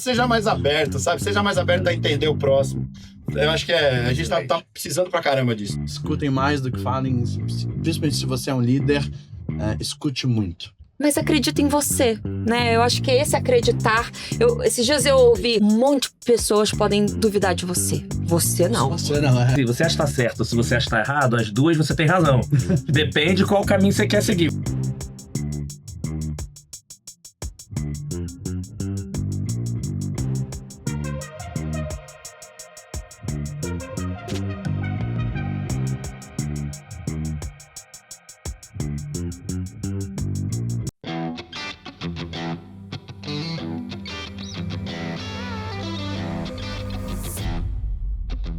Seja mais aberto, sabe? Seja mais aberto a entender o próximo. Eu acho que a gente tá precisando pra caramba disso. Escutem mais do que falem, principalmente se você é um líder, escute muito. Mas acredita em você, né? Eu acho que é esse acreditar. Esses dias eu ouvi um monte de pessoas podem duvidar de você. Você não. Você não, Se você acha que tá certo, se você acha que tá errado, as duas você tem razão. Depende qual caminho você quer seguir.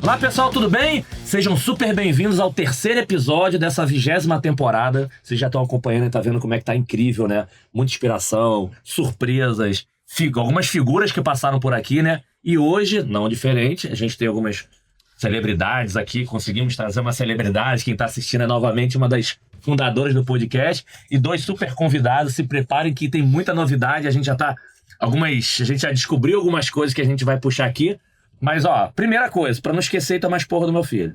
Olá pessoal, tudo bem? Sejam super bem-vindos ao terceiro episódio dessa 20ª temporada. Vocês já estão acompanhando e tá vendo como é que tá incrível, né? Muita inspiração, surpresas, algumas figuras que passaram por aqui, né? E hoje, não diferente, a gente tem algumas celebridades aqui, conseguimos trazer uma celebridade, quem tá assistindo é novamente uma das fundadoras do podcast, e dois super convidados. Se preparem que tem muita novidade, a gente já descobriu algumas coisas que a gente vai puxar aqui. Mas, primeira coisa, pra não esquecer, tá mais porra do meu filho.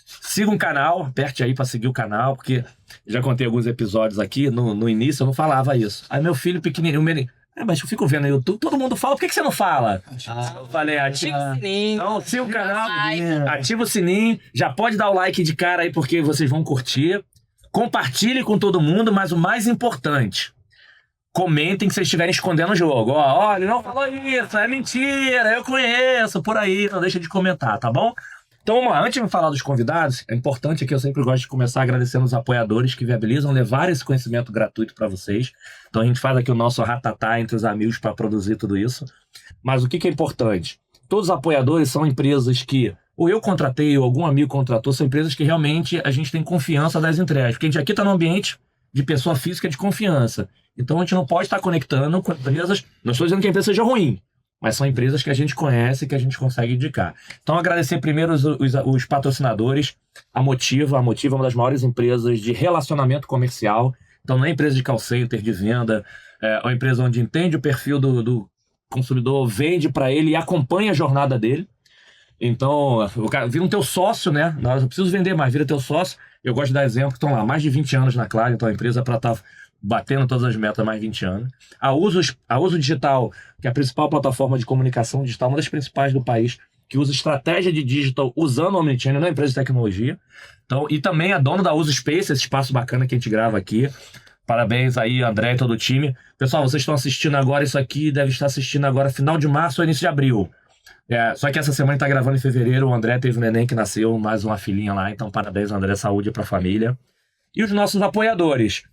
Siga um canal, aperte aí pra seguir o canal, porque já contei alguns episódios aqui, no início eu não falava isso. Aí meu filho pequenininho, mas eu fico vendo no YouTube, todo mundo fala, por que você não fala? Eu falei, ativa o sininho. Então, siga o canal, ativa o sininho, já pode dar o like de cara aí, porque vocês vão curtir. Compartilhe com todo mundo, mas o mais importante, comentem que vocês estiverem escondendo o jogo. Olha, ele não falou isso, é mentira, eu conheço, por aí, não deixa de comentar, tá bom? Então vamos lá, antes de falar dos convidados, é importante aqui, eu sempre gosto de começar agradecendo os apoiadores que viabilizam levar esse conhecimento gratuito para vocês. Então a gente faz aqui o nosso ratatá entre os amigos para produzir tudo isso. Mas o que é importante? Todos os apoiadores são empresas que ou eu contratei ou algum amigo contratou, são empresas que realmente a gente tem confiança das entregas. Porque a gente aqui está num ambiente de pessoa física de confiança. Então a gente não pode estar conectando com empresas, não estou dizendo que a empresa seja ruim, mas são empresas que a gente conhece e que a gente consegue indicar. Então agradecer primeiro os patrocinadores, a Motiva é uma das maiores empresas de relacionamento comercial, então não é empresa de call center, de venda, é uma empresa onde entende o perfil do consumidor, vende para ele e acompanha a jornada dele. Então, o cara vira um teu sócio, né? Eu preciso vender mais, vira teu sócio. Eu gosto de dar exemplo, estão lá mais de 20 anos na Claro, então a empresa para estar batendo todas as metas há mais de 20 anos. A Uso Digital, que é a principal plataforma de comunicação digital, uma das principais do país, que usa estratégia de digital usando o Omnichannel, não é empresa de tecnologia. Então, e também a dona da Uso Space, esse espaço bacana que a gente grava aqui. Parabéns aí, André e todo o time. Pessoal, vocês estão assistindo agora isso aqui, deve estar assistindo agora final de março ou início de abril. Só que essa semana está gravando em fevereiro, o André teve um neném que nasceu, mais uma filhinha lá, então parabéns, André, saúde para a família. E os nossos apoiadores.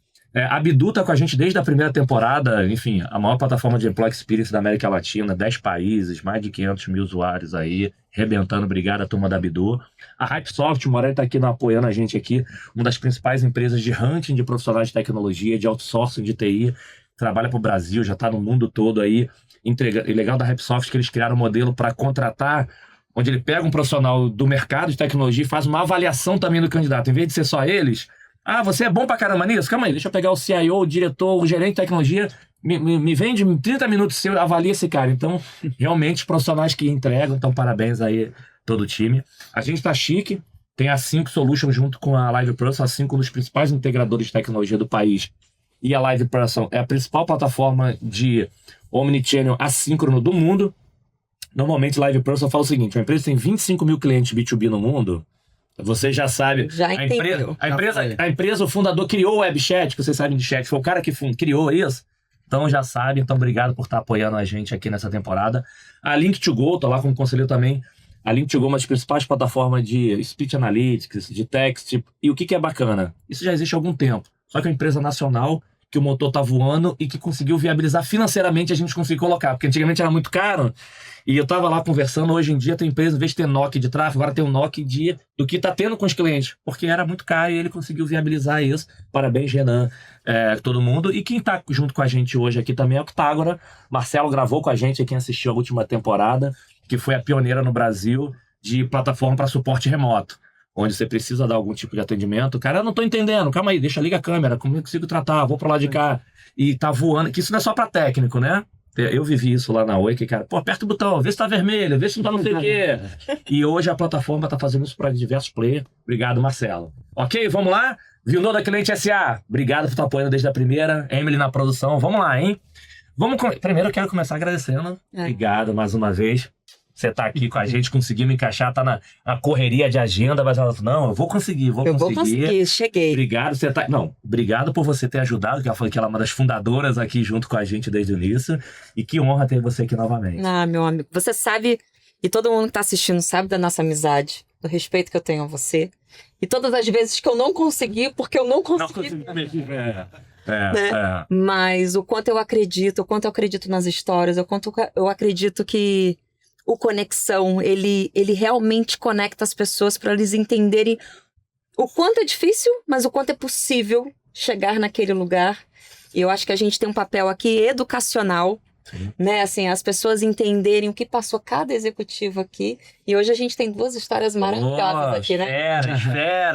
A Bidu tá com a gente desde a primeira temporada, enfim, a maior plataforma de Employee Experience da América Latina, 10 países, mais de 500 mil usuários aí, rebentando, obrigado a turma da Bidu. A Hypesoft, o Morelli tá aqui apoiando a gente aqui, uma das principais empresas de hunting de profissionais de tecnologia, de outsourcing de TI, trabalha para o Brasil, já está no mundo todo aí. E legal da Hypesoft que eles criaram um modelo para contratar, onde ele pega um profissional do mercado de tecnologia e faz uma avaliação também do candidato. Em vez de ser só eles, você é bom pra caramba nisso? Calma aí, deixa eu pegar o CIO, o diretor, o gerente de tecnologia, me vende 30 minutos seu, avalia esse cara. Então, realmente, profissionais que entregam, então parabéns aí todo o time. A gente tá chique, tem a Cinco Solutions junto com a LivePerson, a Cinco, um dos principais integradores de tecnologia do país. E a LivePerson é a principal plataforma de Omnichannel assíncrono do mundo. Normalmente, LivePerson fala o seguinte, uma empresa tem 25 mil clientes B2B no mundo, você já sabe. Já entendeu. A empresa, o fundador criou o WebChat, que vocês sabem de chat, foi o cara que criou isso. Então já sabe, então obrigado por estar apoiando a gente aqui nessa temporada. A Link2Go, tô lá como conselheiro também. A Link2Go é uma das principais plataformas de Speech Analytics, de text. E o que é bacana? Isso já existe há algum tempo. Só que é uma empresa nacional que o motor tá voando e que conseguiu viabilizar financeiramente, a gente conseguiu colocar, porque antigamente era muito caro, e eu tava lá conversando, hoje em dia tem empresa, em vez de ter NOC de tráfego, agora tem um NOC do que tá tendo com os clientes, porque era muito caro e ele conseguiu viabilizar isso. Parabéns, Renan, todo mundo. E quem tá junto com a gente hoje aqui também é o Octágora. Marcelo gravou com a gente, quem assistiu a última temporada, que foi a pioneira no Brasil de plataforma para suporte remoto, onde você precisa dar algum tipo de atendimento. Cara, eu não tô entendendo, calma aí, liga a câmera, como eu consigo tratar, vou pro lado de cá. E tá voando, que isso não é só para técnico, né? Eu vivi isso lá na Oi, que, cara, pô, aperta o botão, vê se tá vermelho, vê se não tá não sei o quê. E hoje a plataforma tá fazendo isso para diversos players. Obrigado, Marcelo. Ok, vamos lá? Vilnô da Cliente SA, obrigado por estar apoiando desde a primeira. Emily na produção, vamos lá, hein? Primeiro eu quero começar agradecendo. Obrigado mais uma vez. Você tá aqui com a gente, conseguiu me encaixar, tá na correria de agenda, mas ela falou, não, eu vou conseguir. Vou conseguir, cheguei. Obrigado, obrigado por você ter ajudado, que ela falou que ela é uma das fundadoras aqui junto com a gente desde o início. E que honra ter você aqui novamente. Ah, meu amigo, você sabe, e todo mundo que tá assistindo sabe da nossa amizade, do respeito que eu tenho a você. E todas as vezes que eu não consegui, porque eu não consegui. Mas o quanto eu acredito nas histórias, o quanto eu acredito que o Conexão, ele realmente conecta as pessoas para eles entenderem o quanto é difícil, mas o quanto é possível chegar naquele lugar. E eu acho que a gente tem um papel aqui educacional, né? Assim, as pessoas entenderem o que passou cada executivo aqui. E hoje a gente tem 2 histórias maravilhosas aqui, né?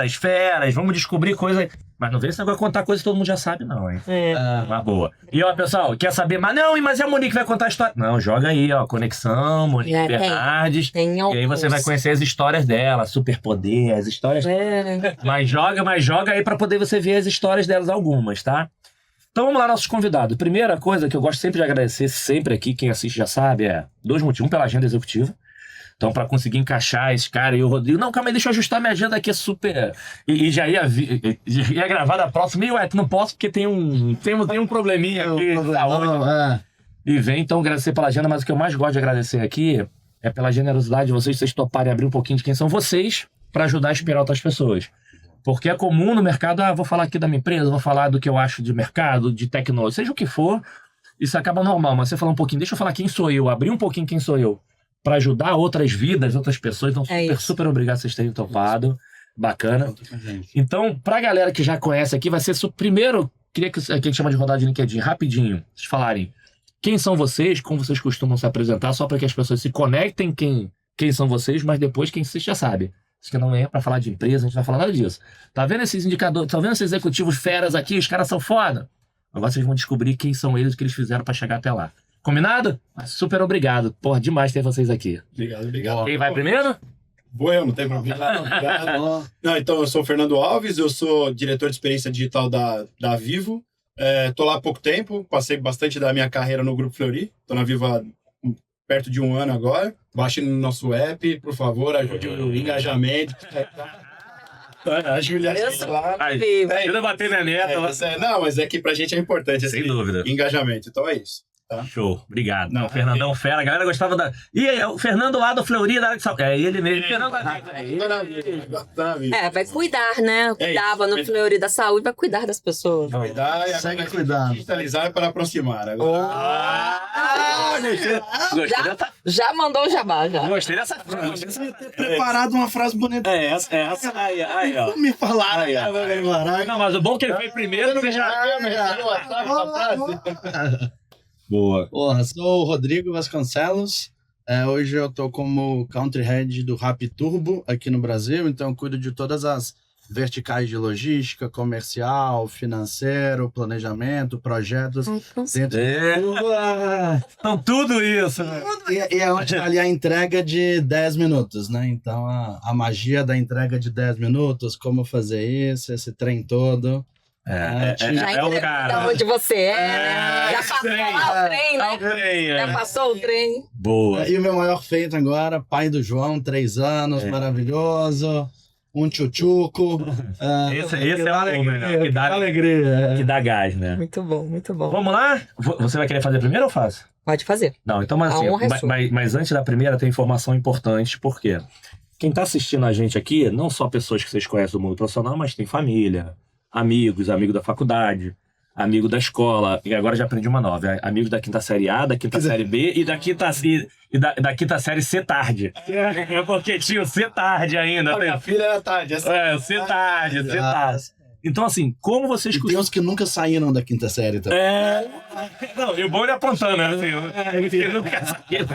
Esferas. Vamos descobrir coisas. Mas não vê esse negócio de contar coisas que todo mundo já sabe, não, hein? Uma boa. E ó, pessoal, quer saber mais? Não, mas é a Monique que vai contar a história. Não, joga aí, ó, Conexão, Monique Bernardes. Tem e aí você vai conhecer as histórias dela, superpoder, as histórias. Mas joga aí pra poder você ver as histórias delas, algumas, tá? Então vamos lá, nossos convidados. Primeira coisa que eu gosto sempre de agradecer, sempre aqui, quem assiste já sabe, 2 motivos. Um, pela agenda executiva. Então, para conseguir encaixar esse cara e o Rodrigo... Não, calma aí, deixa eu ajustar minha agenda aqui, é super... E já ia gravar da próxima. E, tu não posso porque tem um probleminha aqui. E vem, então, agradecer pela agenda. Mas o que eu mais gosto de agradecer aqui é pela generosidade de vocês toparem abrir um pouquinho de quem são vocês para ajudar a inspirar outras pessoas. Porque é comum no mercado, vou falar aqui da minha empresa, vou falar do que eu acho de mercado, de tecnologia, seja o que for, isso acaba normal. Mas você falar um pouquinho, deixa eu falar quem sou eu, abrir um pouquinho quem sou eu, para ajudar outras vidas, outras pessoas. Então, super obrigado por vocês terem topado. Bacana. Então, pra galera que já conhece aqui, vai ser... Primeiro, queria que a gente chama de rodada de LinkedIn, rapidinho, vocês falarem quem são vocês, como vocês costumam se apresentar, só para que as pessoas se conectem quem são vocês, mas depois quem vocês já sabem. Isso que não é para falar de empresa, a gente vai falar nada disso. Tá vendo esses indicadores, tá vendo esses executivos feras aqui? Os caras são foda. Agora vocês vão descobrir quem são eles e o que eles fizeram para chegar até lá. Combinado? Super obrigado. Porra, demais ter vocês aqui. Obrigado. Quem vai primeiro? Vou eu, não tem problema. Não, então, eu sou o Fernando Alves, eu sou diretor de experiência digital da Vivo. Tô lá há pouco tempo, passei bastante da minha carreira no Grupo Fleury. Tô na Vivo há perto de 1 ano agora. Baixe no nosso app, por favor, ajude o engajamento. A Júlia ajuda a bater na meta. Não, mas é que pra gente é importante esse engajamento. Então é isso. Tá? Show, obrigado. Não, Fernandão fera, a galera gostava da... E aí, o Fernando lá do Fleury, da área de saúde. É ele mesmo. Fernando vai cuidar, né? Cuidava no Fleury da saúde, vai cuidar das pessoas. Cuidar e segue cuidando. Digitalizar para aproximar. Já mandou o jabá, já. Gostei dessa frase. Você ia ter preparado uma frase bonita. Essa. Aí, ó. Me falaram. Não, mas o bom é que ele foi primeiro, você já... Boa. Porra, sou o Rodrigo Vasconcelos. Hoje eu tô como Country Head do Rap Turbo aqui no Brasil, então eu cuido de todas as verticais de logística, comercial, financeiro, planejamento, projetos. Então tudo isso. E é onde tá ali a entrega de 10 minutos, né? Então a magia da entrega de 10 minutos, como fazer isso, esse trem todo. Já o cara. onde você né? Já passou lá o trem, né? Já passou o trem. Boa. E o meu maior feito agora, pai do João, 3 anos, maravilhoso. Um tchutchuco. Esse é o homem, né? Que dá alegria. Que dá gás, né? Muito bom, muito bom. Vamos lá? Você vai querer fazer primeiro ou eu faço? Pode fazer. Não, então, mas assim, mas antes da primeira tem informação importante, porque quem tá assistindo a gente aqui, não só pessoas que vocês conhecem do mundo profissional, mas tem família, amigos da faculdade, amigo da escola, e agora já aprendi uma nova, amigos da quinta série A, da quinta série B e da quinta série C tarde. Porque tinha o C tarde ainda. Minha filha era tarde. C tarde. Então, assim, como vocês... E tem uns que nunca saíram da quinta série também. Não, e o bom é apontando, né? Assim, nunca saíram.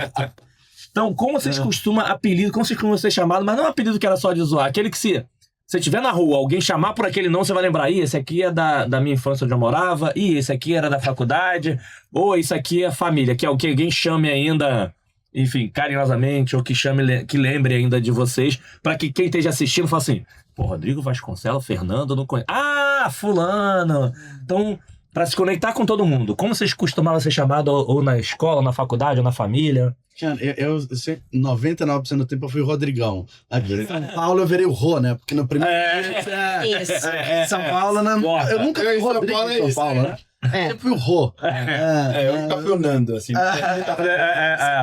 Então, como vocês costumam apelido, como vocês costumam ser chamados, mas não um apelido que era só de zoar, aquele que se... você estiver na rua, alguém chamar por aquele nome, você vai lembrar, esse aqui é da minha infância onde eu morava, esse aqui era da faculdade, ou isso aqui é família, que é o que alguém chame ainda, enfim, carinhosamente, ou que chame, que lembre ainda de vocês, para que quem esteja assistindo fale assim, pô, Rodrigo Vasconcelos, Fernando, não conheço. Ah, fulano! Então, para se conectar com todo mundo, como vocês costumavam ser chamados ou na escola, ou na faculdade, ou na família? Cara, eu 99% do tempo eu fui o Rodrigão. Aqui em São Paulo eu virei o Rô, né? Porque no primeiro dia... Isso. São Paulo, né? Eu nunca fui o Rodrigo em São Paulo, né? Sempre fui o Rô. Eu nunca fui o Nando, assim.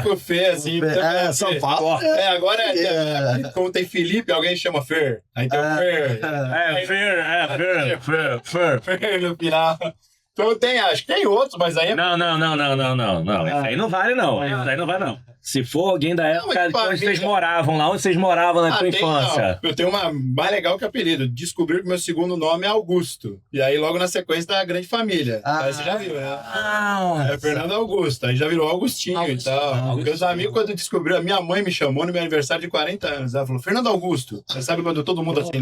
Fui o Fê, assim. São Paulo. Agora, como tem Felipe, alguém chama Fer. Aí tem o Fer. Fer no final. Então acho que tem outros, mas aí... Não. Isso aí não vale, não. Isso aí não vale, não. Se for alguém da época de onde vocês moravam, lá onde vocês moravam na sua infância. Não. Eu tenho uma mais legal que apelido. Descobri que meu segundo nome é Augusto. E aí, logo na sequência, da Grande Família. Aí você já viu, né? É Fernando Augusto. Aí já virou Augustinho e tal. Meus amigos, quando descobriram, a minha mãe me chamou no meu aniversário de 40 anos. Ela falou, Fernando Augusto. Você sabe quando todo mundo assim,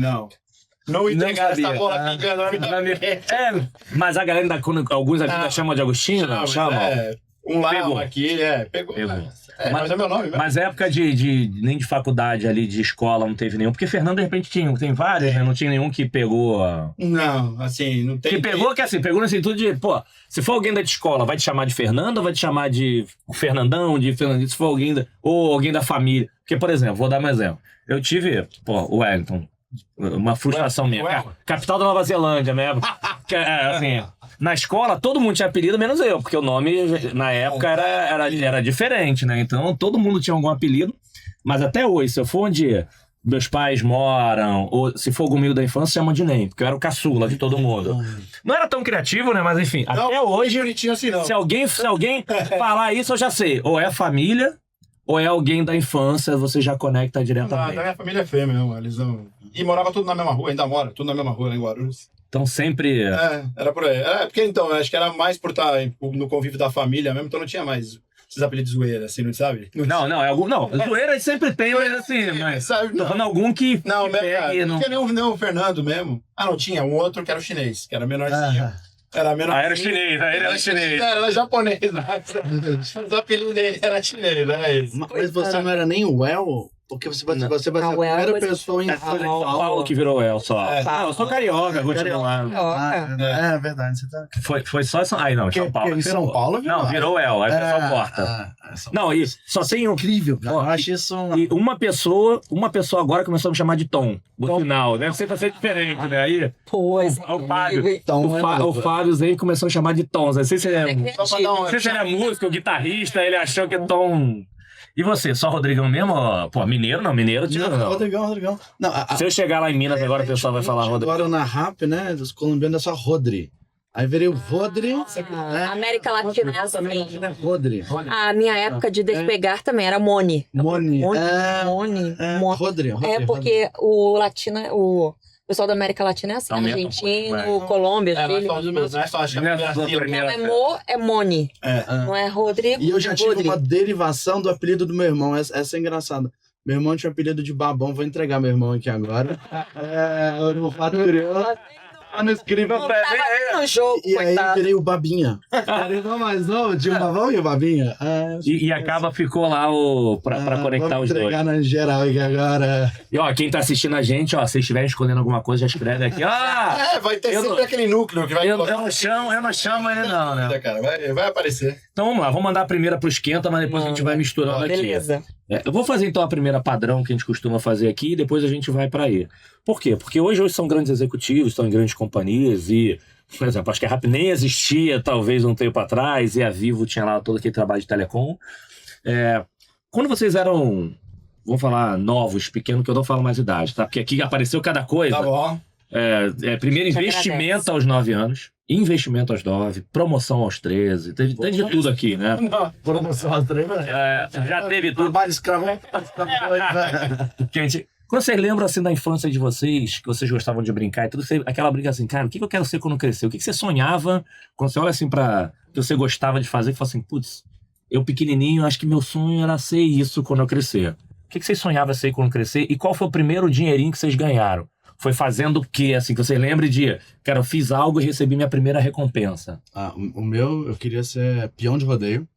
não entregar essa bola aqui, mas a galera, alguns amigos chamam de Agostinho, não? Chamam? Um lá, um aqui, pegou. Mas é meu nome mesmo. Mas época nem de faculdade ali, de escola, não teve nenhum. Porque Fernando, de repente, tem vários, né? Não tinha nenhum que pegou... Não, assim, não tem... Pegou no sentido de, pô, se for alguém da escola, vai te chamar de Fernando ou vai te chamar de Fernandão, de Fernandinho? Se for alguém da família. Porque, por exemplo, vou dar um exemplo. Eu tive, o Wellington, uma frustração minha. Capital da Nova Zelândia, né? Assim, na escola, todo mundo tinha apelido, menos eu, porque o nome, na época, era diferente, né? Então, todo mundo tinha algum apelido. Mas até hoje, se eu for onde meus pais moram, ou se for algum amigo da infância, chamam de Ney, porque eu era o caçula de todo mundo. Não era tão criativo, né? Mas, enfim, até hoje, assim, não. Se alguém falar isso, eu já sei. Ou é família... Ou é alguém da infância, você já conecta diretamente? Da minha família é feia mesmo, eles não... E morava tudo na mesma rua, ainda mora, tudo na mesma rua, lá em Guarulhos. Então sempre... Era por aí. Porque então, acho que era mais por estar no convívio da família mesmo, então não tinha mais esses apelidos zoeira, assim, não sabe? Não, zoeira sempre tem, mas assim, sabe, tô falando algum que pegue... Não tinha nem o Fernando mesmo. Não tinha, um outro que era o chinês, que era menorzinho. Era menor. Era chinês, aí ele era chinês. Era japonês, os apelidos dele era chinês, era esse. Mas você não era nem o El? Porque você vai ser a primeira pessoa em São Paulo que virou El só. Eu sou carioca, vou te falar. É verdade, você tá... Foi só São Paulo. Não, São Paulo. Em São Paulo virou. Não, virou El, aí o pessoal corta. Não, e só tem incrível, cara. Eu acho isso... E uma pessoa agora começou a me chamar de Tom, no final. Deve ser pra ser diferente, né? Aí, o Fábio. O Fábio Zen começou a chamar de Tom. Não sei se ele é músico, ou guitarrista, ele achou que Tom... E você, só Rodrigão mesmo? Pô, mineiro não, Não, Rodrigão. Não, se eu chegar lá em Minas agora, o pessoal vai falar Rodrigo. Agora na rap, né, dos colombianos é só Rodri. Aí virei o Rodri. América Latina é assim. Rodri. A minha época de despegar também era Moni. Moni. Rodri. Porque o latino, o pessoal da América Latina é assim, argentino, Colômbia, Chile. É Moni. Não é Rodrigo. E eu já tive uma derivação do apelido do meu irmão. Essa é engraçada. Meu irmão tinha o apelido de Babão. Vou entregar meu irmão aqui agora. O fato curioso. Não escreva no jogo, e aí virei o Babinha. Era irmão mais novo, tinha o Babão e o Babinha. E acaba ficou lá pra conectar os dois. Vamos entregar na geral aqui agora. E quem tá assistindo a gente, se estiver escolhendo alguma coisa, já escreve aqui. Vai ter sempre aquele núcleo que vai... Eu não chamo ele não, né? Cara, vai aparecer. Então vamos lá, vamos mandar a primeira pro esquenta, mas depois a gente vai misturando aqui. Beleza. Eu vou fazer então a primeira padrão que a gente costuma fazer aqui e depois a gente vai para aí. Por quê? Porque hoje são grandes executivos, estão em grandes companhias e, por exemplo, acho que a Rap nem existia talvez um tempo atrás e a Vivo tinha lá todo aquele trabalho de telecom. Quando vocês eram, vamos falar, novos, pequenos, que eu não falo mais idade, tá? Porque aqui apareceu cada coisa. Tá bom. Primeiro investimento aos 9 anos, investimento aos 9, promoção aos 13, tem de tudo aqui, né? Não, promoção aos 13, já teve tudo. Trabalho escravo. Gente, quando vocês lembram assim da infância de vocês, que vocês gostavam de brincar e tudo, aquela brinca assim, cara, o que eu quero ser quando crescer? O que você sonhava quando você olha assim pra que você gostava de fazer e fala assim, putz, eu pequenininho, acho que meu sonho era ser isso quando eu crescer. O que vocês sonhavam ser quando crescer e qual foi o primeiro dinheirinho que vocês ganharam? foi fazendo o quê? Assim, que você lembre de, cara, eu fiz algo e recebi minha primeira recompensa. O meu, eu queria ser peão de rodeio.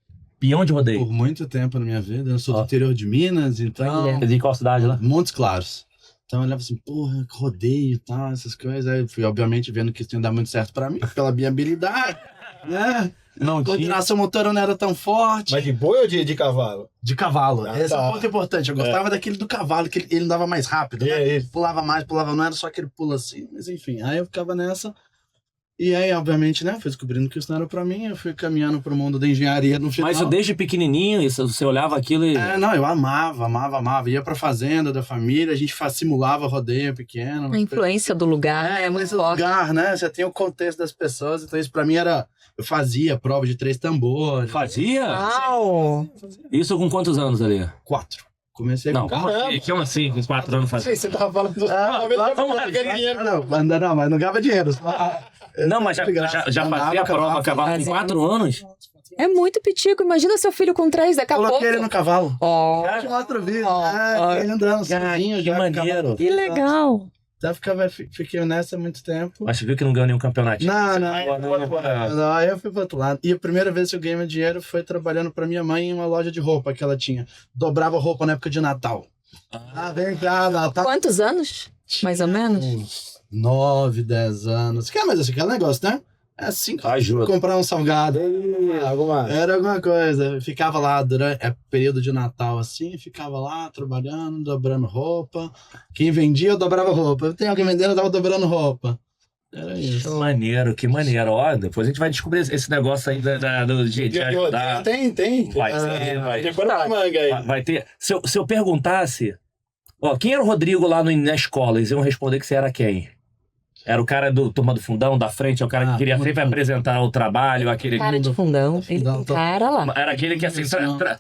Peão de rodeio. Por muito tempo na minha vida. Eu sou do interior de Minas, então... Olha. De qual cidade lá? Montes Claros. Então eu olhava assim, porra, rodeio e tal, essas coisas. Aí eu fui, obviamente, vendo que isso não ia dar muito certo pra mim, pela minha habilidade, né? Não A tinha. coordenação motora não era tão forte. Mas de boi ou de cavalo? De cavalo. Ah, Esse é tá. um ponto importante. Eu gostava daquele do cavalo, que ele andava mais rápido, né? É isso. Pulava mais, pulava, não era só aquele pulo assim. Mas enfim, aí eu ficava nessa. E aí, obviamente, né, fui descobrindo que isso não era pra mim, eu fui caminhando pro mundo da engenharia no final. Mas eu desde pequenininho, você olhava aquilo e... Não, eu amava. Ia pra fazenda da família, a gente simulava rodeio pequeno. A influência do lugar, né? É muito Esse forte. lugar, né? Você tem o contexto das pessoas, então isso pra mim era... Eu fazia prova de 3 tambores. Fazia? Uau! Isso com quantos anos ali? 4. Comecei Não, com como assim? Com 4 anos fazia? Você tava falando do... Não, mas não ganhava dinheiro. Não, mas já fazia a prova, acabava com 4 anos? É muito pitico. Imagina seu filho com 3, daqui a pouco. Coloquei ele no cavalo. Ó, Tinha um outro vídeo. Ó. Ele andando Cara, sozinho. que já maneiro. que legal. Já fiquei nessa há muito tempo. Mas você viu que não ganhou nenhum campeonato? Não, aí eu fui pro outro lado. E a primeira vez que eu ganhei meu dinheiro foi trabalhando pra minha mãe em uma loja de roupa que ela tinha. Dobrava roupa na época de Natal. Vem cá, Natal. Quantos anos? Mais ou menos? Uns 9, 10 anos. Mas assim, aquele negócio, né? É assim, Ajuda. comprar um salgado. Era alguma coisa. Eu ficava lá durante período de Natal, assim, ficava lá trabalhando, dobrando roupa. Quem vendia, eu dobrava roupa. Tem alguém vendendo, eu tava dobrando roupa. Era isso. Que maneiro. Ó, depois a gente vai descobrir esse negócio aí de ajudar. Tem. Vai ter, vai. Tem pano pra manga aí. Vai ter. Se eu perguntasse, ó, quem era o Rodrigo lá na escola? Eles iam responder que você era quem? Era o cara do Turma do Fundão, da frente, é o cara que queria sempre apresentar o trabalho, aquele... Cara de fundão. Ele tem cara lá. Era aquele que assim,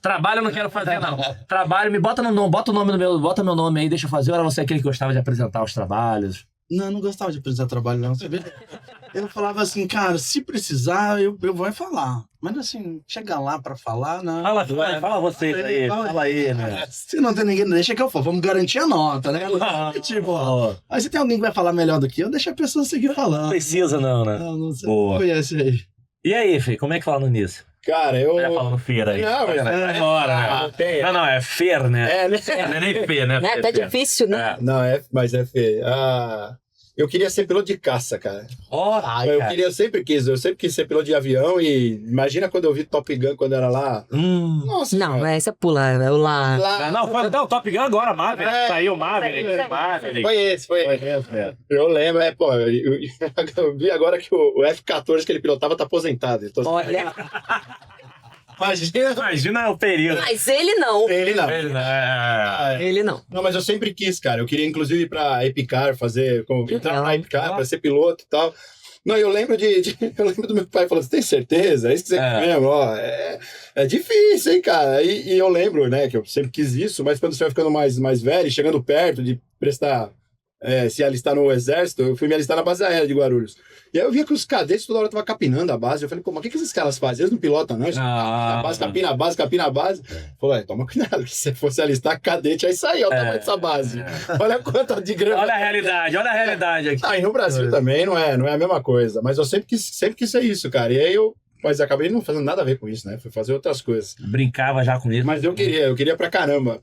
trabalho eu não quero fazer, não. Trabalho, me bota no nome, bota meu nome aí, deixa eu fazer. Ou era você aquele que gostava de apresentar os trabalhos? Não gostava de apresentar trabalho, não. Você vê? Eu falava assim, cara, se precisar, eu vou falar. Mas assim, chegar lá pra falar, não. Fala vocês aí, fala aí, né? Se não tem ninguém, deixa que eu for. Vamos garantir a nota, né? Aí se tem alguém que vai falar melhor do que eu, deixa a pessoa seguir Não falando. precisa não, né? Não sei. Boa. Conhece aí. E aí, Fê, como é que fala no início? Cara, eu... Já falando feira aí. Não, mas... Não, é fer, né? né? Não é nem fê, né? Né? Tá difícil, né? Não, mas é feio. Eu queria ser piloto de caça, cara. Eu sempre quis ser piloto de avião e imagina quando eu vi Top Gun quando era lá. Nossa, Não, cara. essa pula, é o lá. Não, foi o Top Gun agora, Maverick. Saiu Maverick. Foi esse. Eu lembro, eu vi agora que o F-14 que ele pilotava tá aposentado. Então, Olha, Imagina o período. mas ele não. ele não. Ele não. Não, mas eu sempre quis, cara. Eu queria, inclusive, ir pra Epicar, entrar pra Epicar, pra ser piloto e tal. Não, eu lembro eu lembro do meu pai falando, você tem certeza? É isso que você quer mesmo? Ó, é difícil, hein, cara? E eu lembro, né, que eu sempre quis isso, mas quando você vai ficando mais velho, chegando perto de prestar, se alistar no exército, eu fui me alistar na base aérea de Guarulhos. E aí eu via que os cadetes toda hora estavam capinando a base. Eu falei, pô, mas o que esses caras fazem? Eles não pilotam, não? Eles capina a base. Falou, toma cuidado, que se você fosse alistar cadete, aí saiu o tamanho dessa base. Olha quanto de grana. Olha a realidade aqui. E no Brasil também não é a mesma coisa. Mas eu sempre quis ser isso, cara. E aí mas acabei não fazendo nada a ver com isso, né? Fui fazer outras coisas. Brincava já com isso. Mas eu queria pra caramba,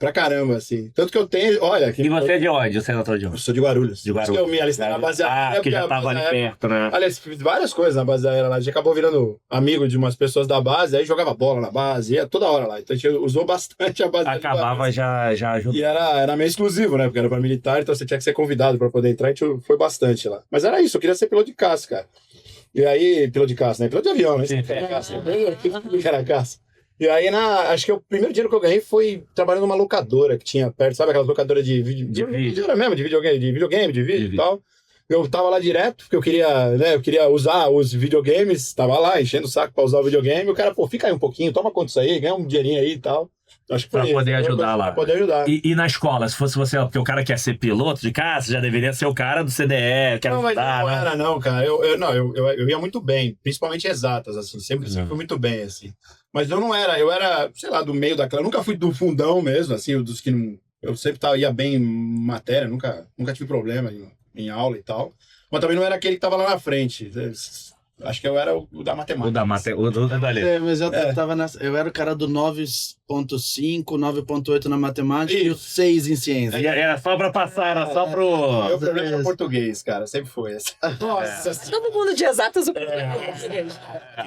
assim. Tanto que eu tenho, olha... E você é de onde? Você é natural de onde? Eu sou de Guarulhos. De Guarulhos. Por isso que eu me alistei na base aérea. Que já tava ali perto, né? Aliás, fiz várias coisas na base aérea lá. A gente acabou virando amigo de umas pessoas da base, aí jogava bola na base, ia toda hora lá. Então a gente usou bastante a base. Acabava já ajudando. E era meio exclusivo, né? Porque era pra militar, então você tinha que ser convidado pra poder entrar, a gente foi bastante lá. Mas era isso, eu queria ser piloto de caça, cara. E aí, piloto de caça, né? Piloto de avião, né? Sim. Era caça. E aí, acho que o primeiro dinheiro que eu ganhei foi trabalhando numa locadora que tinha perto, sabe aquelas locadoras de vídeo? De videogame, de vídeo e tal. Eu tava lá direto, porque eu queria usar os videogames, tava lá enchendo o saco pra usar o videogame. O cara, pô, fica aí um pouquinho, toma conta disso aí, ganha um dinheirinho aí e tal. Acho que Pra poder ajudar lá. Pra poder ajudar. E na escola, se fosse você, porque o cara quer ser piloto de caça, já deveria ser o cara do CDE, quer Não, mas ajudar, não né? era não, cara. Eu ia muito bem, principalmente exatas, assim, sempre fui muito bem, assim. Mas eu era, sei lá, do meio da classe, eu nunca fui do fundão mesmo, assim, dos que não... Eu sempre ia bem em matéria, nunca tive problema em aula e tal. Mas também não era aquele que tava lá na frente. Acho que eu era o da matemática. O da matemática. Mas eu tava eu era o cara do 9.5, 9.8 na matemática e o 6 em ciência. Era só pra passar, era só pro... Meu problema era português, cara. Sempre foi esse. Nossa, Todo mundo de exatas.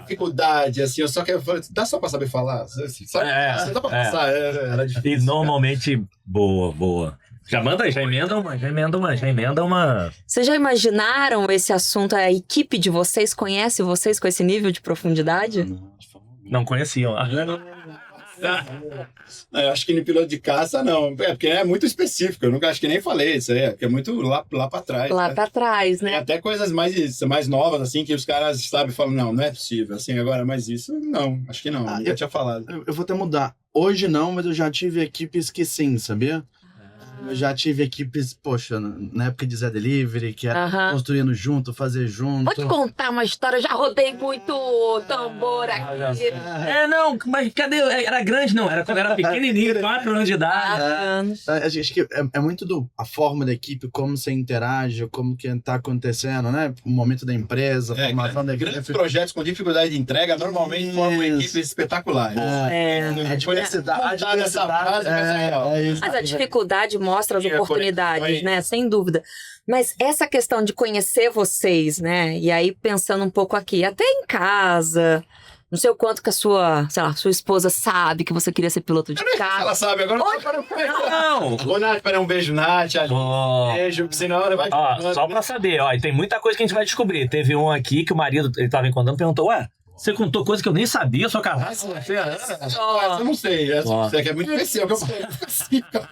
dificuldade, assim. Eu só quero... Dá só pra saber falar? Dá pra passar. Era difícil. E normalmente, boa. Já manda aí, já emenda uma. Vocês já imaginaram esse assunto? A equipe de vocês conhece vocês com esse nível de profundidade? Não conheciam. Eu acho que no piloto de caça, não. Porque é muito específico. Eu nunca acho que nem falei isso aí. Porque é muito lá pra trás. Lá né? pra trás, Tem né? até coisas mais novas, assim, que os caras, sabe, falam, não é possível. Assim, agora, mas isso, não. Acho que não. Nunca tinha falado. Eu vou até mudar. Hoje não, mas eu já tive equipes que sim, sabia? Eu já tive equipes, poxa, na época de Zé Delivery, que era construindo junto, fazer junto. Vou te contar uma história, eu já rodei muito tambor aqui. Não, mas cadê? Era grande, não. Era quando era pequenininho, 4 anos de idade. Acho que é muito a forma da equipe, como você interage, como que tá acontecendo, né? O momento da empresa, a formação da grandes equipe. projetos com dificuldade de entrega normalmente formam equipes espetaculares. A diversidade dessa frase, Mas a dificuldade mostra as oportunidades, né? Sem dúvida. Mas essa questão de conhecer vocês, né? E aí pensando um pouco aqui, até em casa, não sei o quanto que a sua esposa sabe que você queria ser piloto de carro. Ela sabe, agora Não! Ô, Nath, para um beijo, Nath. Beijo, senão ela vai... Só pra saber, e tem muita coisa que a gente vai descobrir. Teve um aqui que o marido, ele tava me contando, perguntou, você contou coisa que eu nem sabia, eu sou casado. Eu não sei, essa é muito especial.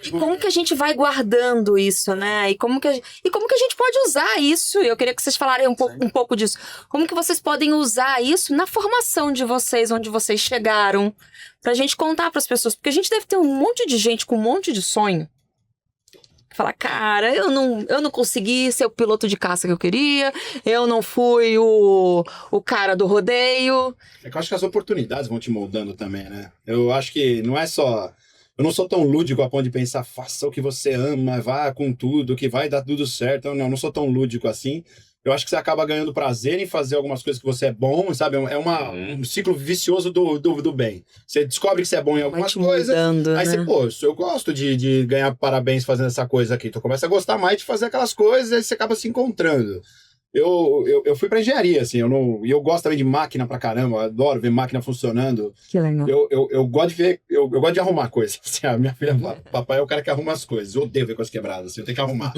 E como que a gente vai guardando isso, né? E como que a gente pode usar isso? Eu queria que vocês falarem um pouco disso. Como que vocês podem usar isso na formação de vocês, onde vocês chegaram, pra gente contar pras pessoas? Porque a gente deve ter um monte de gente com um monte de sonho. Falar, cara, eu não consegui ser o piloto de caça que eu queria, eu não fui o cara do rodeio. É que eu acho que as oportunidades vão te moldando também, né? Eu acho que não é só... Eu não sou tão lúdico a ponto de pensar, faça o que você ama, vá com tudo, que vai dar tudo certo. Eu não sou tão lúdico assim. Eu acho que você acaba ganhando prazer em fazer algumas coisas que você é bom, sabe? É um ciclo vicioso do bem. Você descobre que você é bom em algumas coisas, aí você, eu gosto de ganhar parabéns fazendo essa coisa aqui. Então começa a gostar mais de fazer aquelas coisas, aí você acaba se encontrando. Eu fui pra engenharia, assim, eu gosto também de máquina pra caramba, eu adoro ver máquina funcionando. Que legal. Eu gosto de ver, eu gosto de arrumar coisas. Assim, a minha filha fala, papai é o cara que arruma as coisas, eu odeio ver coisas quebradas, assim, eu tenho que arrumar.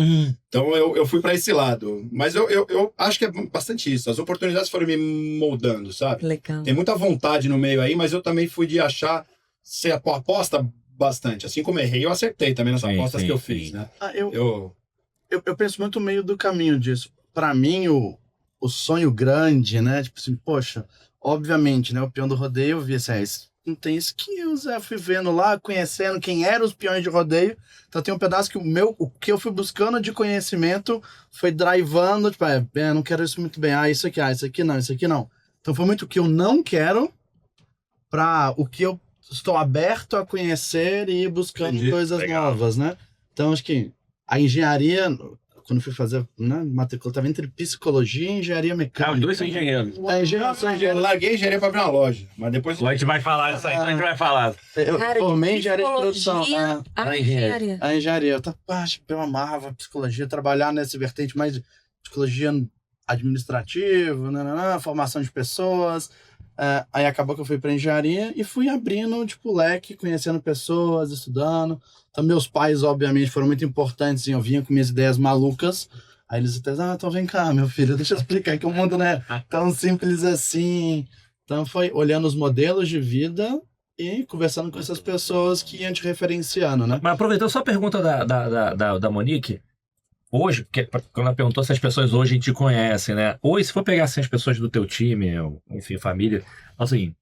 Então eu fui pra esse lado. Mas eu acho que é bastante isso, as oportunidades foram me moldando, sabe? Legal. Tem muita vontade no meio aí, mas eu também fui de achar, você aposta bastante. Assim como errei, eu acertei também nas apostas que eu fiz, né? Eu penso muito no meio do caminho disso. Pra mim, o sonho grande, né? Tipo assim, poxa, obviamente, né? O peão do rodeio, eu vi assim, não tem skills, fui vendo lá, conhecendo quem eram os peões de rodeio. Então tem um pedaço que o que eu fui buscando de conhecimento foi drivando, tipo, não quero isso muito bem, isso aqui não. Então foi muito o que eu não quero pra o que eu estou aberto a conhecer e ir buscando coisas novas, né? Então acho que a engenharia... Quando fui fazer, né, matrícula, estava entre psicologia e engenharia mecânica. Os dois são engenheiros. Eu larguei a engenharia para abrir uma loja, mas depois... A gente vai falar isso aí, a gente vai falar. Eu formei engenharia de produção. A engenharia. A engenharia. Eu amava psicologia, trabalhar nessa vertente mais de psicologia administrativa, formação de pessoas. Aí acabou que eu fui para engenharia e fui abrindo, tipo, leque, conhecendo pessoas, estudando. Então, meus pais, obviamente, foram muito importantes. Eu vinha com minhas ideias malucas. Aí eles até então vem cá, meu filho, deixa eu explicar que o mundo não é tão simples assim. Então, foi olhando os modelos de vida e conversando com essas pessoas que iam te referenciando, né? Mas aproveitando só a pergunta da Monique, hoje, quando ela perguntou se as pessoas hoje te conhecem, né? Hoje, se for pegar assim, as pessoas do teu time, enfim, família, assim,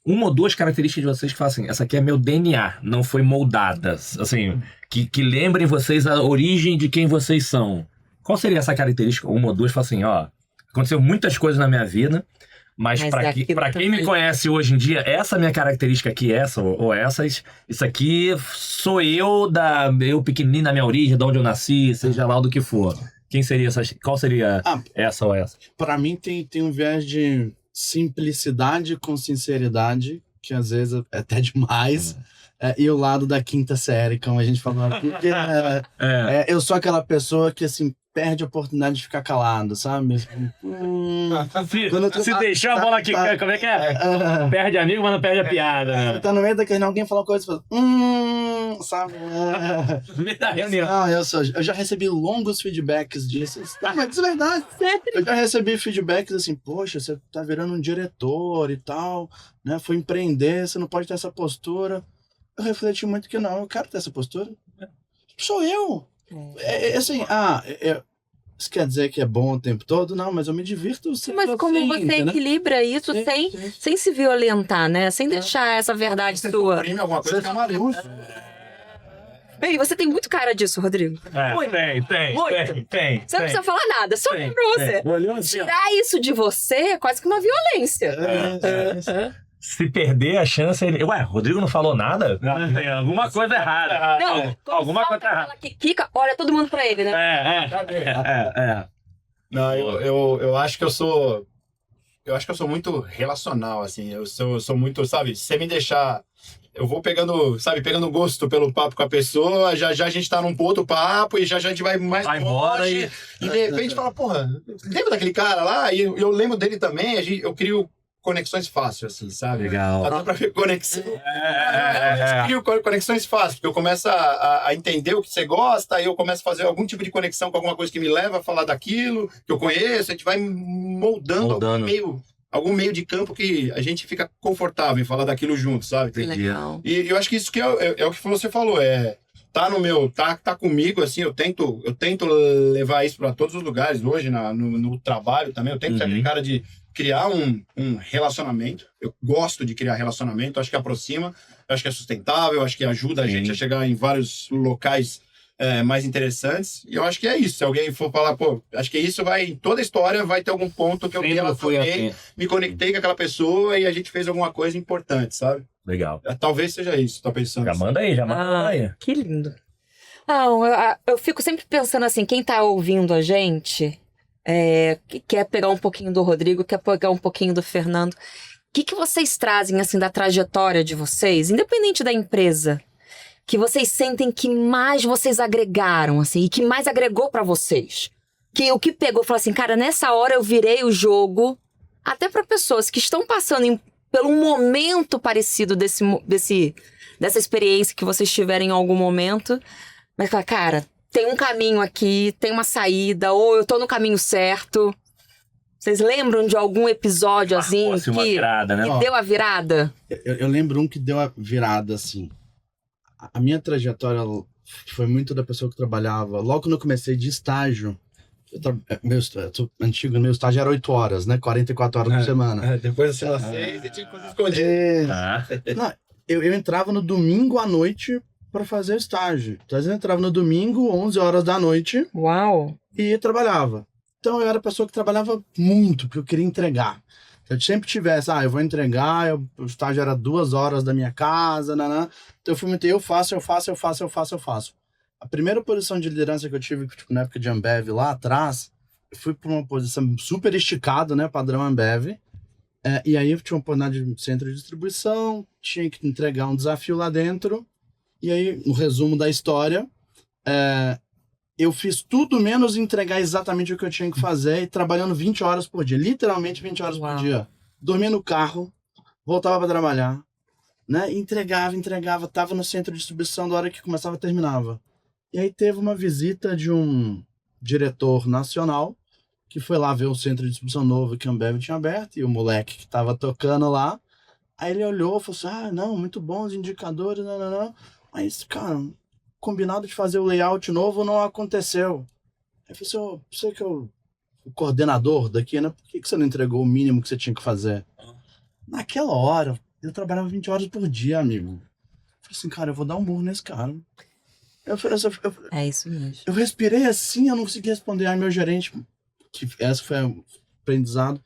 uma ou duas características de vocês que falam assim, essa aqui é meu DNA, não foi moldada, assim, que lembrem vocês a origem de quem vocês são. Qual seria essa característica? Uma ou duas, fala assim, aconteceu muitas coisas na minha vida, mas pra quem me conhece hoje em dia, essa minha característica aqui, essa ou essas, isso aqui sou eu pequenininho da minha origem, de onde eu nasci, seja lá do que for. Quem seria essas? Qual seria essa ou essa? Pra mim tem um viés de simplicidade com sinceridade, que às vezes é até demais. E o lado da quinta série, como a gente falou aqui, que eu sou aquela pessoa que, assim, perde a oportunidade de ficar calado, sabe? Se deixar a bola aqui, como é que é? Perde amigo, mas não perde a piada. Né? Tá no meio daquele, alguém fala uma coisa e fala, sabe? No meio da reunião. Não, eu já recebi longos feedbacks disso. Não, mas é verdade. Eu já recebi feedbacks assim, poxa, você tá virando um diretor e tal, né? Foi empreender, você não pode ter essa postura. Eu refleti muito que não, eu quero ter essa postura. Sou eu. Assim, isso quer dizer que é bom o tempo todo? Não, mas eu me divirto sendo Mas como assim, você entendeu? equilibra isso sem se violentar, né? Sem deixar essa verdade sua. Alguma coisa que é maluco. Bem, você tem muito cara disso, Rodrigo. Tem. Você não precisa falar nada, só pra você. Olhou assim, Tirar isso de você é quase que uma violência. se perder a chance... Ué, Rodrigo não falou nada? Não, tem alguma coisa errada. Não, alguma coisa errada. aquela que quica, olha todo mundo pra ele, né? Não, eu acho que eu sou... Eu acho que eu sou muito relacional, assim. Eu sou muito, sabe? Se você me deixar... Eu vou pegando gosto pelo papo com a pessoa, já a gente tá num outro papo e já a gente vai mais Vai embora e de repente fala, porra, lembra daquele cara lá? E eu lembro dele também, eu crio conexões fáceis, assim, sabe? Legal. Dá pra ver conexão. Eu crio conexões fáceis, porque eu começo a entender o que você gosta, aí eu começo a fazer algum tipo de conexão com alguma coisa que me leva a falar daquilo, que eu conheço, a gente vai moldando. Algum meio de campo que a gente fica confortável em falar daquilo junto, sabe? Legal. E eu acho que isso que é o que você falou, tá comigo, assim, eu tento levar isso para todos os lugares hoje, no trabalho também, eu tento ser aquele cara de criar um relacionamento, eu gosto de criar relacionamento, acho que aproxima, acho que é sustentável, acho que ajuda a gente a chegar em vários locais mais interessantes, e eu acho que é isso. Se alguém for falar, pô, acho que isso em toda a história vai ter algum ponto que eu me conectei com aquela pessoa e a gente fez alguma coisa importante, sabe? Legal. Talvez seja isso, tá pensando. Já manda aí. Que lindo. Eu fico sempre pensando assim, quem tá ouvindo a gente, que quer pegar um pouquinho do Rodrigo, quer pegar um pouquinho do Fernando, o que vocês trazem, assim, da trajetória de vocês, independente da empresa, que vocês sentem que mais vocês agregaram, assim, e que mais agregou pra vocês? O que pegou, falou assim, cara, nessa hora eu virei o jogo, até pra pessoas que estão passando por um momento parecido dessa experiência que vocês tiveram em algum momento, mas fala, cara, tem um caminho aqui, tem uma saída, ou eu tô no caminho certo. Vocês lembram de algum episódio, assim, que deu a virada? Eu lembro um que deu a virada, assim. A minha trajetória foi muito da pessoa que trabalhava. Logo quando eu comecei de estágio, eu sou antigo, meu estágio era 8 horas, né? 44 horas por semana. Depois assim, 6 e tinha coisa escondida. Eu entrava no domingo à noite para fazer o estágio. Então, eu entrava no domingo, 11 horas da noite. Uau! E trabalhava. Então, eu era a pessoa que trabalhava muito, porque eu queria entregar. Eu sempre tivesse, eu vou entregar, o estágio era 2 horas da minha casa, Então eu fui muito, eu faço. A primeira posição de liderança que eu tive, tipo, na época de Ambev lá atrás, eu fui para uma posição super esticada, né, padrão Ambev. E aí eu tinha uma oportunidade de centro de distribuição, tinha que entregar um desafio lá dentro. E aí, no resumo da história, eu fiz tudo menos entregar exatamente o que eu tinha que fazer e trabalhando 20 horas por dia, literalmente 20 horas por dia. Dormia no carro, voltava para trabalhar, né? Entregava, tava no centro de distribuição da hora que começava e terminava. E aí teve uma visita de um diretor nacional que foi lá ver o centro de distribuição novo que a Ambev tinha aberto e o moleque que tava tocando lá. Aí ele olhou e falou assim, não, muito bons indicadores, não. Mas, cara, combinado de fazer o layout novo não aconteceu. Aí eu falei assim, você que é o coordenador daqui, né? Por que você não entregou o mínimo que você tinha que fazer? Naquela hora, eu trabalhava 20 horas por dia, amigo. Eu falei assim, cara, eu vou dar um murro nesse cara. É isso mesmo. Eu respirei assim, eu não consegui responder. Aí meu gerente, que essa foi o aprendizado,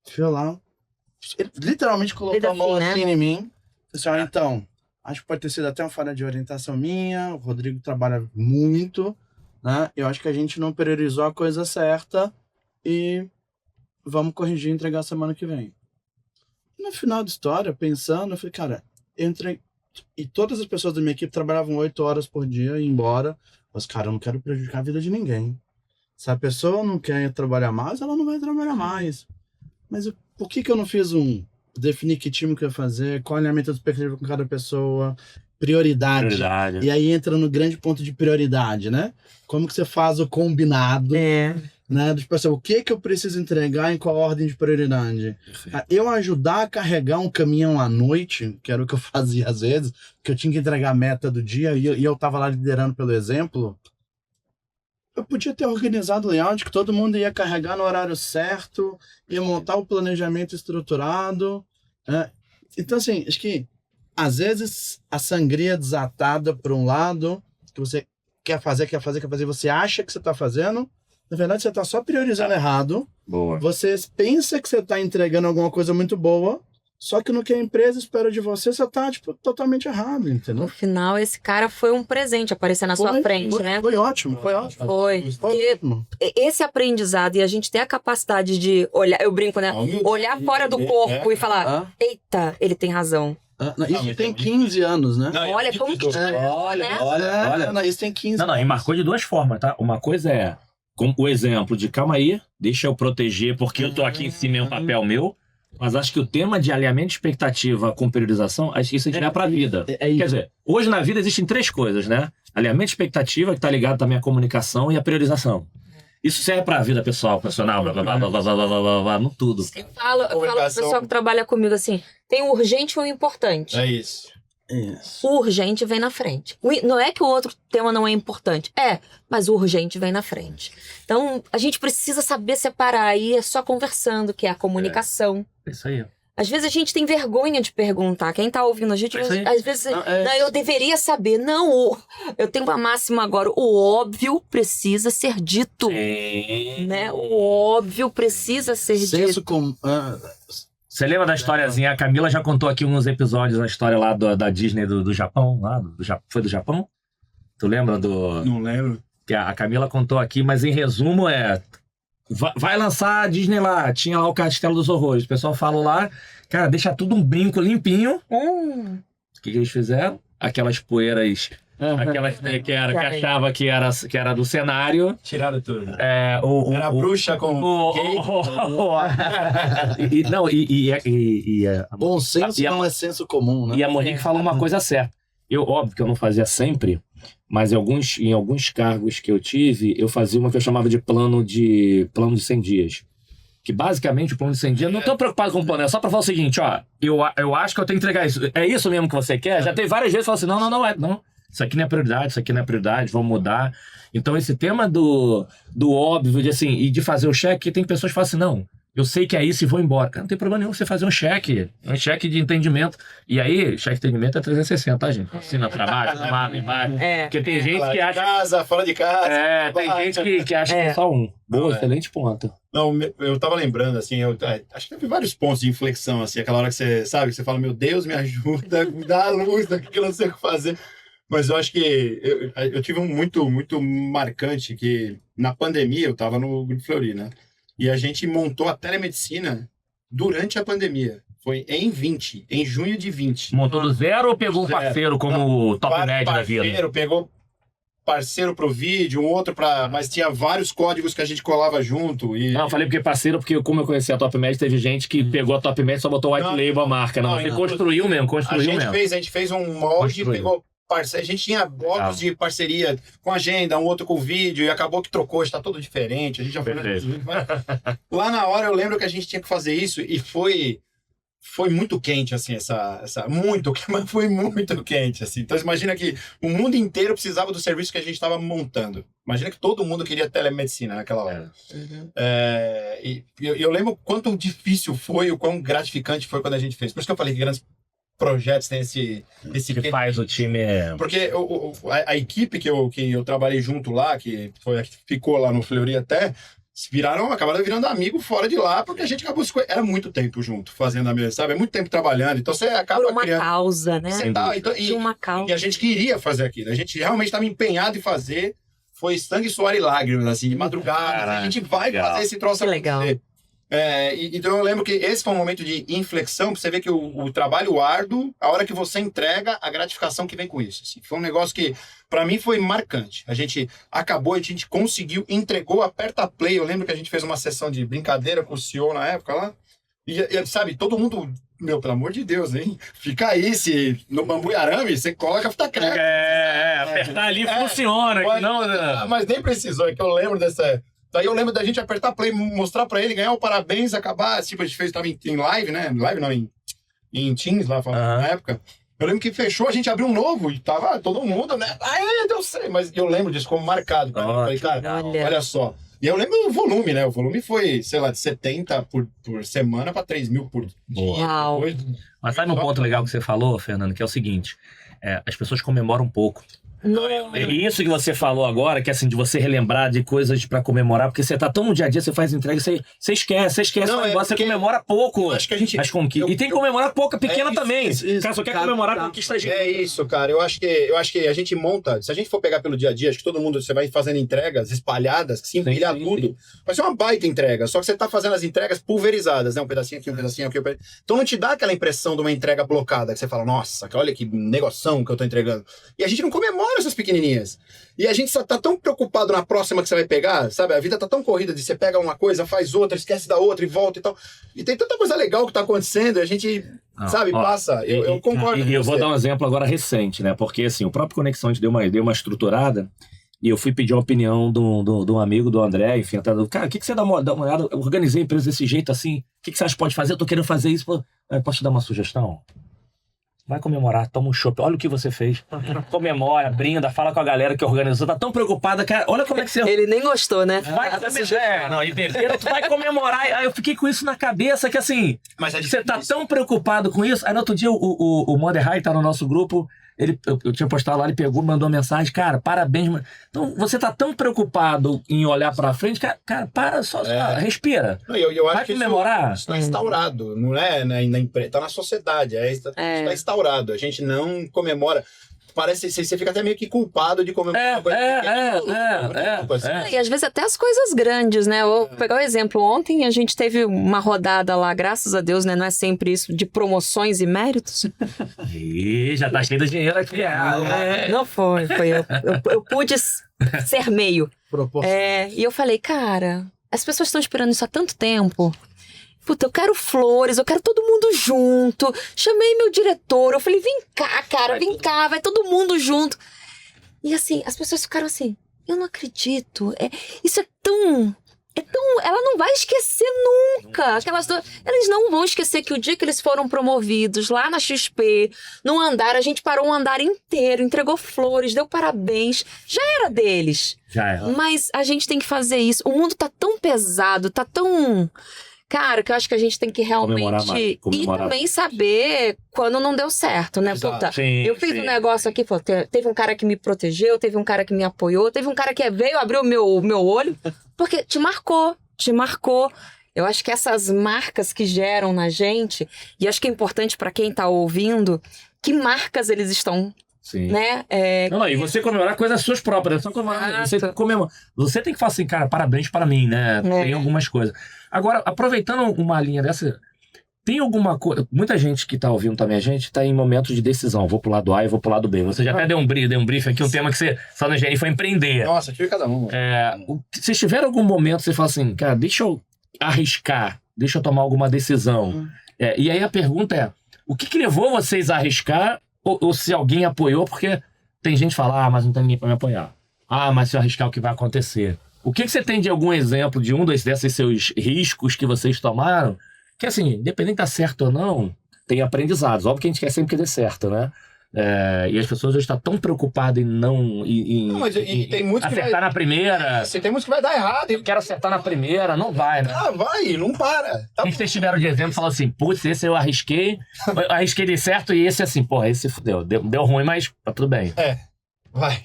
foi lá, ele literalmente colocou a mão assim em mim. Falei assim, então, acho que pode ter sido até uma falha de orientação minha, o Rodrigo trabalha muito, né? Eu acho que a gente não priorizou a coisa certa e vamos corrigir e entregar semana que vem. No final da história, pensando, eu falei, cara, eu entrei... E todas as pessoas da minha equipe trabalhavam 8 horas por dia e ia embora. Mas, cara, eu não quero prejudicar a vida de ninguém. Se a pessoa não quer trabalhar mais, ela não vai trabalhar mais. Mas por que eu não fiz definir que time que eu ia fazer, qual alinhamento de expectativa com cada pessoa, prioridade. E aí entra no grande ponto de prioridade, né? Como que você faz o combinado, né? Tipo assim, o que eu preciso entregar em qual ordem de prioridade? Eu ajudar a carregar um caminhão à noite, que era o que eu fazia às vezes, que eu tinha que entregar a meta do dia e eu tava lá liderando pelo exemplo. Eu podia ter organizado o layout que todo mundo ia carregar no horário certo, ia montar o planejamento estruturado. Né? Então, assim, acho que às vezes a sangria desatada por um lado, que você quer fazer, você acha que você está fazendo, na verdade você está só priorizando errado. Boa. Você pensa que você está entregando alguma coisa muito boa, só que no que a empresa espera de você, você tá, tipo, totalmente errado, entendeu? No final, esse cara foi um presente aparecer na sua frente, né? Foi ótimo, foi ótimo. Foi. Ótimo. Esse aprendizado e a gente ter a capacidade de olhar, eu brinco, né? Olhar fora do corpo e falar, eita, ele tem razão. Isso tem 15 anos, né? Não, Olha como que... Olha. Isso tem 15 anos. Não, e marcou de duas formas, tá? Uma coisa é com o exemplo de, calma aí, deixa eu proteger, porque eu tô aqui em cima, é um papel meu. Mas acho que o tema de alinhamento de expectativa com priorização, acho que isso a gente leva pra vida. Quer dizer, hoje na vida existem 3 coisas, né? Alinhamento de expectativa, que tá ligado também à comunicação e à priorização. Isso serve pra vida pessoal, profissional, no tudo. Eu falo pro pessoal que trabalha comigo assim, tem o urgente e o importante. É isso. O urgente vem na frente. Não é que o outro tema não é importante. Mas o urgente vem na frente. Então, a gente precisa saber separar. E é só conversando, que é a comunicação. É isso aí. Às vezes a gente tem vergonha de perguntar. Quem tá ouvindo a gente, às vezes... Não, eu deveria saber. Não, eu tenho uma máxima agora. O óbvio precisa ser dito. Né? O óbvio precisa ser dito. Você lembra da historiazinha? A Camila já contou aqui uns episódios, a história lá da Disney do Japão. Foi do Japão? Tu lembra do... Não lembro. Que a Camila contou aqui, mas em resumo vai lançar a Disney lá, tinha lá o Castelo dos Horrores. O pessoal falou lá, cara, deixa tudo um brinco limpinho. O que eles fizeram? Aquelas poeiras... Aquelas que achava que era do cenário. Tiraram tudo. Era a bruxa com bom senso não é senso comum, né? E a Monique falou uma coisa certa. Óbvio que eu não fazia sempre, mas em alguns cargos que eu tive, eu fazia uma que eu chamava de plano de 100 dias. Que basicamente o plano de 100 dias, não tô preocupado com o plano, é só pra falar o seguinte, ó, eu acho que eu tenho que entregar isso. É isso mesmo que você quer? Já teve várias vezes que eu falo assim, não. Isso aqui não é prioridade, vamos mudar. Então, esse tema do óbvio, e de fazer o cheque, tem pessoas que falam assim, não, eu sei que é isso e vou embora. Cara, não tem problema nenhum você fazer um cheque de entendimento. E aí, cheque de entendimento é 360, tá, gente? Assina pra baixo, pra lá, embaixo. Porque tem gente que acha... Fora de casa. Tem gente que acha que é só um. Boa, excelente ponto. Não, eu tava lembrando, assim, acho que teve vários pontos de inflexão, assim, aquela hora que você, sabe, que você fala, meu Deus, me ajuda, me dá a luz daqui que eu não sei o que fazer. Mas eu acho que eu tive um muito marcante que na pandemia eu estava no Grupo Fleury, né? E a gente montou a telemedicina durante a pandemia. Foi em junho de 20. Montou do zero ou pegou um parceiro como top net da vida? Pegou parceiro pro vídeo, um outro mas tinha vários códigos que a gente colava junto. Não, eu falei porque como eu conheci a Top Med, teve gente que pegou a Top Med e só botou white label a marca. Você construiu mesmo. A gente fez um molde, pegou... A gente tinha blocos de parceria com agenda, um outro com vídeo, e acabou que trocou, está tudo diferente. A gente já foi lá na hora eu lembro que a gente tinha que fazer isso e foi muito quente, assim, foi muito quente, assim. Então imagina que o mundo inteiro precisava do serviço que a gente estava montando. Imagina que todo mundo queria telemedicina naquela hora. E eu lembro quanto difícil foi, o quão gratificante foi quando a gente fez. Por isso que eu falei que grandes projetos tem esse que faz o time. Porque a equipe que eu trabalhei junto lá, que ficou lá no Fleury até, acabaram virando amigo fora de lá, porque a gente acabou era muito tempo junto, fazendo a mesma, sabe? É muito tempo trabalhando, então você acaba por uma causa, né? Uma causa. E a gente queria fazer aquilo, a gente realmente estava empenhado em fazer. foi sangue, suor e lágrimas, assim, de madrugada. Caraca, A gente vai legal. fazer esse troço Que legal. acontecer. Então eu lembro que esse foi um momento de inflexão, pra você ver que o trabalho árduo, a hora que você entrega, a gratificação que vem com isso. Assim. Foi um negócio que, pra mim, foi marcante. A gente acabou, a gente conseguiu, entregou, aperta play. Eu lembro que a gente fez uma sessão de brincadeira com o CEO na época lá. E sabe, todo mundo, meu, pelo amor de Deus, hein? Fica aí, se no bambu e arame, você coloca a fita crepe. Apertar ali funciona. Mas, que não, mas nem precisou, é que eu lembro dessa... Daí eu lembro da gente apertar play, mostrar pra ele, ganhar o parabéns, acabar. Tipo, a gente fez, tava em live, né? Live não, em Teams lá, na época. Eu lembro que fechou, a gente abriu um novo e tava todo mundo, né? Eu sei, mas eu lembro disso como marcado. Cara. Eu falei, cara, olha só. E eu lembro o volume, né? O volume foi, sei lá, de 70 por semana pra 3 mil por dia. Uau. Mas sabe um ponto legal que você falou, Fernando, que é o seguinte: as pessoas comemoram um pouco. E isso que você falou agora, que assim, de você relembrar de coisas pra comemorar, porque você tá tão no dia a dia, você faz entrega, você esquece Não, o negócio, você comemora pouco acho que a gente... as conquistas. E tem que comemorar pouco, pequena isso, também. isso, Cara, só quer comemorar a conquista de... É isso, cara. Eu acho que a gente monta... Se a gente for pegar pelo dia a dia, acho que todo mundo... Você vai fazendo entregas espalhadas, que se empilhar tudo. Sim. Vai ser uma baita entrega. Só que você tá fazendo as entregas pulverizadas, né? Um pedacinho aqui, um pedacinho aqui. Então não te dá aquela impressão de uma entrega blocada, que você fala, nossa, olha que negoção que eu tô entregando. E a gente não comemora essas pequenininhas. E a gente só tá tão preocupado na próxima que você vai pegar, sabe? A vida tá tão corrida de você pega uma coisa, faz outra, esquece da outra e volta e tal. E tem tanta coisa legal que tá acontecendo e a gente, sabe, passa. Eu concordo com E eu vou você. dar um exemplo agora recente, né? Porque assim, o próprio Conexão a gente deu uma estruturada e eu fui pedir uma opinião de um amigo do André, enfim, até cara, o que você dá uma olhada? Eu organizei a empresa desse jeito assim, o que você acha que pode fazer? Eu tô querendo fazer isso. Pô, posso te dar uma sugestão? Vai comemorar, toma um chopp, olha o que você fez. Comemora, brinda, fala com a galera que organizou. Tá tão preocupada, cara. Olha como é que você... Ele nem gostou, né? E beberam, tu vai comemorar. Aí eu fiquei com isso na cabeça, que assim, Mas é você tá difícil. tão preocupado com isso. Aí no outro dia o Mother High tá no nosso grupo, eu tinha postado lá, ele pegou, mandou uma mensagem, cara, parabéns. Mano. Então você tá tão preocupado em olhar pra frente, cara para, só respira. Não, eu acho Vai que comemorar. isso tá instaurado, não é na empresa, tá na sociedade, isso tá instaurado. A gente não comemora. Parece você fica até meio que culpado de comemorar uma coisa pequena. E às vezes até as coisas grandes, né? Vou pegar o exemplo. Ontem a gente teve uma rodada lá, graças a Deus, né? Não é sempre isso, de promoções e méritos. Ih, já tá cheio de dinheiro aqui. Não foi. Eu pude ser meio. E eu falei, cara, as pessoas estão esperando isso há tanto tempo. Puta, eu quero flores, eu quero todo mundo junto. Chamei meu diretor, eu falei, vem cá, cara, vem cá, vai todo mundo junto. E assim, as pessoas ficaram assim, eu não acredito. Isso é tão... Ela não vai esquecer nunca. Eles não vão esquecer que o dia que eles foram promovidos lá na XP, no andar, a gente parou um andar inteiro, entregou flores, deu parabéns. Já era deles. Já era. Mas a gente tem que fazer isso. O mundo tá tão pesado, tá tão... Cara, que eu acho que a gente tem que realmente... Comemorar. E também saber quando não deu certo, né? Exato. Puta, Sim, eu fiz sim. um negócio aqui, pô, teve um cara que me protegeu, teve um cara que me apoiou, teve um cara que veio, abriu o meu olho, porque te marcou. Eu acho que essas marcas que geram na gente, e acho que é importante para quem tá ouvindo, que marcas eles estão, Sim. né? Não, e você comemorar coisas suas próprias. Só comemorar, você tem que falar assim, cara, parabéns para mim, né? Tem algumas coisas. Agora, aproveitando uma linha dessa, tem alguma coisa... Muita gente que tá ouvindo também a gente tá em momentos de decisão. Vou pro lado A e vou pro lado B. Você já até deu um brief aqui, um tema que você só na engenharia foi empreender. Nossa, tive cada um. Se tiver algum momento você fala assim, cara, deixa eu arriscar, deixa eu tomar alguma decisão. E aí a pergunta é, o que levou vocês a arriscar ou se alguém apoiou? Porque tem gente que fala, mas não tem ninguém para me apoiar. Mas se eu arriscar, o que vai acontecer? O que você tem de algum exemplo de desses seus riscos que vocês tomaram? Que assim, independente de estar certo ou não, tem aprendizados. Óbvio que a gente quer sempre que dê certo, né? E as pessoas hoje estão tão preocupadas em não... Mas tem muitos que acertar na primeira. Tem muitos que vai dar errado. Eu quero acertar na primeira, não vai, né? Vai, não para. O que vocês tiveram de exemplo? Falaram assim, putz, esse eu arrisquei de certo e esse assim, porra, esse fudeu. Deu ruim, mas tá tudo bem. Vai.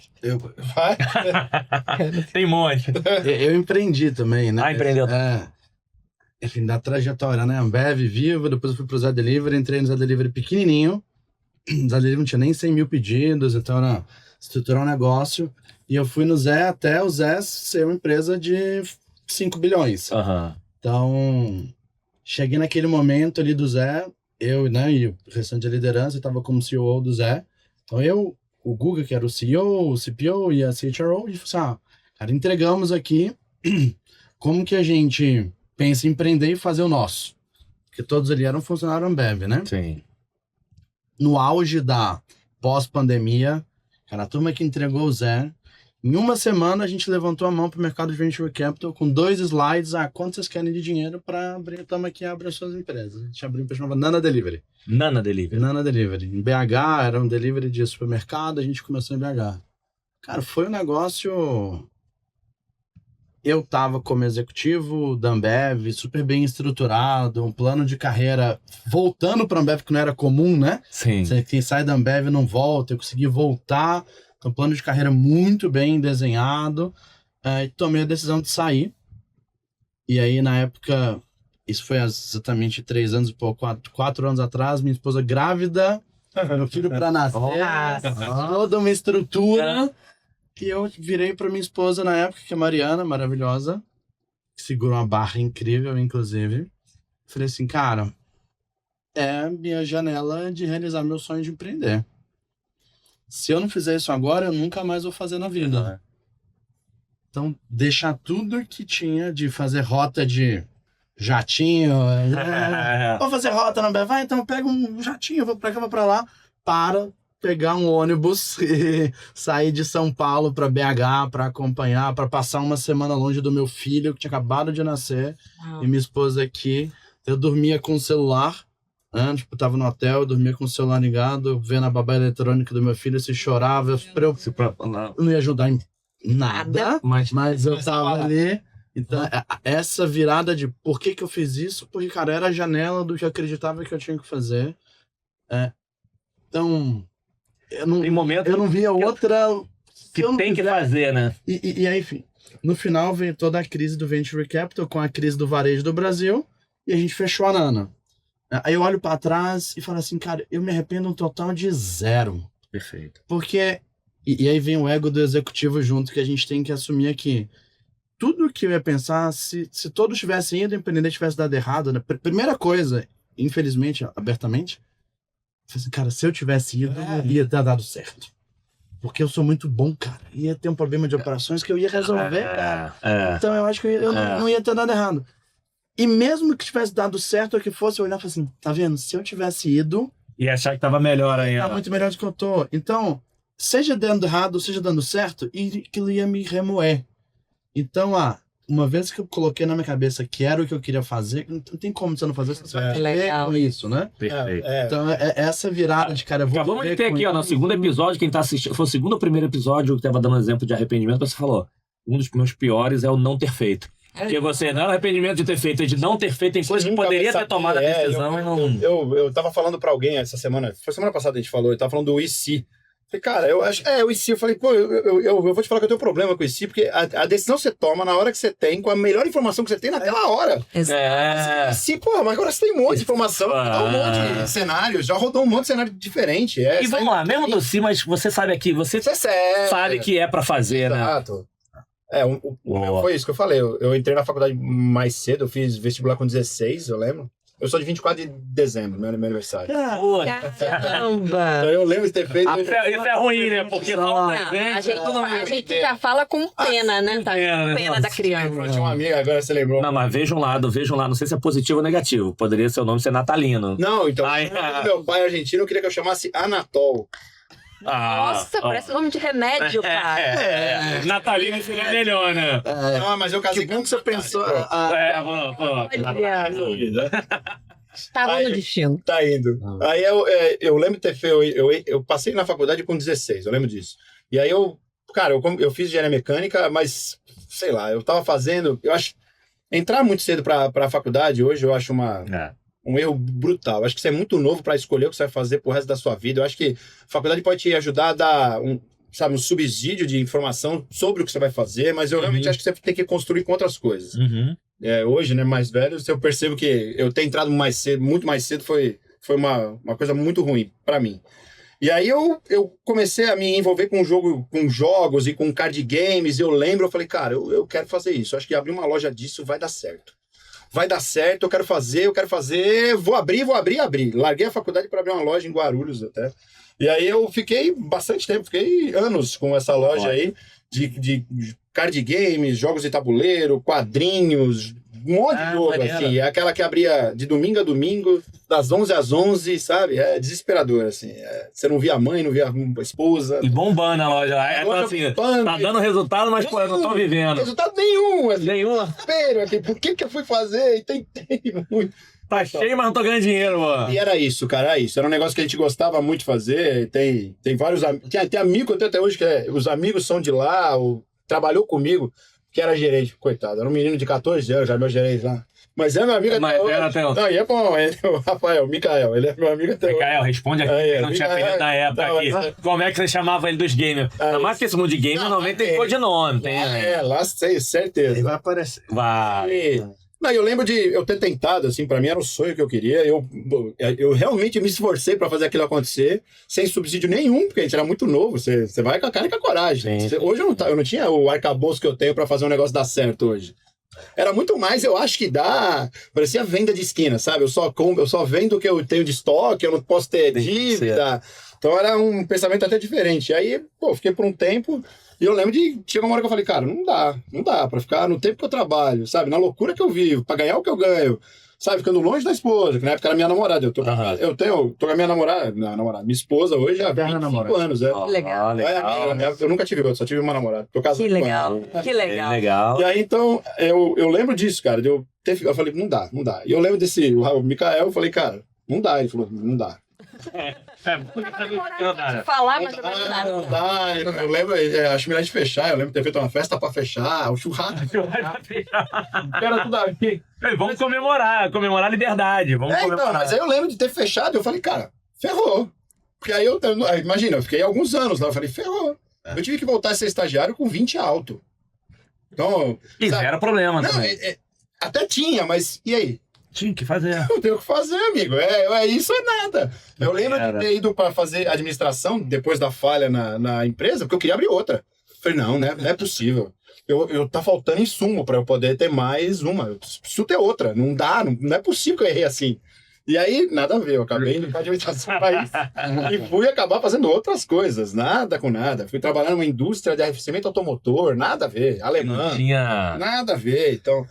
Vai. Tem um monte. Eu empreendi também, né? Empreendeu. Enfim, da trajetória, né? Ambev, Vivo, depois eu fui pro Zé Delivery, entrei no Zé Delivery pequenininho. O Zé Delivery não tinha nem 100 mil pedidos, então era estruturar um negócio. E eu fui no Zé até o Zé ser uma empresa de 5 bilhões. Aham. Então, cheguei naquele momento ali do Zé, eu, né, e o restante da liderança, eu estava como CEO do Zé. Então eu, o Guga, que era o CEO, o CPO e a CHRO, e falei assim, cara, entregamos aqui como que a gente pensa em empreender e fazer o nosso. Porque todos ali eram funcionários Ambev, né? Sim. No auge da pós-pandemia, cara, a turma que entregou o Zé, em uma semana a gente levantou a mão pro mercado de Venture Capital com 2 slides, quanto vocês querem de dinheiro para abrir, estamos aqui, abre as suas empresas. A gente abriu uma empresa chamada Nana Delivery. Nana Delivery. Nana Delivery. Em BH, era um delivery de supermercado, a gente começou em BH. Cara, foi um negócio... Eu tava como executivo da Ambev, super bem estruturado, um plano de carreira voltando para a Ambev, que não era comum, né? Sim. Quem sai da Ambev não volta, eu consegui voltar. Então, plano de carreira muito bem desenhado. E tomei a decisão de sair. E aí, na época, isso foi exatamente 3 anos e pouco, 4 anos atrás, minha esposa grávida, meu filho para nascer, toda uma estrutura. E eu virei para minha esposa na época, que é Mariana, maravilhosa, que segurou uma barra incrível, inclusive. Falei assim, cara, é minha janela de realizar meu sonho de empreender. Se eu não fizer isso agora, eu nunca mais vou fazer na vida. Então, deixar tudo que tinha de fazer rota de jatinho. Vou fazer rota na BV, então pega um jatinho, vou pra cá, vou pra lá. Para pegar um ônibus e sair de São Paulo para BH para acompanhar, para passar uma semana longe do meu filho, que tinha acabado de nascer, e minha esposa aqui. Eu dormia com o celular. Tipo, tava no hotel, eu dormia com o celular ligado, vendo a babá eletrônica do meu filho, se chorava, eu não ia ajudar em nada, mas eu tava ali. Então, essa virada de por que eu fiz isso? Porque, cara, era a janela do que eu acreditava que eu tinha que fazer. Então, eu não via outra... Que tem que fazer, né? E aí, enfim, no final veio toda a crise do Venture Capital, com a crise do varejo do Brasil, e a gente fechou a Nana. Aí eu olho pra trás e falo assim, cara, eu me arrependo um total de 0. Perfeito. Porque, e aí vem o ego do executivo junto, que a gente tem que assumir aqui. Tudo que eu ia pensar, se todos tivessem ido, o empreender tivesse dado errado, né? Primeira coisa, infelizmente, abertamente, eu falei assim, cara, se eu tivesse ido, ia ter dado certo. Porque eu sou muito bom, cara. Ia ter um problema de operações que eu ia resolver, cara. Então eu acho que eu não ia ter dado errado. E mesmo que tivesse dado certo ou que fosse, eu olhava e falei assim, tá vendo? Se eu tivesse ido... E achar que tava melhor ainda. Tá muito melhor do que eu tô. Então, seja dando errado, seja dando certo, e aquilo ia me remoer. Então, uma vez que eu coloquei na minha cabeça que era o que eu queria fazer, não tem como você não fazer, você vai viver com isso, né? Perfeito. Então, essa virada de cara... Acabamos de ter aqui, ó, no segundo episódio, quem tá assistindo, foi o segundo ou primeiro episódio que tava dando exemplo de arrependimento, você falou, um dos meus piores é o não ter feito. Porque você não é arrependimento de ter feito, é de não ter feito, tem coisas que poderia ter tomado a decisão e não... Eu tava falando pra alguém essa semana, foi semana passada a gente falou, eu tava falando do IC. Falei, cara, eu acho... o IC, eu falei, pô, eu vou te falar que eu tenho problema com o IC, porque a decisão você toma na hora que você tem, com a melhor informação que você tem naquela hora. Exato. IC, pô, mas agora você tem um monte de informação, rodou um monte de cenários, já rodou um monte de cenário diferente. E vamos lá, mesmo do IC, mas você sabe aqui, você sabe que é pra fazer, né? Exato. Foi isso que eu falei. Eu entrei na faculdade mais cedo, eu fiz vestibular com 16, eu lembro. Eu sou de 24 de dezembro, meu aniversário. Caramba! Então eu lembro de ter feito. Isso é ruim, né? Porque não A gente já fala com pena, né? Tá com pena da criança. Eu tinha uma amiga, agora você lembrou. Não, mas vejam lá, não sei se é positivo ou negativo. Poderia ser o nome ser Natalino. Não, então, meu pai argentino queria que eu chamasse Anatol. Nossa, parece nome de remédio, cara. Natalino seria melhor, né? Não, mas eu casei. Que bom que você pensou... Tava no destino. Tá indo. Aí eu lembro de ter feito... Eu passei na faculdade com 16, eu lembro disso. E aí eu fiz engenharia mecânica, mas, sei lá, eu tava fazendo... Eu acho... Entrar muito cedo pra faculdade hoje, eu acho um erro brutal. Eu acho que você é muito novo para escolher o que você vai fazer pro resto da sua vida. Eu acho que a faculdade pode te ajudar a dar um subsídio de informação sobre o que você vai fazer, mas eu realmente acho que você tem que construir com outras coisas. Hoje, né, mais velho, eu percebo que eu ter entrado muito mais cedo foi uma coisa muito ruim para mim. E aí eu comecei a me envolver com jogos e com card games. Eu lembro, eu falei, cara, eu quero fazer isso. Acho que abrir uma loja disso vai dar certo. Vai dar certo, eu quero fazer, vou abrir. Larguei a faculdade para abrir uma loja em Guarulhos até. E aí eu fiquei bastante tempo, fiquei anos com essa loja aí de card games, jogos de tabuleiro, quadrinhos, um monte de jogo, assim. É aquela que abria de domingo a domingo, das 11 às 11, sabe? É desesperador, assim. Você não via a mãe, não via a esposa. E bombando a loja lá. Assim, tá dando resultado, mas pô, eu não tô vivendo. Resultado nenhum, assim. Nenhum. Espero aqui, por que eu fui fazer? E tentei muito. Tá cheio, mas não tô ganhando dinheiro, mano. E era isso, cara, era isso. Era um negócio que a gente gostava muito de fazer. Tem vários amigos. Tem amigo até hoje que os amigos são de lá, trabalhou comigo, que era gerente, coitado. Era um menino de 14 anos, já meu gerente lá. Mas é meu amigo até hoje. Até não, e é bom, o Rafael, Micael, ele é meu amigo até hoje. Micael, responde aqui, não tinha apelido na época aqui. Como é que você chamava ele dos gamers? Ainda mais que esse mundo de game, normalmente tem cor de nome. Lá sei, certeza. Ele vai aparecer. Vai. Não, eu lembro de eu ter tentado, assim, pra mim era o sonho que eu queria. Eu realmente me esforcei pra fazer aquilo acontecer, sem subsídio nenhum, porque a gente era muito novo. Você vai com a cara e com a coragem. Hoje eu não tinha o arcabouço que eu tenho pra fazer um negócio dar certo hoje. Era muito mais, eu acho que parecia venda de esquina, sabe? Eu só vendo o que eu tenho de estoque, eu não posso ter dívida. Então era um pensamento até diferente. Aí, fiquei por um tempo. E eu lembro de... Chegou uma hora que eu falei, cara, não dá pra ficar no tempo que eu trabalho, sabe? Na loucura que eu vivo, pra ganhar o que eu ganho, sabe? Ficando longe da esposa, que na época era minha namorada. Tô com a minha namorada, minha esposa hoje há 25 anos. Legal. Eu nunca tive outra, só tive uma namorada. Tô casado que legal, que legal. E aí, então, eu lembro disso, cara. Eu falei, não dá. E eu lembro o Micael, eu falei, cara, não dá. Ele falou, não dá. Falar, mas não dá. Eu lembro, acho melhor de fechar. Eu lembro de ter feito uma festa pra fechar, o churrasco. Era tudo aqui. Vamos comemorar a liberdade. Vamos comemorar. Então, mas aí eu lembro de ter fechado e eu falei, cara, ferrou. Porque aí imagina, eu fiquei alguns anos lá, eu falei, ferrou. Eu tive que voltar a ser estagiário com 20 alto. Então. E zero problema também. Até tinha, mas e aí? Tinha que fazer. Não tenho o que fazer, amigo. Isso é nada. Eu lembro de ter ido para fazer administração depois da falha na empresa, porque eu queria abrir outra. Falei, não é possível. Tá faltando insumo para eu poder ter mais uma. Eu preciso ter outra. Não dá, não é possível que eu errei assim. E aí, nada a ver. Eu acabei indo para administração país e fui acabar fazendo outras coisas. Nada com nada. Fui trabalhar numa indústria de arrefecimento automotor. Nada a ver. Alemã. Não tinha... Nada a ver. Então,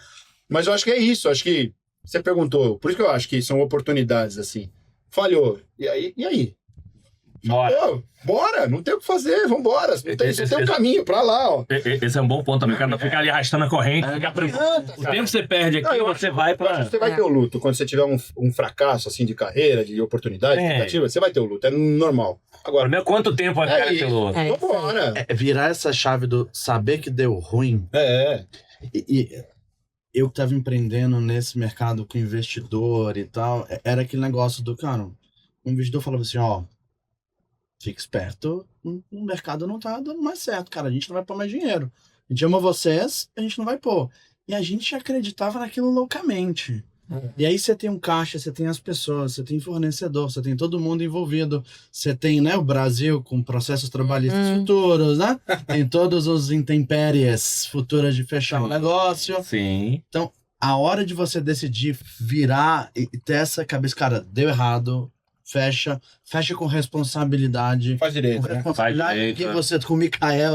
mas eu acho que é isso. Acho que você perguntou, por isso que eu acho que são oportunidades, assim. Falhou. E aí? Bora, não tem o que fazer, vambora. Você tem um caminho pra lá, ó. Esse é um bom ponto também. O cara não ficar ali arrastando a corrente. O tempo que você perde aqui, você vai pra... Você vai ter o luto. Quando você tiver um fracasso, assim, de carreira, de oportunidade, de tentativa, você vai ter o luto. É normal. Agora, quanto tempo vai ficar esse luto? Vambora. Virar essa chave do saber que deu ruim. Eu que tava empreendendo nesse mercado com investidor e tal, era aquele negócio do, cara, o investidor falava assim, fica esperto, o mercado não tá dando mais certo, cara, a gente não vai pôr mais dinheiro. A gente ama vocês, a gente não vai pôr. E a gente acreditava naquilo loucamente. E aí você tem um caixa, você tem as pessoas, você tem fornecedor, você tem todo mundo envolvido, você tem, né, o Brasil com processos trabalhistas futuros, né? Tem todos os intempéries futuras de fechar o negócio. Sim. Então, a hora de você decidir virar e ter essa cabeça, cara, deu errado, fecha com responsabilidade. Faz direito, com responsabilidade, Faz direito, que você com o Micael,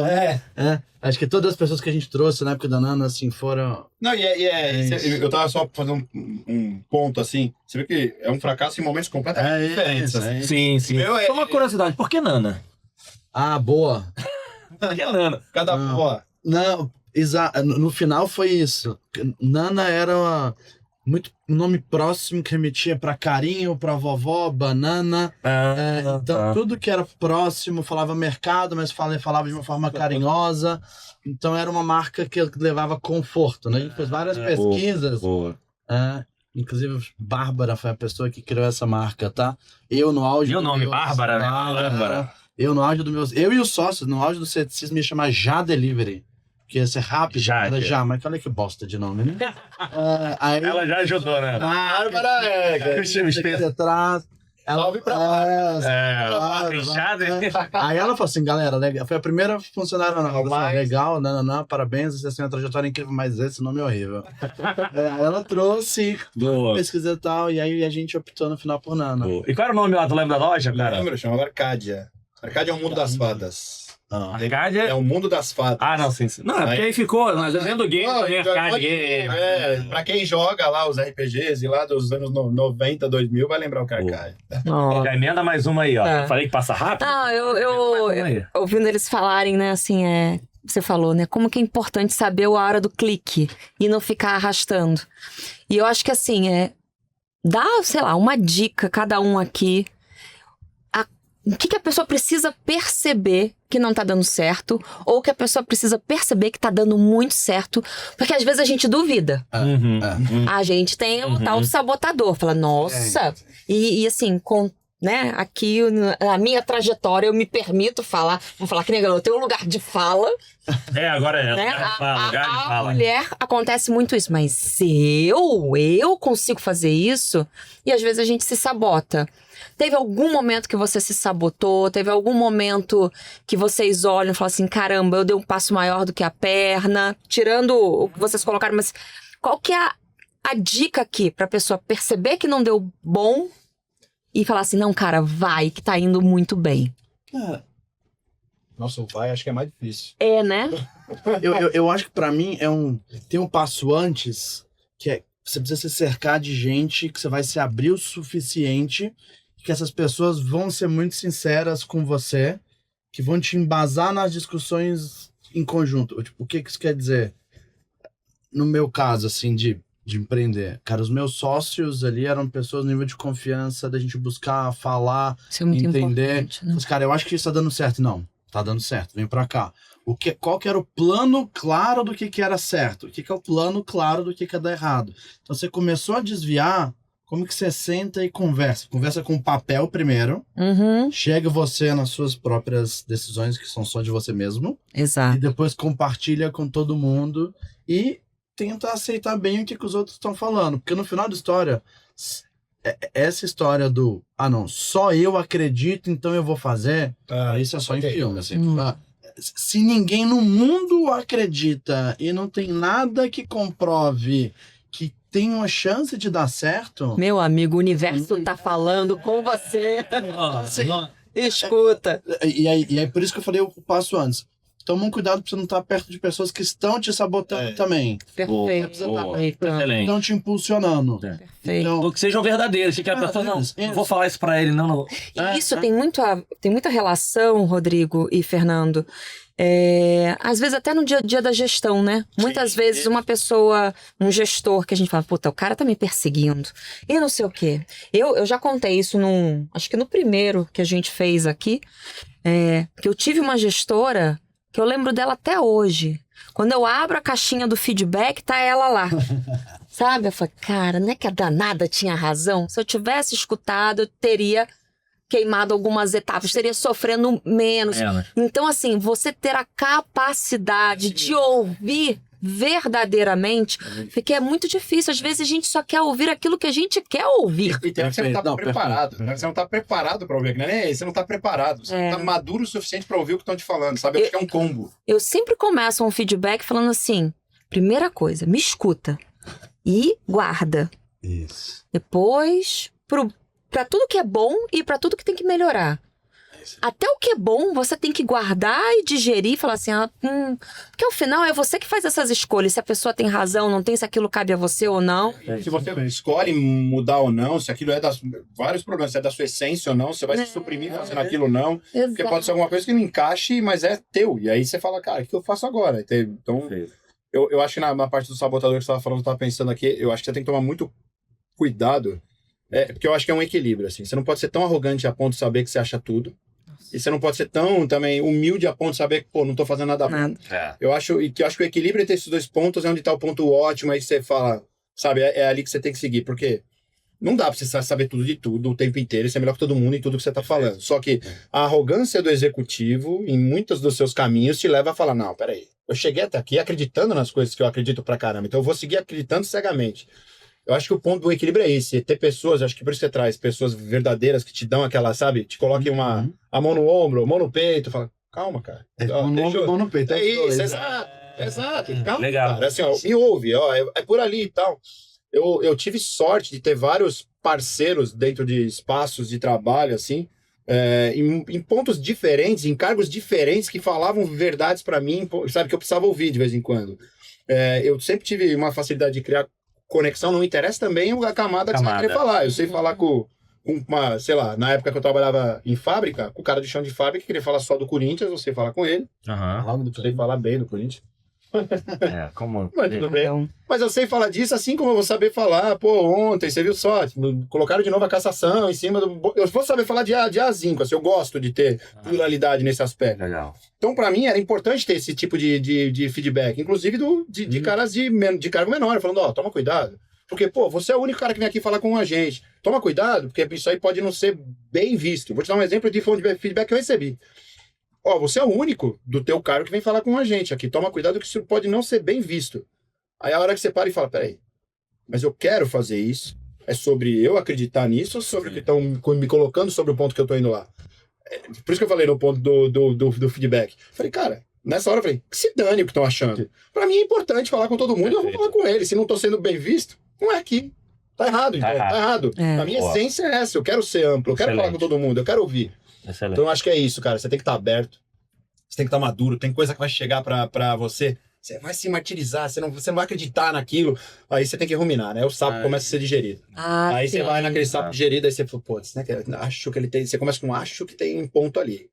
acho que todas as pessoas que a gente trouxe na época da Nana, assim, foram... Não, eu tava só fazendo um ponto, assim, você vê que é um fracasso em momentos completamente diferentes. Assim. Sim. Só uma curiosidade, por que Nana? Boa. Por que Nana? Não, no final foi isso. Nana era muito nome próximo que remetia para carinho, para vovó, banana. Então, tudo que era próximo falava mercado, mas falava de uma forma carinhosa. Então, era uma marca que levava conforto, né? A gente fez várias pesquisas. Boa. Inclusive, Bárbara foi a pessoa que criou essa marca, tá? Eu no auge... E o nome, Bárbara, né? Bárbara. Eu no auge do meus... Eu e os sócios, no auge do ceticismo, ia chamar Já Delivery. Que ia ser rápido. Já, mas olha que bosta de nome, né? Aí, ela já ajudou, né? Bárbara, Salve pra Fechado, hein? Aí ela falou assim, galera, legal. Foi a primeira funcionária na aula. Legal, não, parabéns, você tem uma trajetória incrível, mas esse nome é horrível. Aí ela trouxe, Boa. pesquisa e tal, e aí a gente optou no final por Nana. Boa. E qual era o nome lá? Tu lembra da loja, cara? Lembra, chamava Arcádia. Arcádia é o mundo das fadas. Arcádia? É o mundo das fadas. Ah, não, sim. Não, é porque aí ficou, nós dentro do game, também arcade game. Pra quem joga lá os RPGs e lá dos anos 90, 2000, vai lembrar o que é Arcádia. Já emenda mais uma aí, ó. É. Falei que passa rápido? Não, Aí. ouvindo eles falarem, né, assim, você falou, né, como que é importante saber a hora do clique e não ficar arrastando. E eu acho que, assim, dá, sei lá, uma dica, cada um aqui, o que a pessoa precisa perceber que não tá dando certo, ou que a pessoa precisa perceber que tá dando muito certo, porque às vezes a gente duvida. A gente tem o tal do sabotador, fala, nossa, e assim, né, aqui na minha trajetória eu me permito falar, vou falar que nem eu tenho um lugar de fala, Agora é. né? Lugar de A fala. mulher acontece muito isso, mas se eu consigo fazer isso, e às vezes a gente se sabota. Teve algum momento que você se sabotou? Teve algum momento que vocês olham e falam assim, caramba, eu dei um passo maior do que a perna? Tirando o que vocês colocaram, mas qual que é a dica aqui pra pessoa perceber que não deu bom e falar assim, não, cara, vai, que tá indo muito bem? Cara, Nossa, o vai acho que é mais difícil. Né? eu acho que pra mim tem um passo antes, que é você precisa se cercar de gente que você vai se abrir o suficiente, que essas pessoas vão ser muito sinceras com você, que vão te embasar nas discussões em conjunto. Tipo, o que isso quer dizer? No meu caso, assim, de empreender, cara, os meus sócios ali eram pessoas no nível de confiança, da gente buscar, falar, Isso é muito entender. importante, né? Mas, cara, eu acho que isso tá dando certo. Não, tá dando certo, vem pra cá. Qual que era o plano claro do que era certo? O que é o plano claro do que ia dar errado? Então, você começou a desviar, como que você senta e conversa? Conversa com o papel primeiro, chega você nas suas próprias decisões, que são só de você mesmo, Exato. e depois compartilha com todo mundo e tenta aceitar bem o que os outros estão falando. Porque no final da história, essa história do, não, só eu acredito, então eu vou fazer, isso é só em filme, assim. Se ninguém no mundo acredita e não tem nada que comprove que tem uma chance de dar certo... Meu amigo, o universo tá falando com você. Escuta. E aí, por isso que eu falei o passo antes. Toma um cuidado pra você não estar perto de pessoas que estão te sabotando também. Perfeito. Excelente. Estão te impulsionando. Perfeito. Então, Que sejam verdadeiros. Que a pessoa não vou falar isso pra ele, não. E isso tem muita relação, Rodrigo e Fernando. Às vezes até no dia a dia da gestão, né? Muitas vezes uma pessoa, um gestor, que a gente fala, puta, o cara tá me perseguindo. E não sei o quê. Eu já contei isso acho que no primeiro que a gente fez aqui, que eu tive uma gestora que eu lembro dela até hoje. Quando eu abro a caixinha do feedback, tá ela lá. Sabe? Eu falei, cara, não é que a danada tinha razão? Se eu tivesse escutado, eu teria queimado algumas etapas, teria sofrendo menos. Então, assim, você ter a capacidade de ouvir verdadeiramente, porque é muito difícil. Às vezes a gente só quer ouvir aquilo que a gente quer ouvir. E tem que você não tá preparado. Né? Você não tá preparado pra ouvir. Né? Você não tá preparado. Você não tá maduro o suficiente pra ouvir o que estão te falando, sabe? Eu acho que é um combo. Eu sempre começo um feedback falando assim, primeira coisa, me escuta e guarda. isso. Depois, pra tudo que é bom e pra tudo que tem que melhorar. Até o que é bom, você tem que guardar e digerir e falar assim, porque ao final é você que faz essas escolhas, se a pessoa tem razão, não tem, se aquilo cabe a você ou não. Se você escolhe mudar ou não, se aquilo vários problemas, se é da sua essência ou não, se você vai se suprimir fazendo aquilo ou não, porque pode ser alguma coisa que não encaixe, mas é teu. E aí você fala, cara, o que eu faço agora? Então, eu acho que na parte do sabotador que você estava falando, eu estava pensando aqui, eu acho que você tem que tomar muito cuidado, porque eu acho que é um equilíbrio, assim. Você não pode ser tão arrogante a ponto de saber que você acha tudo. E você não pode ser tão também humilde a ponto de saber que, não tô fazendo nada bom. Eu acho que o equilíbrio entre esses dois pontos é onde tá o ponto ótimo, aí você fala, sabe, é ali que você tem que seguir, porque não dá pra você saber tudo de tudo o tempo inteiro, e ser melhor que todo mundo em tudo que você tá falando. Só que a arrogância do executivo, em muitos dos seus caminhos, te leva a falar, não, peraí, eu cheguei até aqui acreditando nas coisas que eu acredito pra caramba, então eu vou seguir acreditando cegamente. eu acho que o ponto do equilíbrio é esse. Ter pessoas, acho que por isso você traz pessoas verdadeiras que te dão aquela, sabe? Te coloquem a mão no ombro, mão no peito, fala, calma, cara. Mão no ombro, mão no peito. É isso, exato. Calma, Legal. cara. Assim, ó, me ouve, ó, é por ali e tal. Eu tive sorte de ter vários parceiros dentro de espaços de trabalho, assim, em pontos diferentes, em cargos diferentes, que falavam verdades pra mim, sabe, que eu precisava ouvir de vez em quando. Eu sempre tive uma facilidade de criar conexão, não interessa também a camada que você vai querer falar. Eu sei falar com uma, sei lá, na época que eu trabalhava em fábrica, com o cara de chão de fábrica, que queria falar só do Corinthians, eu sei falar com ele. Aham. Eu sei falar bem do Corinthians. Como... Mas tudo bem. Então, Mas eu sei falar disso, assim como eu vou saber falar, pô, ontem, você viu só, colocaram de novo a cassação em cima do... Eu vou saber falar de A5, assim, eu gosto de ter pluralidade nesse aspecto. Legal. Então, pra mim, era importante ter esse tipo de feedback, inclusive de caras de cargo menor, falando, ó, toma cuidado. Porque, pô, você é o único cara que vem aqui falar com a gente. Toma cuidado, porque isso aí pode não ser bem visto. Vou te dar um exemplo de feedback que eu recebi. Ó, você é o único do teu cargo que vem falar com a gente aqui. Toma cuidado que isso pode não ser bem visto. Aí a hora que você para e fala, peraí, mas eu quero fazer isso. É sobre eu acreditar nisso ou sobre o que estão me colocando sobre o ponto que eu tô indo lá? Por isso que eu falei no ponto do feedback. Falei, cara, nessa hora eu falei, que se dane o que estão achando. Pra mim é importante falar com todo mundo, eu vou falar com eles. Se não tô sendo bem visto, não é aqui. Tá errado, então. Tá errado. A minha essência é essa. Eu quero ser amplo, eu quero falar com todo mundo, eu quero ouvir. Excelente. Então eu acho que é isso, cara. Você tem que estar aberto. Você tem que estar maduro. Tem coisa que vai chegar pra você. Você vai se martirizar, você não vai acreditar naquilo. Aí você tem que ruminar, né? O sapo começa a ser digerido. Aí sim. você vai naquele sapo digerido, aí você fala, pô, né, acho que ele tem. Você começa com acho que tem um ponto ali.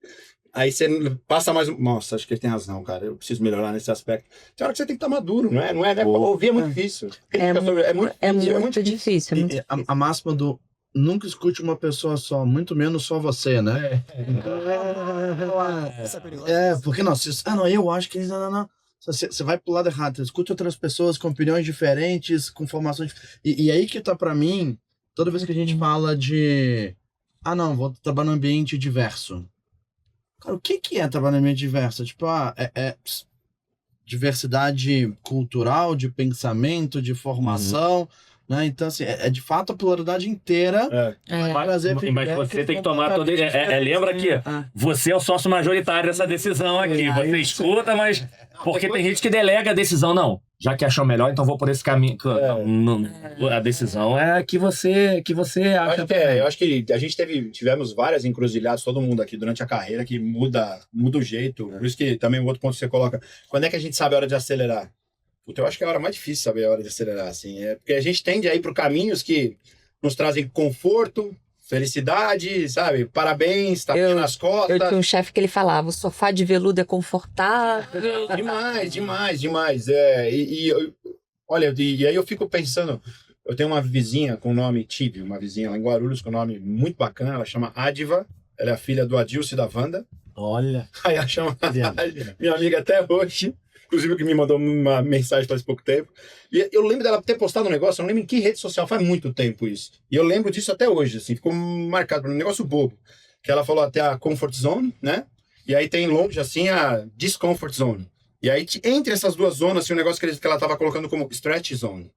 Aí você passa mais. Nossa, acho que ele tem razão, cara. Eu preciso melhorar nesse aspecto. Tem hora que você tem que estar maduro, não é? Não é, né? Ouvir é muito difícil. É muito difícil. A máxima do nunca escute uma pessoa só, muito menos só você, né? Porque não, não, eu acho que não. Você vai pro lado errado, escute outras pessoas com opiniões diferentes, com formações. E aí que tá pra mim, toda vez que a gente fala de. Não, vou trabalhar num ambiente diverso. Cara, o que é trabalhar num ambiente diverso? Tipo, diversidade cultural, de pensamento, de formação. Né? Então, assim, de fato a pluralidade inteira. Mas você tem que tomar todo. Lembra que você é o sócio majoritário dessa decisão aqui. Você escuta, mas. Porque tem gente que delega a decisão, não. Já que achou melhor, então vou por esse caminho. A decisão é que você acha. Eu acho que a gente tivemos várias encruzilhadas, todo mundo aqui durante a carreira, que muda o jeito. Por isso que também o outro ponto que você coloca. Quando é que a gente sabe a hora de acelerar? Puta, eu acho que é a hora mais difícil saber a hora de acelerar, assim. Porque a gente tende a ir por caminhos que nos trazem conforto, felicidade, sabe? Parabéns, tapinha nas costas. Eu tinha um chefe que ele falava, o sofá de veludo é confortável. Demais. Olha, e aí eu fico pensando, eu tenho uma vizinha com o nome Tibi, uma vizinha lá em Guarulhos com um nome muito bacana, ela chama Adiva, ela é a filha do Adilson e da Wanda. Olha. Aí ela chama minha amiga até hoje. Inclusive, que me mandou uma mensagem faz pouco tempo. E eu lembro dela ter postado um negócio, eu não lembro em que rede social, faz muito tempo isso. E eu lembro disso até hoje, assim, ficou marcado, um negócio bobo. Que ela falou até a comfort zone, né? E aí tem longe, assim, a discomfort zone. E aí, entre essas duas zonas, assim, um negócio que ela tava colocando como stretch zone.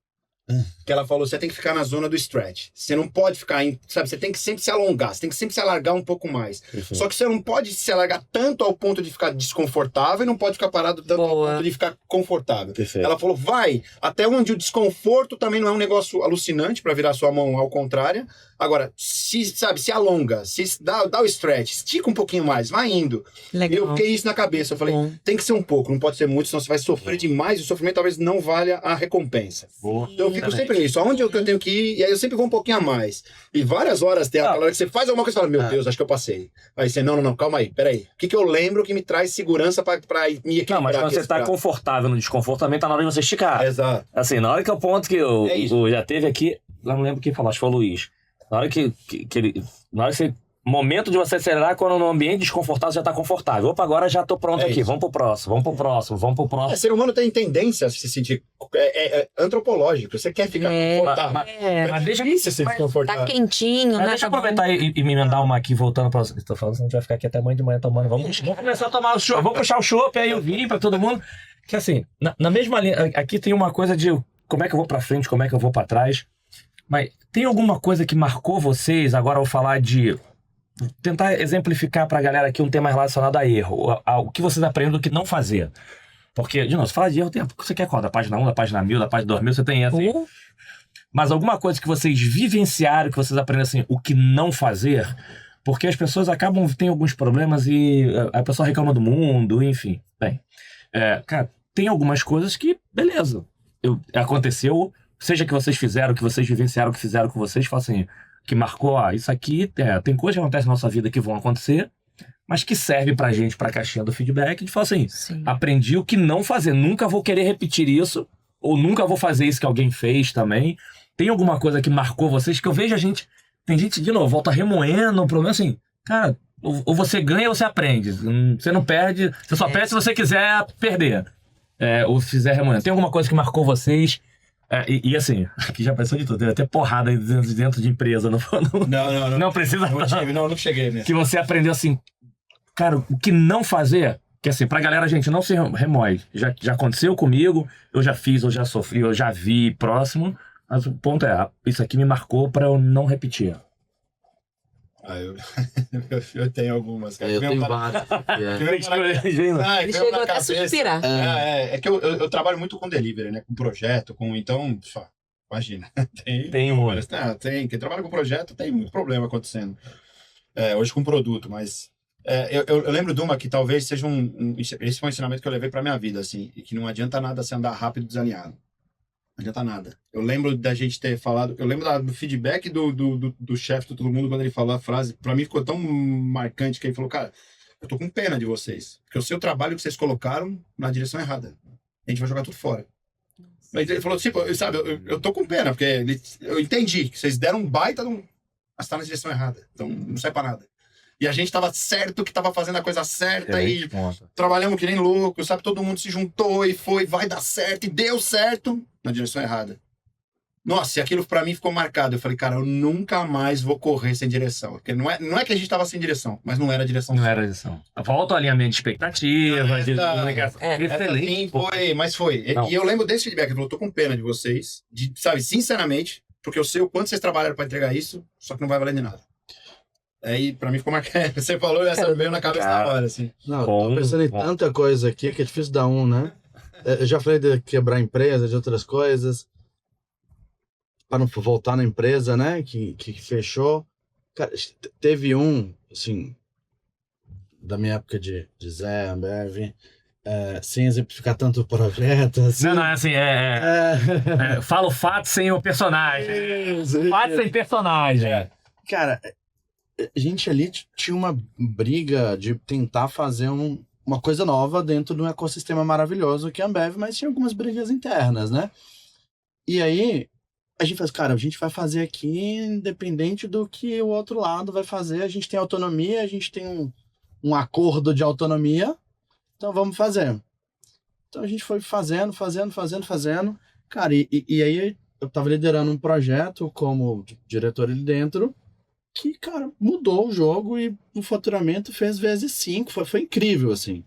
Que ela falou, você tem que ficar na zona do stretch. Você não pode ficar, sabe, você tem que sempre se alongar, você tem que sempre se alargar um pouco mais. Só que você não pode se alargar tanto ao ponto de ficar desconfortável e não pode ficar parado tanto ao ponto de ficar confortável. Ela falou, vai até onde o desconforto também não é um negócio alucinante para virar sua mão ao contrário. Agora, se alonga, dá o stretch, estica um pouquinho mais, vai indo. Legal. E eu fiquei isso na cabeça, eu falei, tem que ser um pouco, não pode ser muito, senão você vai sofrer demais e o sofrimento talvez não valha a recompensa. Então eu fico sempre nisso, aonde eu tenho que ir, e aí eu sempre vou um pouquinho a mais. E várias horas tem aquela hora que você faz alguma coisa e fala, meu Deus, acho que eu passei. Aí você, não, calma aí, peraí. O que eu lembro que me traz segurança pra me equilibrar? Não, mas quando você tá confortável no desconforto, também tá na hora de você esticar. Exato. Assim, na hora que é o ponto que eu já teve aqui, eu não lembro quem falou, acho que foi o Luiz. Na hora que ele... Na hora que você... Momento de você acelerar quando no ambiente desconfortável já tá confortável. Opa, agora já tô pronto aqui. Vamos pro próximo. Ser humano tem tendência a se sentir antropológico. Você quer ficar confortável. Mas deixa isso se confortável. Tá quentinho, né? Deixa eu aproveitar e me mandar uma aqui, voltando pra... Tô falando, senão a gente vai ficar aqui até amanhã de manhã tomando. Vamos começar a tomar o chopp. Vamos puxar o chopp aí, o vinho pra todo mundo. Que assim, na mesma linha... Aqui tem uma coisa de como é que eu vou pra frente, como é que eu vou pra trás. Mas tem alguma coisa que marcou vocês? Agora eu vou falar de... Tentar exemplificar pra galera aqui um tema relacionado a erro. O que vocês aprendem do que não fazer. Porque, de novo, você fala de erro, você quer qual? Da página 1, da página 1000, da página 2000, você tem essa aí. Mas alguma coisa que vocês vivenciaram, que vocês aprendem assim, o que não fazer... Porque as pessoas acabam, tem alguns problemas e a pessoa reclama do mundo, enfim. Bem, cara, tem algumas coisas que, beleza, aconteceu, seja que vocês fizeram, que vocês vivenciaram, que fizeram com vocês, fala assim, que marcou, isso aqui, tem coisas que acontecem na nossa vida que vão acontecer, mas que serve pra gente, pra caixinha do feedback, de falar assim, aprendi o que não fazer, nunca vou querer repetir isso, ou nunca vou fazer isso que alguém fez também. Tem alguma coisa que marcou vocês, que eu vejo a gente... Tem gente, de novo, volta remoendo, o problema é assim, cara, ou você ganha ou você aprende. Você não perde, você só perde se você quiser perder. Ou se fizer remoendo. Tem alguma coisa que marcou vocês? E assim, aqui já pensou de tudo, teve até porrada aí dentro de empresa. Não precisa. Não cheguei mesmo. Que você aprendeu assim, cara, o que não fazer, que assim, pra galera, gente, não se remoe. Já aconteceu comigo, eu já fiz, eu já sofri, eu já vi próximo. Mas o ponto isso aqui me marcou pra eu não repetir. Eu tenho algumas, cara. Eu tenho várias. Ele chegou até a suspirar. É que eu trabalho muito com delivery, né? Com projeto, então, imagina. Tem um. Quem trabalha com projeto tem muito problema acontecendo. Hoje com produto, mas... eu lembro de uma que talvez seja esse foi um ensinamento que eu levei pra minha vida, assim, e que não adianta nada você andar rápido e desalinhado. Não adianta nada. Eu lembro da gente ter falado... Eu lembro do feedback do chefe de todo mundo quando ele falou a frase. Pra mim ficou tão marcante que ele falou, cara, eu tô com pena de vocês. Porque o seu trabalho que vocês colocaram na direção errada. A gente vai jogar tudo fora. Mas ele falou, tipo, sabe, eu tô com pena. Porque eu entendi que vocês deram um baita, mas tá na direção errada. Então não sai pra nada. E a gente tava certo que tava fazendo a coisa certa e trabalhamos que nem louco, sabe? Todo mundo se juntou e vai dar certo e deu certo na direção errada. Nossa, e aquilo pra mim ficou marcado. Eu falei, cara, eu nunca mais vou correr sem direção. Porque não é que a gente tava sem direção, mas não era a direção. Não era a direção. Volta ao alinhamento de expectativa, de comunicação. Excelente. Foi. E eu lembro desse feedback. Ele falou, tô com pena de vocês, sabe, sinceramente, porque eu sei o quanto vocês trabalharam pra entregar isso, só que não vai valer de nada. Aí, pra mim, ficou marcado. Você falou, essa veio na cabeça na hora, assim. Não, tô pensando em tanta coisa aqui que é difícil dar né? Eu já falei de quebrar empresa, de outras coisas. Para não voltar na empresa, né? Que fechou. Cara, teve assim, da minha época de Zé, Ambev, sem exemplificar tanto o projeto. Assim. Não, assim, fala o fato sem o personagem. Fato sem personagem. Cara, a gente ali tinha uma briga de tentar fazer uma coisa nova dentro de um ecossistema maravilhoso que é a Ambev, mas tinha algumas brigas internas, né? E aí, a gente faz, cara, a gente vai fazer aqui independente do que o outro lado vai fazer, a gente tem autonomia, a gente tem um acordo de autonomia, então vamos fazer. Então a gente foi fazendo. Cara, e aí eu tava liderando um projeto como diretor ali dentro, que, cara, mudou o jogo e o faturamento fez vezes 5. Foi incrível, assim.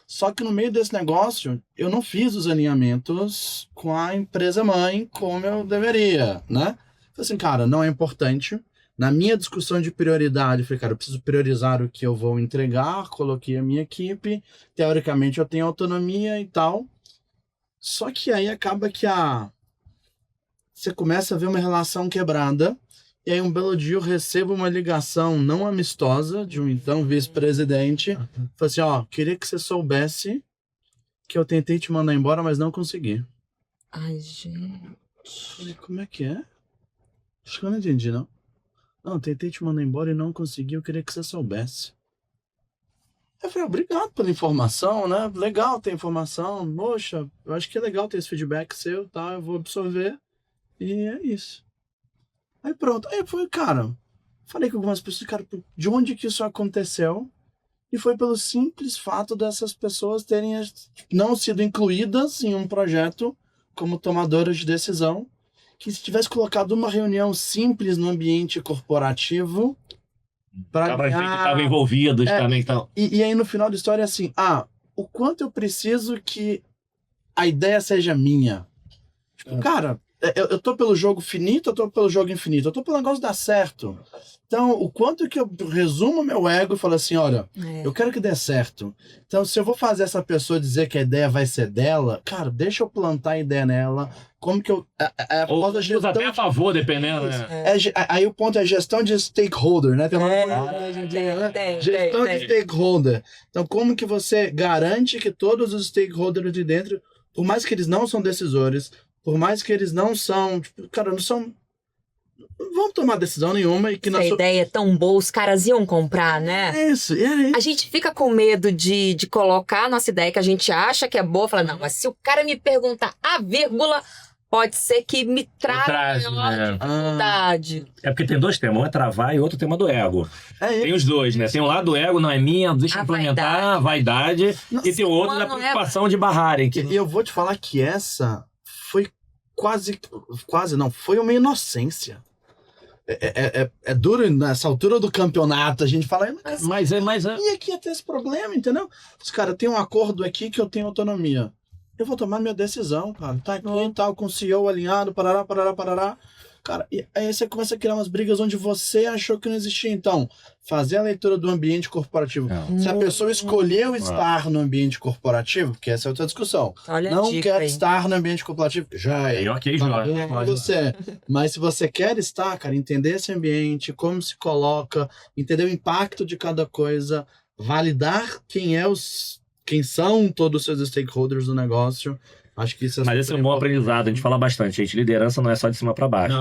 Só que no meio desse negócio, eu não fiz os alinhamentos com a empresa mãe como eu deveria, né? Falei assim, cara, não é importante. Na minha discussão de prioridade, eu falei, cara, eu preciso priorizar o que eu vou entregar, coloquei a minha equipe, teoricamente eu tenho autonomia e tal. Só que aí acaba que você começa a ver uma relação quebrada. E aí, um belo dia, eu recebo uma ligação não amistosa de um então vice-presidente. Falei assim, queria que você soubesse que eu tentei te mandar embora, mas não consegui. Ai, gente. Falei, como é que é? Acho que eu não entendi, não. Não, tentei te mandar embora e não consegui, eu queria que você soubesse. Eu falei, obrigado pela informação, né? Legal ter informação. Poxa, eu acho que é legal ter esse feedback seu, tá? Eu vou absorver. E é isso. Aí pronto, aí foi, cara, falei com algumas pessoas, cara, de onde que isso aconteceu? E foi pelo simples fato dessas pessoas terem não sido incluídas em um projeto como tomadoras de decisão, que se tivesse colocado uma reunião simples no ambiente corporativo, Estavam envolvidos também. Então. E aí no final da história é assim, o quanto eu preciso que a ideia seja minha? Tipo, cara... eu tô pelo jogo finito, eu tô pelo jogo infinito, eu tô pelo negócio dar certo. Então, o quanto que eu resumo meu ego e falo assim, olha, eu quero que dê certo. Então, se eu vou fazer essa pessoa dizer que a ideia vai ser dela, cara, deixa eu plantar a ideia nela. Como que eu... Ou usa até a favor, dependendo, né? Aí o ponto é gestão de stakeholder, né? Tem uma gestão de stakeholder. Então, como que você garante que todos os stakeholders de dentro, por mais que eles não são decisores, por mais que eles não são, tipo, cara, não vão tomar decisão nenhuma e que Essa ideia é tão boa, os caras iam comprar, né? É isso. A gente fica com medo de colocar a nossa ideia que a gente acha que é boa, fala, não, mas se o cara me perguntar a vírgula, pode ser que me traga maior dificuldade. É porque tem dois temas, um é travar e outro tema do ego. Tem os dois, né? Tem um lado do ego, não é minha, deixa eu implementar, a vaidade, e tem o outro da preocupação de barrarem. E eu vou te falar que essa foi quase não, foi uma inocência. É duro nessa altura do campeonato a gente fala, mas e aqui ia ter esse problema, entendeu? Os caras tem um acordo aqui que eu tenho autonomia. Eu vou tomar minha decisão, cara. Tá aqui e tal, com o CEO alinhado, parará. Cara, e aí você começa a criar umas brigas onde você achou que não existia. Então, fazer a leitura do ambiente corporativo. Se a pessoa escolheu estar no ambiente corporativo, porque essa é outra discussão. Não quer estar no ambiente corporativo, já é. Ok, você. Mas se você quer estar, cara, entender esse ambiente, como se coloca, entender o impacto de cada coisa, validar quem são todos os seus stakeholders do negócio. Acho que isso é. Mas esse é um bom aprendizado, a gente fala bastante, gente. Liderança não é só de cima pra baixo.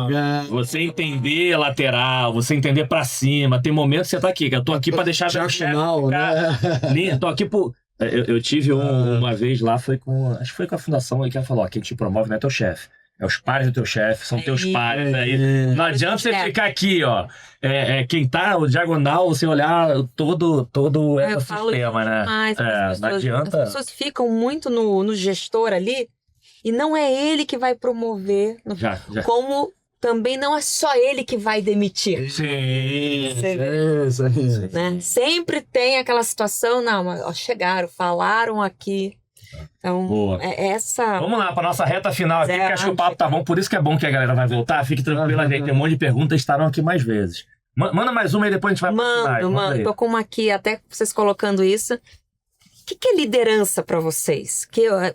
Você entender lateral, você entender pra cima. Tem momentos que você tá aqui, que eu tô aqui pra deixar já final, né? Tô aqui por. Eu tive uma vez lá, acho que foi com a fundação aí que ela falou: quem te promove não é teu chefe. É os pares do teu chefe, são teus pares aí. Não adianta você ficar aqui, ó. Quem tá o diagonal, você olhar todo o ecossistema, né? Não adianta. As pessoas ficam muito no gestor ali e não é ele que vai promover. Como também não é só ele que vai demitir. Sim. Né? Sempre tem aquela situação, não, mas chegaram, falaram aqui. Então, Vamos lá para nossa reta final aqui, que acho que o papo tá bom, por isso que é bom que a galera vai voltar. Fique tranquila, gente, tem um monte de perguntas, estarão aqui mais vezes. Manda mais uma e depois a gente vai para o Mando. Tô com uma aqui, até vocês colocando isso. O que é liderança para vocês?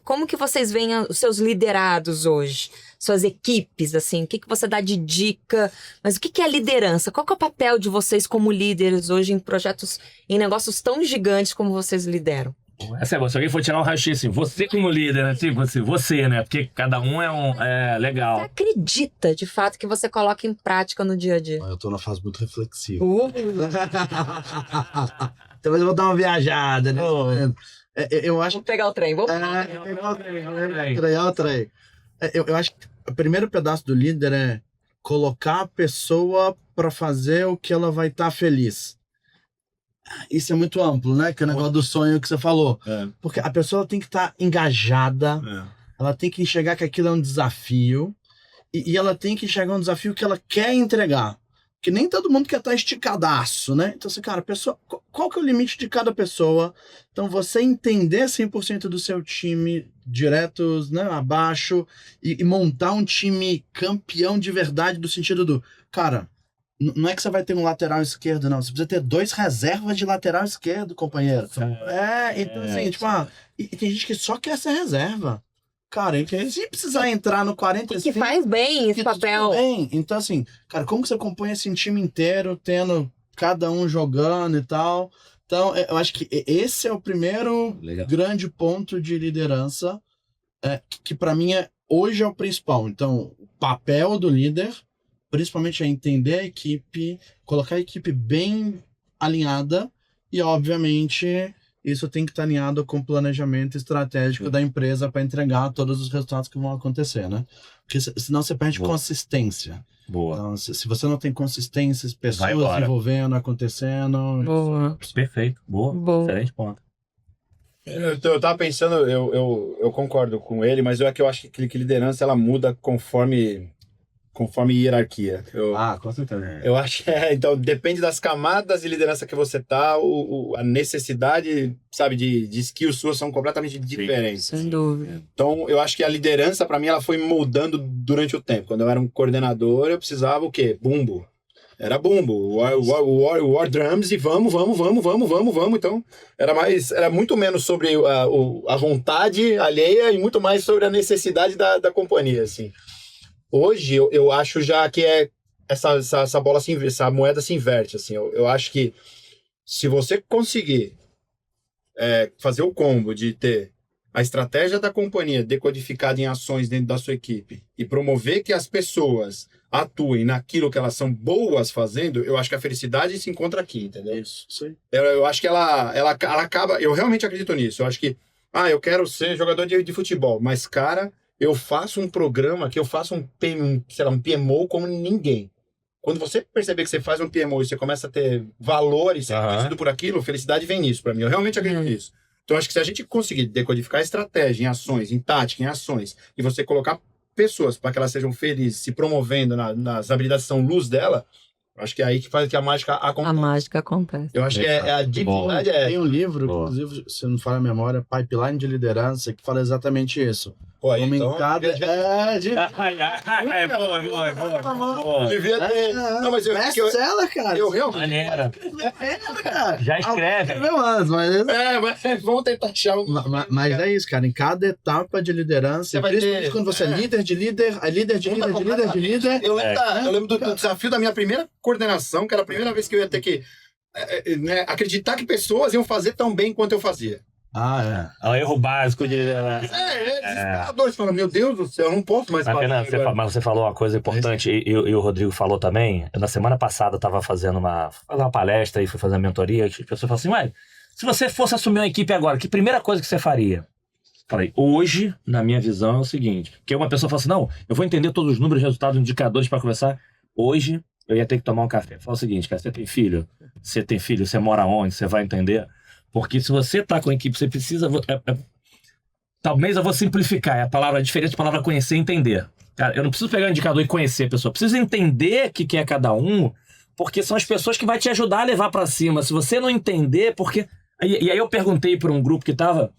Como que vocês veem os seus liderados hoje? Suas equipes, assim, o que você dá de dica? Mas o que é liderança? Qual que é o papel de vocês como líderes hoje em projetos, em negócios tão gigantes como vocês lideram? Essa é boa. Se alguém for tirar um raio-x assim, você como líder, né? Tipo assim, você, né? Porque cada um é legal. Você acredita, de fato, que você coloca em prática no dia a dia? Eu tô numa fase muito reflexiva. Talvez eu vou dar uma viajada, né? Eu acho... Vamos pegar o trem, vamos pegar o trem. Eu acho que o primeiro pedaço do líder é colocar a pessoa para fazer o que ela vai estar feliz. Isso é muito amplo, né? Que é o negócio do sonho que você falou. Porque a pessoa tem que estar engajada, ela tem que enxergar que aquilo é um desafio, e ela tem que enxergar um desafio que ela quer entregar. Que nem todo mundo quer estar esticadaço, né? Então, assim, cara, qual que é o limite de cada pessoa? Então, você entender 100% do seu time, diretos, né, abaixo, e montar um time campeão de verdade, do sentido do... Cara, não é que você vai ter um lateral esquerdo, não. Você precisa ter 2 reservas de lateral esquerdo, companheiro. Então, assim, tipo, e tem gente que só quer ser reserva. Cara, se precisar entrar no 45... Que faz bem esse papel. Bem. Então, assim, cara, como que você compõe esse time inteiro, tendo cada um jogando e tal? Então, eu acho que esse é o primeiro grande ponto de liderança, que para mim hoje é o principal. Então, o papel do líder, principalmente, é entender a equipe, colocar a equipe bem alinhada e, obviamente... Isso tem que estar alinhado com o planejamento estratégico da empresa para entregar todos os resultados que vão acontecer, né? Porque senão você perde consistência. Boa. Então, se você não tem consistência, pessoas envolvendo, acontecendo... Boa. Perfeito. Boa. Excelente ponto. Eu tava pensando, eu concordo com ele, mas eu acho que liderança ela muda conforme conforme hierarquia. Com certeza. Eu acho que então depende das camadas de liderança que você tá, a necessidade, sabe, de skills suas são completamente diferentes. Sem dúvida. Então, eu acho que a liderança, pra mim, ela foi me moldando durante o tempo. Quando eu era um coordenador, eu precisava o quê? Bumbo. Era bumbo. War drums e vamos. Então, era muito menos sobre a vontade alheia e muito mais sobre a necessidade da companhia, assim. Hoje, eu acho já que essa bola essa moeda se inverte, assim. Eu acho que se você conseguir fazer o combo de ter a estratégia da companhia decodificada em ações dentro da sua equipe e promover que as pessoas atuem naquilo que elas são boas fazendo, eu acho que a felicidade se encontra aqui, entendeu? Isso aí. Eu acho que ela acaba... Eu realmente acredito nisso. Eu acho que... eu quero ser jogador de futebol, mas, cara... Eu faço um programa que eu faço um PMO como ninguém. Quando você perceber que você faz um PMO e você começa a ter valor e ser reconhecido por aquilo, felicidade vem nisso pra mim. Eu realmente acredito nisso. Então, acho que se a gente conseguir decodificar a estratégia em ações, em tática, em ações, e você colocar pessoas para que elas sejam felizes, se promovendo nas habilidades que são luz dela, acho que é aí que faz que a mágica acontece. A mágica acontece. Eu acho que a dificuldade Tem um livro, inclusive, se não fala a memória, Pipeline de Liderança, que fala exatamente isso. Pô, aí, Como então, em cada... Boa. devia ter... Não, mas Best-seller, cara. eu realmente... Maneira. Cara. Já escreve. Mas vamos tentar achar Mas é isso, cara. Em cada etapa de liderança, Você vai principalmente ter- quando você é líder de líder, é líder de líder de líder de líder. Eu lembro do desafio da minha primeira coordenação, que era a primeira vez que eu ia ter que acreditar que pessoas iam fazer tão bem quanto eu fazia. É o erro básico de... Desesperador. Você fala, meu Deus do céu, eu não posso mais Mas, fazer Fernando, agora. mas você falou uma coisa importante, e o Rodrigo falou também. Na semana passada eu estava fazendo uma palestra e fui fazer uma mentoria. As pessoas falam assim, ué, se você fosse assumir uma equipe agora, que primeira coisa que você faria? Falei, hoje, na minha visão, é o seguinte. Porque uma pessoa fala assim, não, eu vou entender todos os números, resultados, indicadores para conversar. Hoje, eu ia ter que tomar um café. Fala o seguinte, cara, você tem filho? Você mora onde? Você vai entender? Porque se você tá com a equipe, você precisa... Talvez eu vou simplificar. A diferença de palavra conhecer e entender. Cara, eu não preciso pegar o indicador e conhecer a pessoa. Eu preciso entender o que é cada um, porque são as pessoas que vai te ajudar a levar para cima. Se você não entender, porque... E aí eu perguntei para um grupo que tava...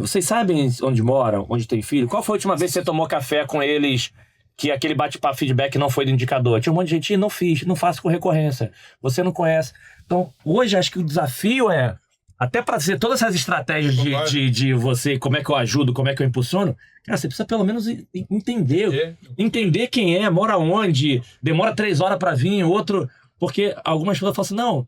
vocês sabem onde moram, onde tem filho? Qual foi a última vez que você tomou café com eles que aquele bate-papo feedback não foi do indicador? Tinha um monte de gente, não fiz, não faço com recorrência. Você não conhece. Então, hoje acho que o desafio até para dizer todas essas estratégias de você, como é que eu ajudo, como é que eu impulsiono, cara, você precisa pelo menos entender quem é, mora onde, demora 3 horas para vir, outro... Porque algumas pessoas falam assim, não,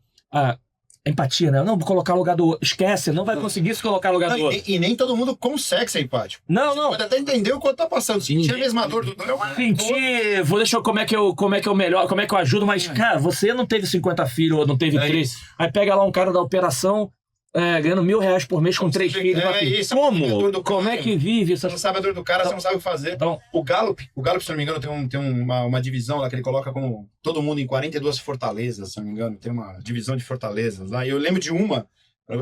empatia, né? Não, vou colocar no lugar do outro. Esquece, não vai conseguir se colocar no lugar do outro. E nem todo mundo consegue ser empático. Não. Pode até entender o quanto tá passando. Sentir a mesma dor do Sentir, como é que eu melhor, como é que eu ajudo, mas, cara, você não teve 50 filhos, ou não teve 3. Isso. Aí pega lá um cara da operação, ganhando R$1.000 por mês com 3 filhos. Isso, Como? Como é que vive? Você não sabe a dor do cara, você não sabe o que fazer. Então, O Gallup, se não me engano, tem uma divisão lá que ele coloca como todo mundo em 42 fortalezas, se não me engano. Tem uma divisão de fortalezas lá. E eu lembro de uma,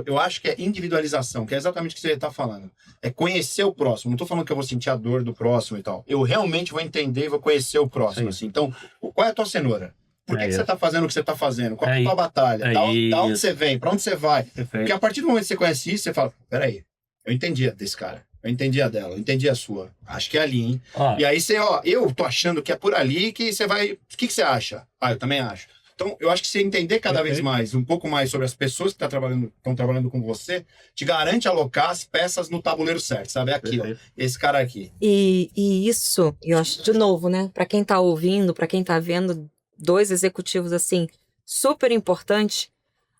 eu acho que é individualização, que é exatamente o que você está falando. É conhecer o próximo. Não estou falando que eu vou sentir a dor do próximo e tal. Eu realmente vou entender e vou conhecer o próximo. Assim. Então, qual é a tua cenoura? Por que você está fazendo o que você está fazendo? Qual é a tua batalha? Da onde você vem? Para onde você vai? Porque a partir do momento que você conhece isso, você fala, peraí, eu entendi a desse cara. Eu entendi a dela, eu entendi a sua. Acho que é ali, hein? E aí você, eu tô achando que é por ali que você vai... O que você acha? Eu também acho. Então, eu acho que você entender cada vez mais, um pouco mais sobre as pessoas que estão trabalhando com você, te garante alocar as peças no tabuleiro certo, sabe? É aqui, ó, esse cara aqui. E isso, eu acho, de novo, né? Para quem tá ouvindo, para quem tá vendo, 2 executivos assim, super importante,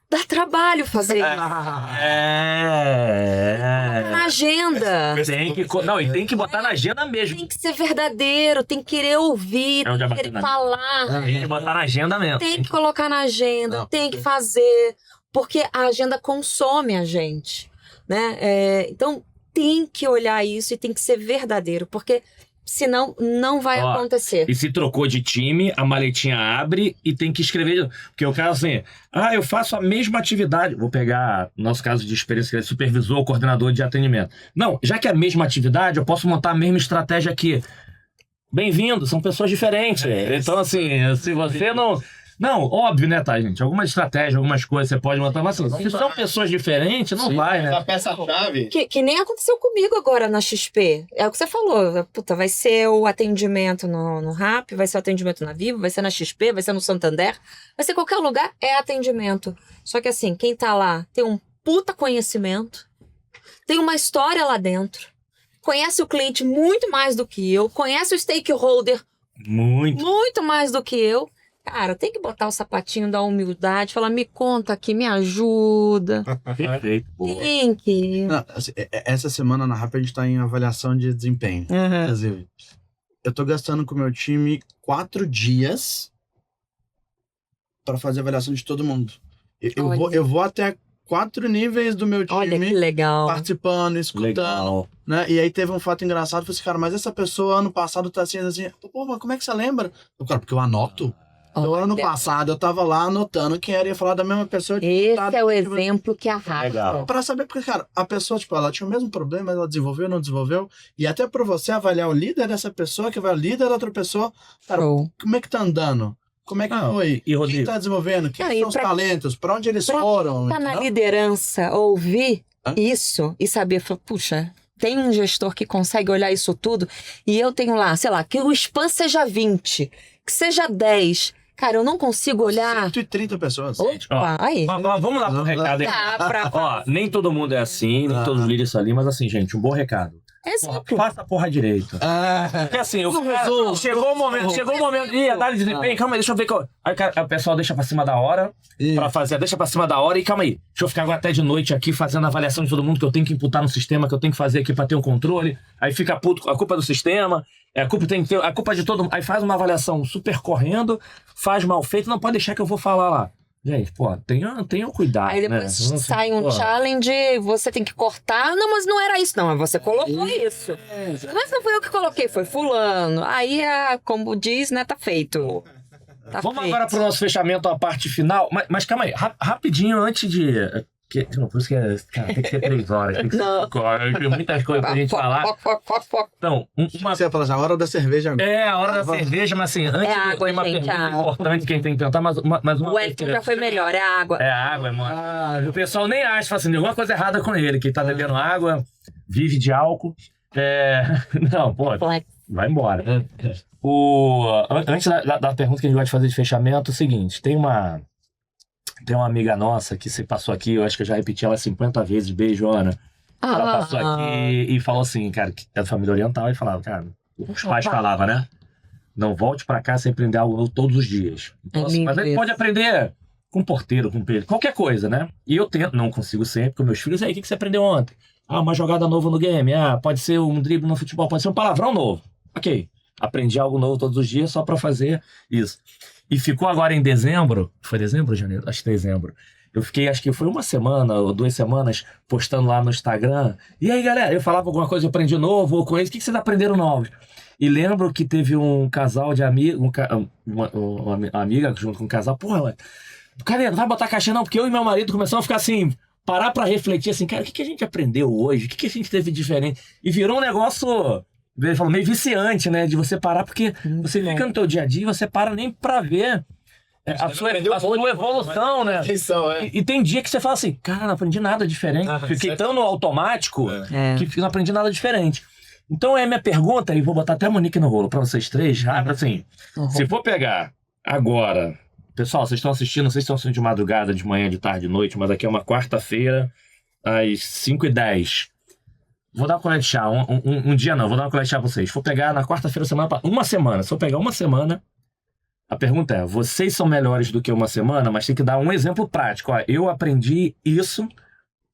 dá trabalho fazer isso. Na agenda. Tem que botar na agenda mesmo. Tem que ser verdadeiro, tem que querer ouvir, tem que querer falar. Tem que botar na agenda mesmo. Tem que colocar na agenda, tem que fazer, porque a agenda consome a gente, né? Então, tem que olhar isso e tem que ser verdadeiro, porque senão não vai acontecer. E se trocou de time, a maletinha abre e tem que escrever. Porque o cara assim, eu faço a mesma atividade. Vou pegar nosso caso de experiência, que é supervisor, coordenador de atendimento. Não, já que é a mesma atividade, eu posso montar a mesma estratégia aqui. bem-vindo, são pessoas diferentes. Então, assim, se você não... Não, óbvio, né, tá, gente? Algumas estratégias, algumas coisas você pode montar, mas assim, se são pessoas diferentes, não vai, né? Essa peça-chave. Que nem aconteceu comigo agora na XP. É o que você falou. Puta, vai ser o atendimento no Rap, vai ser o atendimento na Vivo, vai ser na XP, vai ser no Santander, vai ser qualquer lugar, é atendimento. Só que assim, quem tá lá tem um puta conhecimento, tem uma história lá dentro, conhece o cliente muito mais do que eu, conhece o stakeholder muito mais do que eu. Cara, tem que botar o sapatinho da humildade, falar, me conta aqui, me ajuda. Perfeito, boa. Tem que... Não, assim, essa semana na RAP a gente tá em avaliação de desempenho. Inclusive, eu tô gastando com o meu time 4 dias para fazer avaliação de todo mundo. Eu vou até 4 níveis do meu time. Olha que legal. Participando, escutando. Legal. Né? E aí teve um fato engraçado, eu falei assim, cara, mas essa pessoa ano passado tá assim, pô, mas como é que você lembra? Eu, cara, porque eu anoto. Então, ano passado eu tava lá anotando quem era, ia falar da mesma pessoa. Esse é o exemplo que arrasta. Legal. Pra saber, porque, cara, a pessoa, tipo, ela tinha o mesmo problema, ela desenvolveu, não desenvolveu. E até pra você avaliar o líder dessa pessoa, que vai o líder da outra pessoa, cara, Show. como é que tá andando? Como é que Não, foi? e, Rodrigo? Quem tá desenvolvendo? Quem Aí, são os talentos? Pra onde eles foram? Tá na entendeu? liderança, ouvir Hã? isso e saber, falar, puxa, tem um gestor que consegue olhar isso tudo e eu tenho lá, sei lá, que o spam seja 20, que seja 10. Cara, eu não consigo olhar. 130 pessoas. Opa, aí. Vamos lá pro recado aí. Dá pra... Ó, nem todo mundo é assim, nem todos os líderes são ali, mas assim, gente, um bom recado. Porra, Exemplo. faça a porra direito. Porque assim, chegou o momento. Ih, análise de desempenho, calma aí, deixa eu ver. Aí o pessoal deixa pra cima da hora, pra fazer, deixa pra cima da hora e calma aí. Deixa eu ficar agora até de noite aqui fazendo a avaliação de todo mundo que eu tenho que imputar no sistema, que eu tenho que fazer aqui pra ter um controle. Aí fica puto, a culpa é do sistema, a culpa de todo mundo. Aí faz uma avaliação super correndo, faz mal feito, não pode deixar que eu vou falar lá. Gente, pô, tenham cuidado. Aí depois né? sai um challenge, você tem que cortar. Não, mas não era isso, não. Você colocou isso. Mas não foi eu que coloquei, foi fulano. Aí, como diz, né, tá feito. Tá Vamos feito. agora pro nosso fechamento, a parte final. Mas calma aí, rapidinho antes de... Não, por isso que cara, tem que ser 3 horas, tem que ser 5 horas, tem muitas coisas pra gente falar. Foco. Então, Você ia falar assim, a hora da cerveja agora. É, a hora da cerveja, mas assim, antes água, tem uma gente, pergunta água. importante que a gente tem que tentar, mas uma O Wellington já foi melhor, é a água. É a água, mano. O pessoal nem acha, fala assim, tem alguma coisa errada com ele, que ele tá bebendo água, vive de álcool. Não, pô, vai embora. Antes da pergunta que a gente vai te fazer de fechamento, é o seguinte, tem uma amiga nossa que se passou aqui, eu acho que eu já repeti ela 50 vezes, beijo, Ana. Ela passou aqui e falou assim, cara, que é da família oriental, e falava, cara, os pais falavam, né? Não volte pra cá sem aprender algo novo todos os dias. Então, assim, mas ele pode aprender com porteiro, com pedreiro, qualquer coisa, né? E eu tento, não consigo sempre, com meus filhos, aí, o que você aprendeu ontem? Uma jogada nova no game, pode ser um drible no futebol, pode ser um palavrão novo. Ok, aprendi algo novo todos os dias só pra fazer isso. E ficou agora em dezembro, foi dezembro ou janeiro? Acho que dezembro. Eu fiquei, acho que foi 1 semana ou 2 semanas postando lá no Instagram. E aí, galera, eu falava alguma coisa, eu aprendi novo, ou com eles, o que vocês aprenderam novos? E lembro que teve um casal de amigos, uma amiga junto com um casal, porra, cara, não vai botar caixinha não, porque eu e meu marido começamos a ficar assim, parar pra refletir assim, cara, o que a gente aprendeu hoje? O que a gente teve diferente? E virou um negócio, ele falou, meio viciante, né, de você parar, porque você fica no teu dia a dia e você para nem pra ver a sua evolução, né? E tem dia que você fala assim, cara, não aprendi nada diferente. Fiquei tão no automático que não aprendi nada diferente. Então é minha pergunta, e vou botar até a Monique no rolo pra vocês três, assim, se for pegar agora, pessoal, vocês estão assistindo, não sei se estão assistindo de madrugada, de manhã, de tarde, de noite, mas aqui é uma quarta-feira, às 5h10. Vou dar uma colher de chá, um dia não, vou dar uma colher de chá pra vocês. Se for pegar na quarta-feira, uma semana, se eu pegar uma semana, a pergunta é, vocês são melhores do que uma semana, mas tem que dar um exemplo prático. Ó, eu aprendi isso,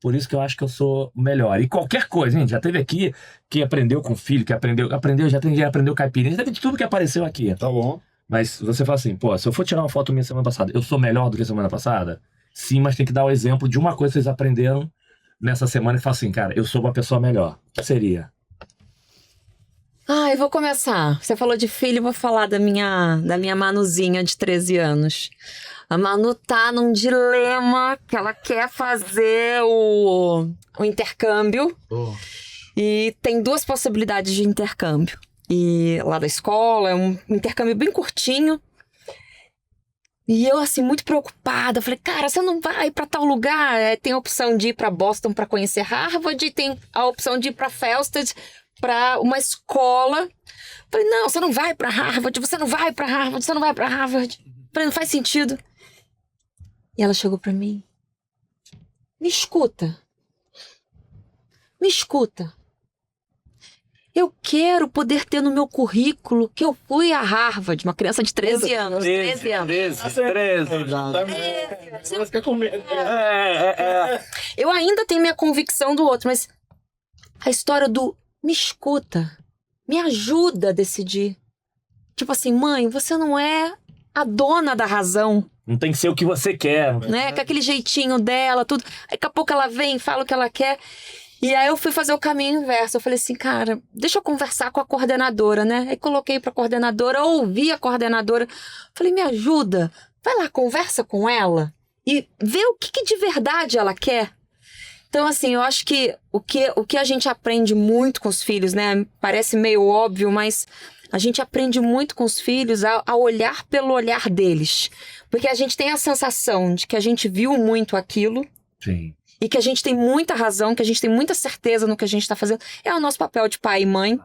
por isso que eu acho que eu sou melhor. E qualquer coisa, gente, já teve aqui que aprendeu com filho, que aprendeu, já tem gente que aprendeu caipirinha, já teve de tudo que apareceu aqui. Tá bom. Mas você fala assim, pô, se eu for tirar uma foto minha semana passada, eu sou melhor do que a semana passada? Sim, mas tem que dar o exemplo de uma coisa que vocês aprenderam nessa semana e falar assim, cara, eu sou uma pessoa melhor. O que seria? Eu vou começar. Você falou de filho, vou falar da minha Manuzinha de 13 anos. A Manu tá num dilema que ela quer fazer o intercâmbio. E tem 2 possibilidades de intercâmbio. e lá da escola, é um intercâmbio bem curtinho. E eu, assim, muito preocupada, falei, cara, você não vai pra tal lugar? Tem a opção de ir pra Boston pra conhecer Harvard, e tem a opção de ir pra Felsted, pra uma escola. Falei, não, você não vai pra Harvard, você não vai pra Harvard, você não vai pra Harvard. Falei, não faz sentido. E ela chegou pra mim, me escuta. Eu quero poder ter no meu currículo que eu fui a Harvard, uma criança de 13 anos. 13 anos. 13. Você fica com medo. Eu ainda tenho minha convicção do outro, mas a história do me escuta, me ajuda a decidir. Tipo assim, mãe, você não é a dona da razão, Não tem que ser o que você quer. né? Com aquele jeitinho dela, tudo. Aí, daqui a pouco ela vem, fala o que ela quer. E aí eu fui fazer o caminho inverso. Eu falei assim, cara, deixa eu conversar com a coordenadora, né? Aí coloquei pra coordenadora, ouvi a coordenadora. Falei, me ajuda. Vai lá, conversa com ela e vê o que de verdade ela quer. Então, assim, eu acho que o que a gente aprende muito com os filhos, né? Parece meio óbvio, mas a gente aprende muito com os filhos a olhar pelo olhar deles. Porque a gente tem a sensação de que a gente viu muito aquilo. Sim. E que a gente tem muita razão, que a gente tem muita certeza no que a gente está fazendo. É o nosso papel de pai e mãe.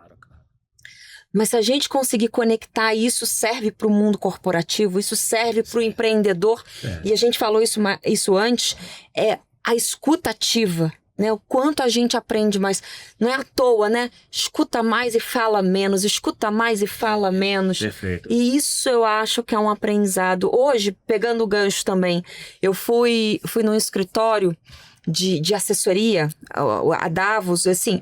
Mas se a gente conseguir conectar, isso serve para o mundo corporativo, isso serve para o empreendedor. E a gente falou isso antes, é a escuta ativa, né? O quanto a gente aprende mais. Não é à toa, né? Escuta mais e fala menos, escuta mais e fala menos. Perfeito. E isso eu acho que é um aprendizado. Hoje, pegando o gancho também, eu fui num escritório de assessoria, a Davos, assim,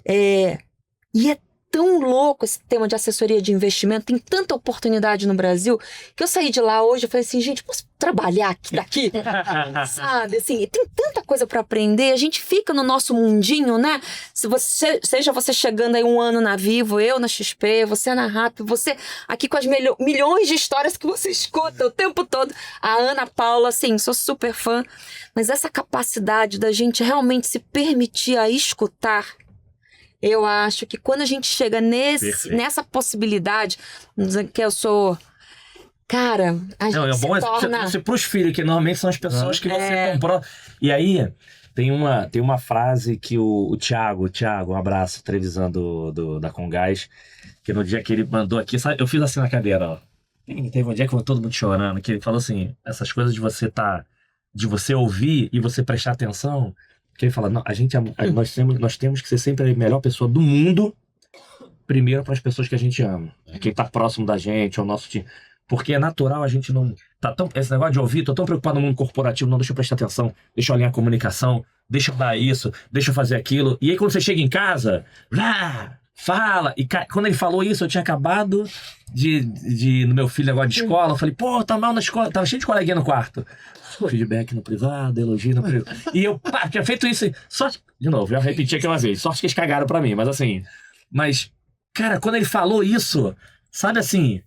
e é tão louco esse tema de assessoria de investimento, tem tanta oportunidade no Brasil, que eu saí de lá hoje e falei assim, gente, posso trabalhar daqui? Sabe, assim, tem tanta coisa para aprender, a gente fica no nosso mundinho, né? Seja você chegando aí um ano na Vivo, eu na XP, você na RAP, você aqui com as milhões de histórias que você escuta o tempo todo, a Ana Paula, assim, sou super fã, mas essa capacidade da gente realmente se permitir a escutar, eu acho que quando a gente chega nessa possibilidade, que eu sou... Cara, a gente se torna... Você pros filhos, que normalmente são as pessoas que você comprou. E aí, tem uma frase que o Thiago, um abraço, Trevisan da Congás, que no dia que ele mandou aqui, sabe, eu fiz assim na cadeira, ó. Teve um dia que foi todo mundo chorando, que ele falou assim, essas coisas de você ouvir e você prestar atenção... Que ele fala, não, nós temos que ser sempre a melhor pessoa do mundo, primeiro para as pessoas que a gente ama. Quem tá próximo da gente, é o nosso time. Porque é natural a gente não... esse negócio de ouvir, tô tão preocupado no mundo corporativo, não, deixa eu prestar atenção, deixa eu alinhar a comunicação, deixa eu dar isso, deixa eu fazer aquilo. E aí quando você chega em casa, fala. E quando ele falou isso, eu tinha acabado no meu filho agora de escola, eu falei, pô, tá mal na escola, tava cheio de coleguinha no quarto. Feedback no privado, elogio no privado. E eu, tinha feito isso. Sorte, de novo, já repeti aqui uma vez. Sorte que eles cagaram pra mim, mas assim. Mas, cara, quando ele falou isso, sabe assim.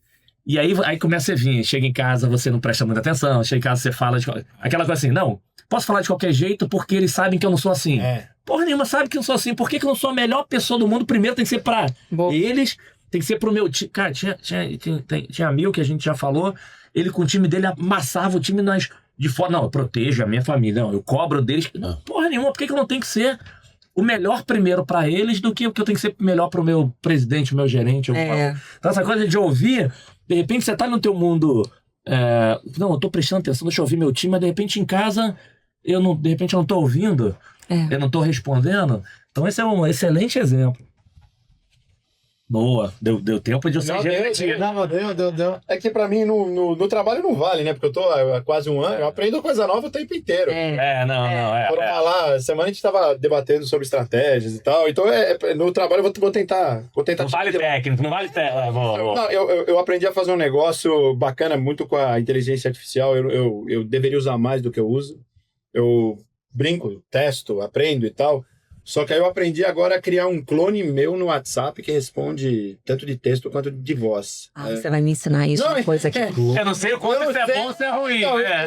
E aí começa a vir. Chega em casa, você não presta muita atenção. Chega em casa, você fala aquela coisa assim, não, posso falar de qualquer jeito porque eles sabem que eu não sou assim. Porra nenhuma, sabe que eu não sou assim. Por que eu não sou a melhor pessoa do mundo? Primeiro tem que ser pra eles, tem que ser pro meu time. Cara, tinha amigo que a gente já falou. Ele com o time dele amassava o time de fora. Não, eu protejo a minha família. Não, eu cobro deles. Não, porra nenhuma, por que eu não tenho que ser o melhor primeiro pra eles do que o que eu tenho que ser melhor pro meu presidente, o meu gerente? Então essa coisa de ouvir, de repente você tá no teu mundo... não, eu tô prestando atenção, deixa eu ouvir meu time, mas de repente em casa, de repente eu não tô ouvindo, eu não tô respondendo. Então esse é um excelente exemplo. Boa, deu tempo de eu ser gerente. Deu. É que pra mim no trabalho não vale, né? Porque eu tô há quase um ano, eu aprendo coisa nova o tempo inteiro. Foram falar, semana a gente tava debatendo sobre estratégias e tal, então no trabalho eu vou tentar. Não vale técnico, não vale técnico. Não, eu aprendi a fazer um negócio bacana muito com a inteligência artificial, eu deveria usar mais do que eu uso. Eu brinco, testo, aprendo e tal. Só que aí eu aprendi agora a criar um clone meu no WhatsApp que responde tanto de texto quanto de voz. Você vai me ensinar isso Não, depois aqui. Eu não sei o quanto Eu isso é sei. bom ou se é ruim. Não, É.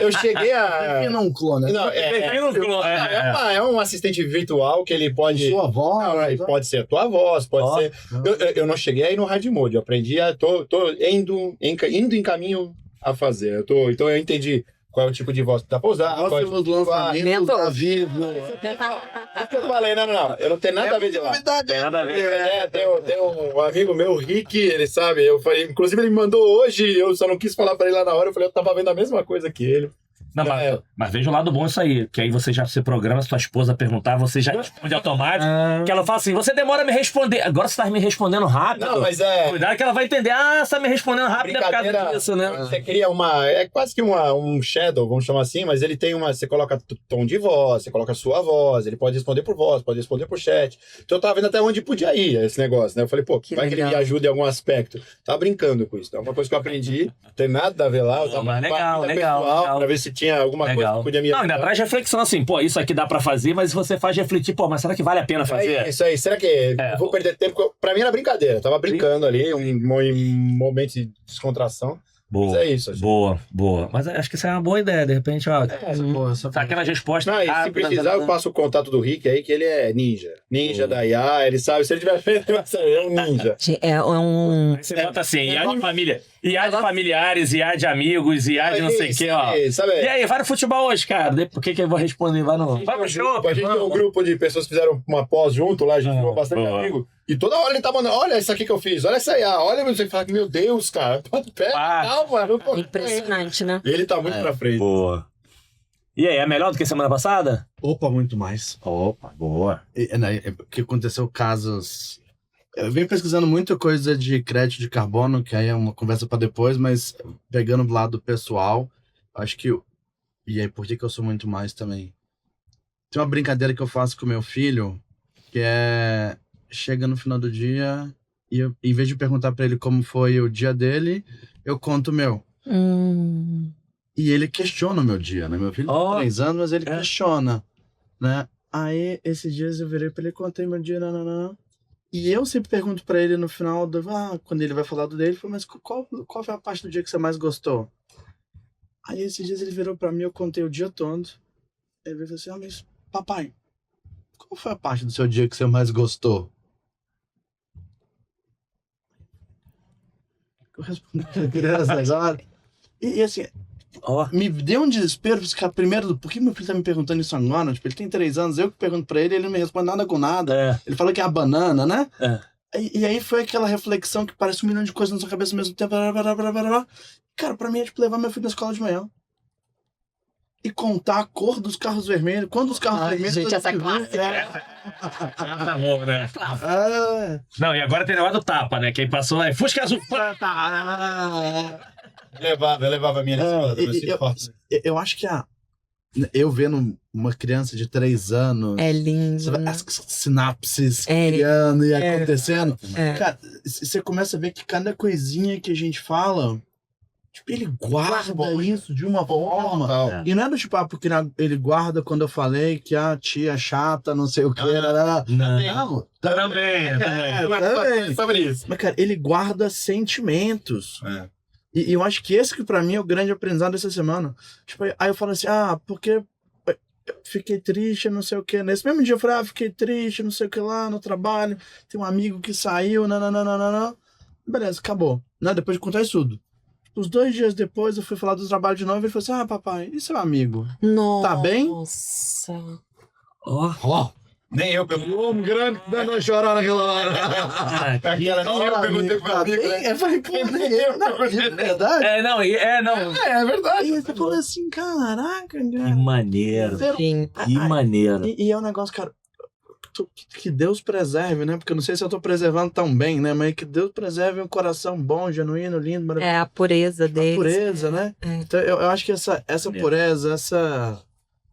eu cheguei a... E não clone. Não, Tem um clone. é um assistente virtual que ele pode... Sua voz. Não, ele pode ser a tua voz, pode Ó. ser... Eu não cheguei aí no hard mode, eu aprendi a... Tô indo em caminho a fazer. Então eu entendi qual é o tipo de voz que dá pra usar. qual é o Mostra tipo os de linguagem. lançamentos da Vivo. É o que eu falei, não. Eu não tenho nada a ver de lá. Tem nada a ver. Tem um amigo meu, o Rick, ele sabe, eu falei, inclusive ele me mandou hoje, eu só não quis falar pra ele lá na hora, eu falei, eu tava vendo a mesma coisa que ele. Não, mas veja o lado bom isso aí, que aí você já se programa, se sua esposa perguntar, você já responde automático, que ela fala assim, você demora a me responder, agora você tá me respondendo rápido. Não, mas é... Cuidado que ela vai entender, você tá me respondendo rápido é por causa disso, né? Você cria é quase que um shadow, vamos chamar assim, mas ele tem você coloca tom de voz, você coloca sua voz, ele pode responder por voz, pode responder por chat. Então eu tava vendo até onde podia ir esse negócio, né? Eu falei, pô, Que vai que ele me legal. ajuda em algum aspecto. Tava brincando com isso. Então, uma coisa que eu aprendi, não tem nada a ver lá. Eu tava Mas legal, com a vida legal, pessoal, legal. pra ver se tinha alguma coisa Legal. que podia me Não, ainda traz reflexão assim, pô, isso aqui dá pra fazer, mas você faz refletir, pô, mas será que vale a pena fazer? É isso aí. Será que eu vou perder tempo? Pra mim era brincadeira. Eu tava brincando ali, um momento de descontração. Mas Boa, é isso. Assim. boa. Mas acho que isso é uma boa ideia, de repente, ó. Essa Aquelas respostas. Não, e se rápidas, precisar, eu né? passo o contato do Rick aí, que ele é ninja. Ninja da IA, ele sabe. Se ele tiver feito, ele vai saber. É um ninja. É um... Aí você bota assim, IA de família, IA de familiares, IA de amigos, IA de não sei o que, ó. Sabe? E aí, vai no futebol hoje, cara? Por que eu vou responder? Vai pro show. A gente tem um grupo de pessoas que fizeram uma pós junto lá, a gente ficou bastante boa. amigo. E toda hora ele tá mandando, olha isso aqui que eu fiz, olha essa IA, olha, você fala que, meu Deus, cara, pera, calma. Impressionante, né? Ele tá muito pra frente. Boa. E aí, é melhor do que semana passada? Opa, muito mais. Opa, boa. O que aconteceu casos... Eu venho pesquisando muita coisa de crédito de carbono, que aí é uma conversa para depois, mas pegando do lado pessoal, acho que... E aí, por que eu sou muito mais também? Tem uma brincadeira que eu faço com meu filho, que é... Chega no final do dia e eu, em vez de perguntar para ele como foi o dia dele, eu conto o meu. E ele questiona o meu dia, né? Meu filho tem 3 anos, mas ele questiona, né? Aí, esses dias eu virei pra ele e contei meu dia, E eu sempre pergunto pra ele no final, quando ele vai falar do dele, mas qual foi a parte do dia que você mais gostou? Aí, esses dias ele virou pra mim, eu contei o dia todo. Ele veio e falou assim, mas papai, qual foi a parte do seu dia que você mais gostou? Eu respondi pra criança agora. E assim, me deu um desespero, ficar primeiro, por que meu filho tá me perguntando isso agora? Tipo, ele tem 3 anos, eu que pergunto pra ele não me responde nada com nada. Ele fala que é a banana, né? E aí foi aquela reflexão que parece 1 milhão de coisas na sua cabeça ao mesmo tempo. Cara, pra mim é tipo levar meu filho na escola de manhã. E contar a cor dos carros vermelhos. Quando os carros vermelhos... Gente, essa clássica. Amor, né? Não, e agora tem o negócio do tapa, né? Quem passou é Fusca Azul. Eu levava a minha nesse eu acho que eu vendo uma criança de 3 anos... É lindo, né? As sinapses criando e acontecendo. Cara, você começa a ver que cada coisinha que a gente fala... Tipo, ele guarda isso de uma forma. E não é do tipo, porque ele guarda quando eu falei que a tia chata, não sei o que. Não. Também. Sobre isso. Mas, cara, ele guarda sentimentos. E eu acho que esse que pra mim é o grande aprendizado dessa semana. Tipo, aí eu falo assim, porque eu fiquei triste, não sei o que. Nesse mesmo dia eu falei, fiquei triste, não sei o que lá, no trabalho. Tem um amigo que saiu, não. Beleza, acabou. Depois de contar isso tudo. Uns 2 dias depois, eu fui falar do trabalho de novo e ele falou assim, papai, e seu amigo? Nossa. Tá bem? Nossa. Nem eu perguntei. grande dando uma chorada naquela hora. Nem eu perguntei pro amigo, né? Eu falei, pô, nem eu. Não, é verdade? Não. É verdade. E você falou assim, caraca, Que cara. maneiro. Sim. Que maneiro. E é um negócio, cara, que Deus preserve, né? Porque eu não sei se eu tô preservando tão bem, né? Mas que Deus preserve um coração bom, genuíno, lindo, maravilhoso. É a pureza A deles. pureza, né? Então, eu acho que essa pureza,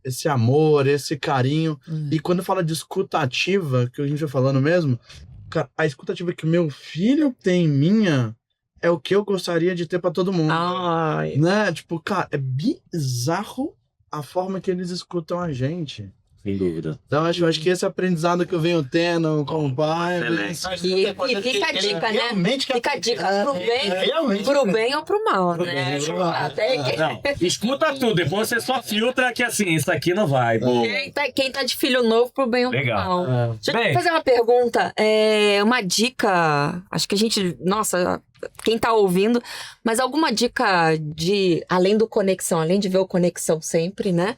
esse amor, esse carinho. E quando fala de escuta ativa, que a gente vai falando mesmo, cara, a escuta ativa que meu filho tem minha é o que eu gostaria de ter pra todo mundo. Ai. Né? Tipo, cara, é bizarro a forma que eles escutam a gente. Sem dúvida. Então, acho que esse aprendizado que eu venho tendo com o pai... Excelente. E fica a dica, né? Realmente Fica a dica realmente. pro bem ou pro mal, né? Até Não, escuta tudo, depois você só filtra que assim, isso aqui não vai. Boa. quem tá de filho novo pro bem ou pro Legal. mal. Deixa eu Bem. te fazer uma pergunta. Uma dica. Acho que a gente. Nossa, quem tá ouvindo. Mas alguma dica de. Além do Conexão, além de ver o Conexão sempre, né?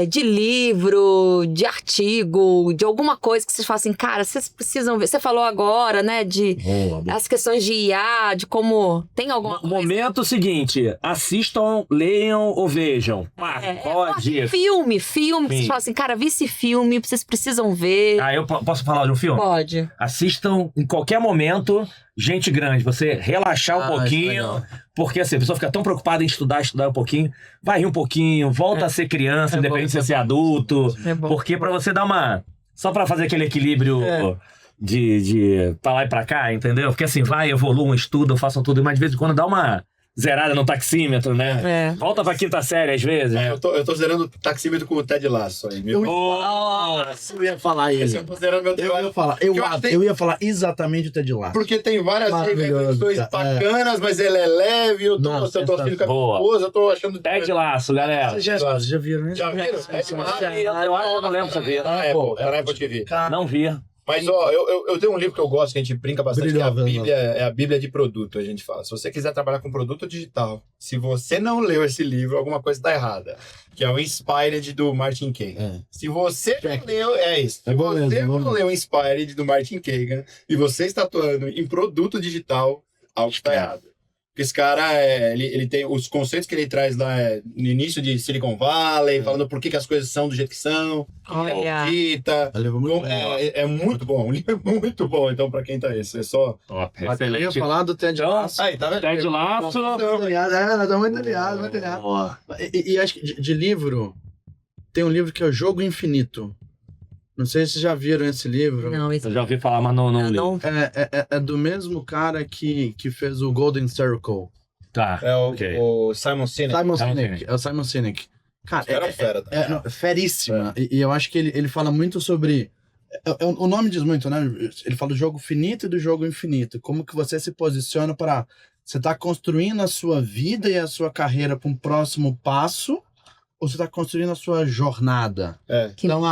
De livro, de artigo, de alguma coisa que vocês falam assim, cara, vocês precisam ver. Você falou agora, né? De Boa. as questões de IA, de como. Tem alguma coisa. Momento seguinte, assistam, leiam ou vejam. Qual a dica? Filme. Vocês falam assim, cara, vi esse filme, vocês precisam ver. Ah, eu posso falar de um filme? Pode. Assistam em qualquer momento, Gente Grande, você relaxar um pouquinho, porque assim, a pessoa fica tão preocupada em estudar um pouquinho, vai rir um pouquinho, volta a ser criança, independente de ser adulto, É bom. porque pra você dar uma... Só pra fazer aquele equilíbrio de pra lá e pra cá, entendeu? Porque assim, vai, evoluam, estudam, façam tudo, mas de vez em quando dá uma zerada no taxímetro, né? Volta pra quinta série às vezes. Eu tô zerando o taxímetro com o Ted Lasso aí. Eu ia falar Esse ele. eu tô zerando meu Eu ia falar exatamente o Ted Lasso. Porque tem várias Maravilhoso, reflexões cara. bacanas, mas ele é leve. Eu tô Nossa, assistindo com a minha boa. esposa, eu tô achando... Ted Laço, galera. Vocês já viram, né? Já viram? Eu acho que eu não lembro saber. Tá na Apple, tá na Apple TV. Não vi. Mas, ó, eu tenho um livro que eu gosto, que a gente brinca bastante, que é Brilhante, a Bíblia de produto, a gente fala. Se você quiser trabalhar com produto digital, se você não leu esse livro, alguma coisa tá errada. Que é o Inspired, do Martin Kagan. Se você não leu, é isso. Se você não leu o Inspired, do Martin Kagan, e você está atuando em produto digital, algo está errado. Porque esse cara, ele tem os conceitos que ele traz lá no início de Silicon Valley, falando por que as coisas são do jeito que são. Olha. É muito bom, um livro muito bom. Então, pra quem tá isso, é só... Top, Eu ia falar do Ted Lasso. Aí, tá vendo? Ted Laço. Nós estamos muito aliados, muito aliados. E acho que de livro, tem um livro que é o Jogo Infinito. Não sei se vocês já viram esse livro. Não, isso Eu já ouvi falar, mas não li. não. É do mesmo cara que fez o Golden Circle. Tá. É ok. o Simon Sinek. Simon Simon Sinek. Sinek. É o Simon Sinek. Cara, Era fera, tá? feríssima. E eu acho que ele fala muito sobre... O nome diz muito, né? Ele fala do jogo finito e do jogo infinito. Como que você se posiciona para... Você tá construindo a sua vida e a sua carreira para um próximo passo, ou você está construindo a sua jornada? Então,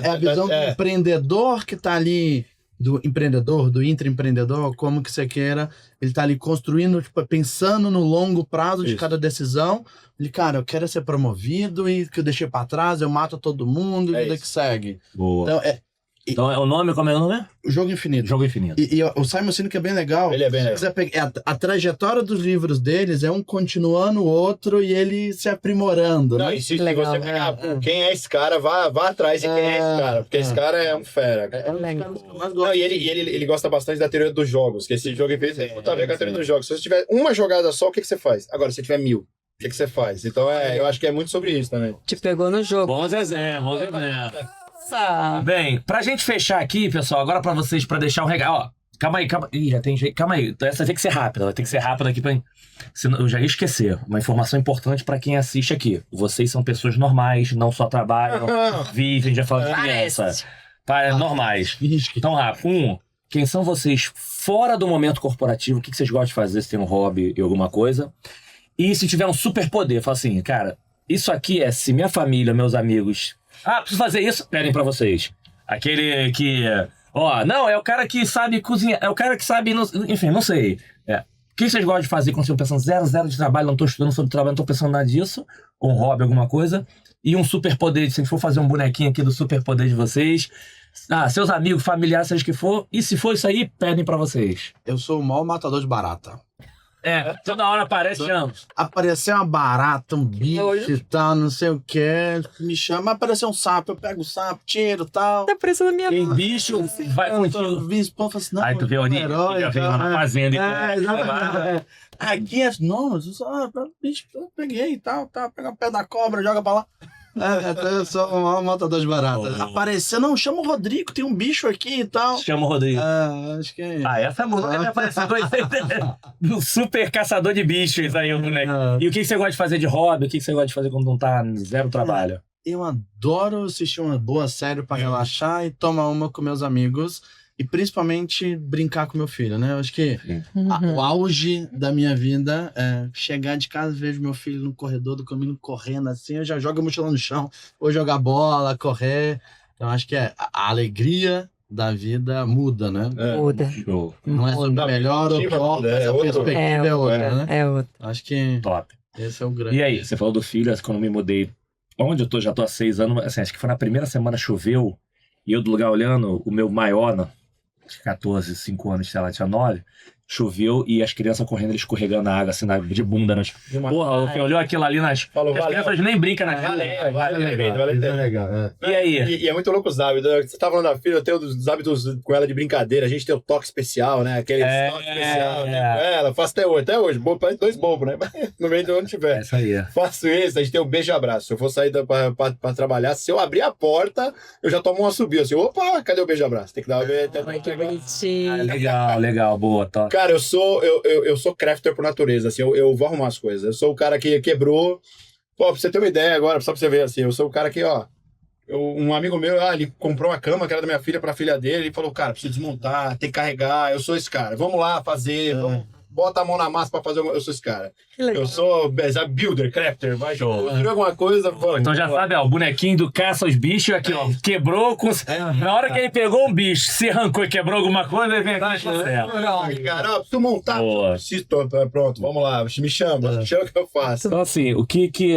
é a visão do empreendedor que está ali, do empreendedor, do intraempreendedor, como que você queira, ele está ali construindo, tipo, pensando no longo prazo de cada decisão. Ele, cara, eu quero ser promovido e que eu deixei para trás, eu mato todo mundo e vida que segue. Boa. Então, o nome, como é o nome? o jogo infinito. Jogo Infinito. E o Simon Sinek é bem legal. Ele é bem legal. Se você pegar- a trajetória dos livros deles é um continuando o outro e ele se aprimorando, Não, né? e se Legal. você pegar, quem é esse cara, vá atrás de quem é esse cara. Porque esse cara é um fera. Não, e ele gosta bastante da teoria dos jogos, que esse jogo tem muito a ver com a teoria dos jogos. Se você tiver uma jogada só, o que você faz? Agora, se tiver 1000, o que você faz? Então, eu acho que é muito sobre isso também. Te pegou no jogo. Bons exemplos, bons exemplos. Nossa. Bem, pra gente fechar aqui, pessoal, agora pra vocês, pra deixar um regalo. Ó, calma aí. Ih, já tem jeito. Calma aí. Essa tem que ser rápida. Vai ter que ser rápida aqui pra. Senão, eu já ia esquecer. Uma informação importante pra quem assiste aqui. Vocês são pessoas normais, não só trabalham, vivem, já falam de criança. Normais. Então, rápido. Quem são vocês fora do momento corporativo? O que vocês gostam de fazer? Se tem um hobby e alguma coisa? E se tiver um superpoder, fala assim, cara, isso aqui é se minha família, meus amigos... preciso fazer isso? Pedem pra vocês. Aquele que... não, é o cara que sabe cozinhar, é o cara que sabe... Enfim, não sei. O que vocês gostam de fazer quando vocês estão pensando zero de trabalho, não tô estudando sobre trabalho, não tô pensando nada disso? Ou um hobby, alguma coisa? E um superpoder, se a gente for fazer um bonequinho aqui do superpoder de vocês... seus amigos, familiares, seja o que for. E se for isso aí, pedem pra vocês. Eu sou o maior matador de barata. Toda hora aparece, chama. Aparecer uma barata, um bicho e tal, não sei o que, me chama. Aparecer um sapo, eu pego o sapo, tiro e tal. Tá parecendo a minha Tem bicho, vai contigo. Assim, não, Aí tu vê o Nick, já veio lá na fazenda. exatamente. Aqui é. Não, bicho, eu peguei e tal, pega o pé da cobra, joga pra lá. Então eu sou o maior matador de barata. Apareceu, não, chama o Rodrigo, tem um bicho aqui e tal. Chama o Rodrigo. Acho que é. Essa música vai aparecer um super caçador de bichos aí, o moleque. E o que você gosta de fazer de hobby? O que você gosta de fazer quando não tá zero trabalho? eu adoro assistir uma boa série para relaxar e tomar uma com meus amigos. E principalmente brincar com meu filho, né? Eu acho que o auge da minha vida é chegar de casa, vejo meu filho no corredor do caminho correndo assim, eu já jogo a mochila no chão, vou jogar bola, correr. Então acho que a alegria da vida muda, né? Muda. Show. Não é sobre melhor ou pior, mas a perspectiva é outra, né? É outra. Acho que Top. esse é o grande. E aí, você falou do filho, quando eu me mudei, onde eu tô, já tô há 6 anos, assim, acho que foi na primeira semana choveu, e eu do lugar olhando, o meu maior, 14, 5 anos, sei lá, tinha 9, choveu e as crianças correndo, eles escorregando na água, assim, de bunda. Porra, quem olhou aquilo ali nas... Falou, as valeu. crianças nem brincam na Valeu. legal. E aí? E é muito louco os hábitos. Você tá falando da filha, eu tenho os hábitos com ela de brincadeira. A gente tem o toque especial, né? Aquele toque especial né? Com ela. Faço até hoje. Parece 2 bobos, né? No meio de onde tiver. É isso aí. Faço isso, a gente tem o beijo-abraço. Se eu for sair pra trabalhar, se eu abrir a porta, eu já tomo uma subida. Assim, opa, cadê o beijo-abraço? Tem que dar uma Ai, que bonitinho. Legal, boa, top. Cara, eu sou crafter por natureza, assim, eu vou arrumar as coisas. Eu sou o cara que quebrou. Pô, pra você ter uma ideia agora, só pra você ver, assim, eu sou o cara que, ó, um amigo meu, ele comprou uma cama que era da minha filha pra filha dele, ele falou, cara, preciso desmontar, tem que carregar, eu sou esse cara, vamos lá fazer, bota a mão na massa pra fazer, eu sou esse cara. Que legal. Eu sou builder, crafter, vai, construir alguma coisa, pô. Então já sabe, ó, o bonequinho do caça aos bichos aqui, ó, quebrou com... Na hora que ele pegou um bicho, se arrancou e quebrou alguma coisa, ele vem aqui, tá certo. Cara, ó, preciso montar, Boa. preciso, pronto, vamos lá, me chama que eu faço. Então, assim,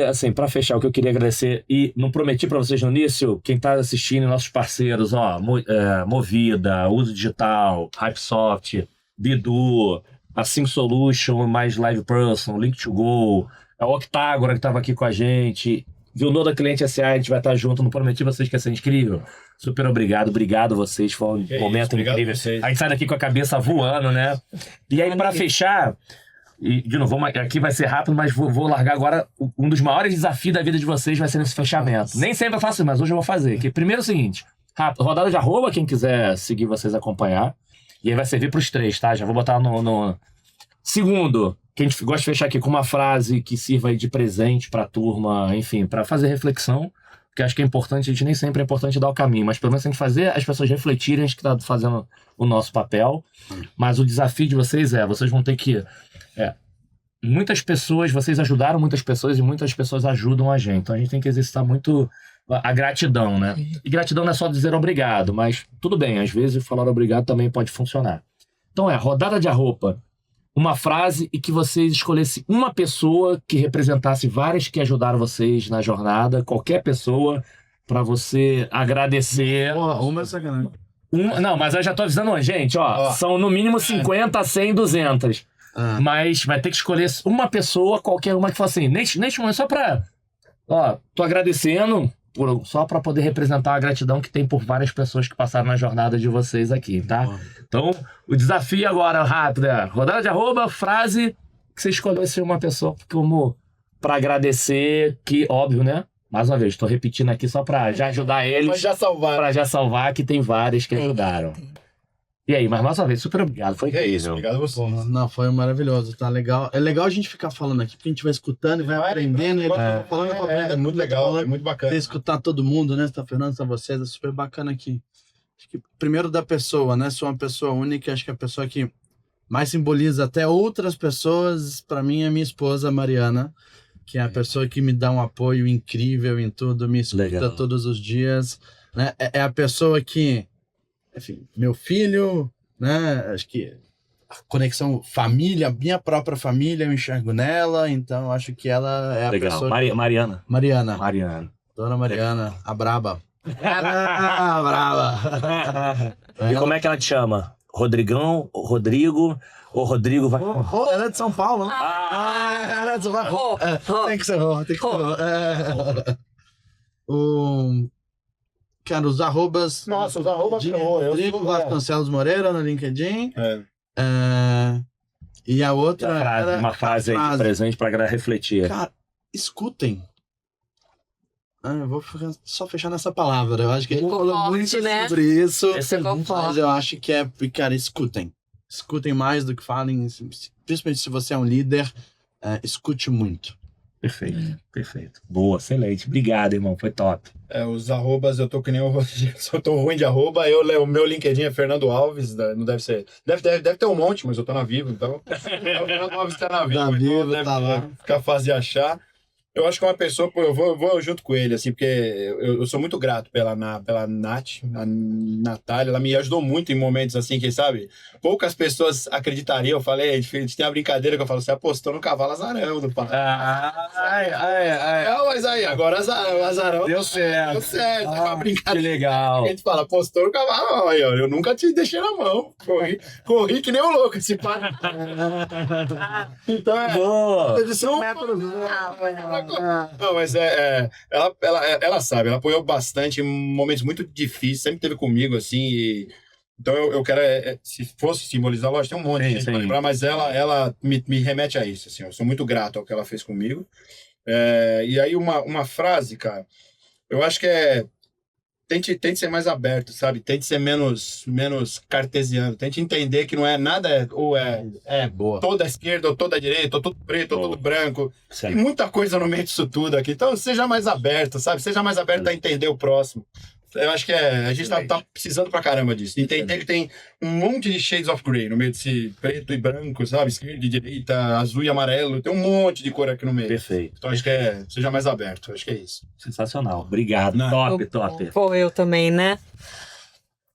assim, pra fechar, o que eu queria agradecer, e não prometi pra vocês no início, quem tá assistindo, nossos parceiros, ó, Movida, Uso Digital, Hypesoft, Bidu, a Sim Solution, mais Live Person, Link2Go, a Octágora que tava aqui com a gente, Vilnoda Cliente SA, a gente vai estar junto, não prometi vocês que ia ser incrível. Super obrigado vocês, foi um momento incrível. A gente sai daqui com a cabeça voando, né? E aí, pra fechar, e de novo, aqui vai ser rápido, mas vou largar agora, um dos maiores desafios da vida de vocês vai ser nesse fechamento. Nem sempre eu faço isso, mas hoje eu vou fazer. Que primeiro é o seguinte, rápido, rodada de arroba, quem quiser seguir vocês, acompanhar. E aí vai servir pros 3, tá? Já vou botar no... Segundo, que a gente gosta de fechar aqui com uma frase que sirva aí de presente pra turma, enfim, pra fazer reflexão, porque acho que é importante, a gente nem sempre é importante dar o caminho, mas pelo menos tem que fazer as pessoas refletirem, a gente que tá fazendo o nosso papel. Mas o desafio de vocês vocês vão ter que... muitas pessoas, vocês ajudaram muitas pessoas e muitas pessoas ajudam a gente. Então a gente tem que exercitar muito a gratidão, né? E gratidão não é só dizer obrigado, mas tudo bem, às vezes falar obrigado também pode funcionar. Então rodada de arroba, uma frase e que vocês escolhessem uma pessoa que representasse várias que ajudaram vocês na jornada, qualquer pessoa, para você agradecer. Uma é sacanagem. Não, mas eu já tô avisando, gente, ó, são no mínimo 50, 100, 200. Mas vai ter que escolher uma pessoa, qualquer uma que for assim, neste momento, só pra... Ó, tô agradecendo, só pra poder representar a gratidão que tem por várias pessoas que passaram na jornada de vocês aqui, tá? Então, o desafio agora, rápido, rodada de arroba, frase que você escolhesse uma pessoa como pra agradecer, que, óbvio, né? Mais uma vez, tô repetindo aqui só pra já ajudar eles. Mas já salvar. Pra já salvar, que tem várias que ajudaram. E aí, mas mais uma vez, super obrigado. Foi incrível. Obrigado a você. Porra, não, foi maravilhoso, tá legal. É legal a gente ficar falando aqui, porque a gente vai escutando e vai aprendendo. É muito legal, é muito bacana. Você escutar todo mundo, né? Você tá Fernando, tá vocês, é super bacana aqui. Acho que primeiro da pessoa, né? Sou uma pessoa única, acho que a pessoa que mais simboliza até outras pessoas, pra mim, é minha esposa, Mariana, que é a pessoa que me dá um apoio incrível em tudo, me escuta todos os dias, né? É a pessoa que, enfim, meu filho, né? Acho que a conexão família, minha própria família, eu enxergo nela, então acho que ela é a pessoa... Mariana. Dona Mariana, a braba. Braba. E como é que ela te chama? Rodrigão, Rodrigo, ou Rodrigo vai... Ela é de São Paulo, né? Ela é de São Paulo. Tem que ser tem que ser Cara, os arrobas... Nossa, os arrobas... de Rodrigo Vasconcelos Moreira no LinkedIn. E a outra... Uma frase aí de presente pra refletir. Cara, escutem. Eu vou só fechar nessa palavra. Eu acho que a gente falou muito sobre isso. Mas eu acho que cara, escutem. Escutem mais do que falem. Principalmente se você é um líder, escute muito. Perfeito, perfeito. Boa, excelente. Obrigado, irmão. Foi top. Os arrobas, eu tô que nem o Rodrigo, só tô ruim de arroba. O meu LinkedIn é Fernando Alves, não deve ser. Deve ter um monte, mas eu tô na Vivo, então. O Fernando Alves tá na Vivo. Na Vivo, então deve tá lá. ficar fácil de achar. Eu acho que é uma pessoa, pô, eu vou junto com ele, assim, porque eu sou muito grato pela Nath, a Natália, ela me ajudou muito em momentos assim, que, sabe, poucas pessoas acreditariam. Eu falei, a gente tem uma brincadeira que eu falo, você apostou no cavalo azarão do pai. Não, mas aí, agora o azarão Deu certo. deu certo, é uma Que brincadeira. legal. A gente fala, apostou no cavalo, aí, ó, eu nunca te deixei na mão, corri que nem um louco esse pai. Então Boa. Não, mas ela sabe, ela apoiou bastante em momentos muito difíceis, sempre esteve comigo, assim, então eu quero, se fosse simbolizar, lógico, tem um monte de gente pra lembrar, mas ela me remete a isso, assim, eu sou muito grato ao que ela fez comigo. E aí uma frase, cara, eu acho que tente ser mais aberto, sabe? Tente ser menos cartesiano. Tente entender que não é nada, ou Boa. toda esquerda, ou toda direita, ou tudo preto, ou tudo branco. Tem Certo. muita coisa no meio disso tudo aqui. Então, seja mais aberto, sabe? Seja mais aberto a entender o próximo. Eu acho que a gente tá precisando pra caramba disso. Entender que tem um monte de shades of grey no meio desse preto e branco, sabe? Esquerda e direita, azul e amarelo. Tem um monte de cor aqui no meio. Perfeito. Então, acho que seja mais aberto. Acho que é isso. Sensacional. Obrigado. Não. Top. Pô, eu também, né?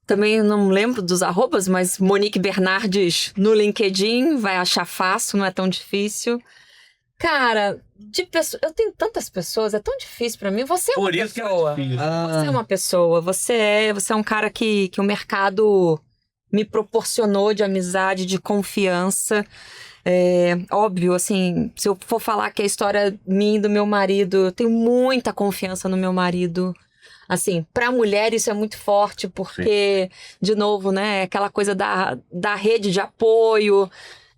Também não lembro dos arrobas, mas Monique Bernardes no LinkedIn, vai achar fácil, não é tão difícil. Cara, eu tenho tantas pessoas, é tão difícil pra mim. Você é uma Por isso que é pessoa. difícil. Você é uma pessoa, você é um cara que o mercado me proporcionou de amizade, de confiança. Óbvio, assim, se eu for falar que a história minha e do meu marido, eu tenho muita confiança no meu marido. Assim, pra mulher isso é muito forte, porque, de novo, né, aquela coisa da rede de apoio.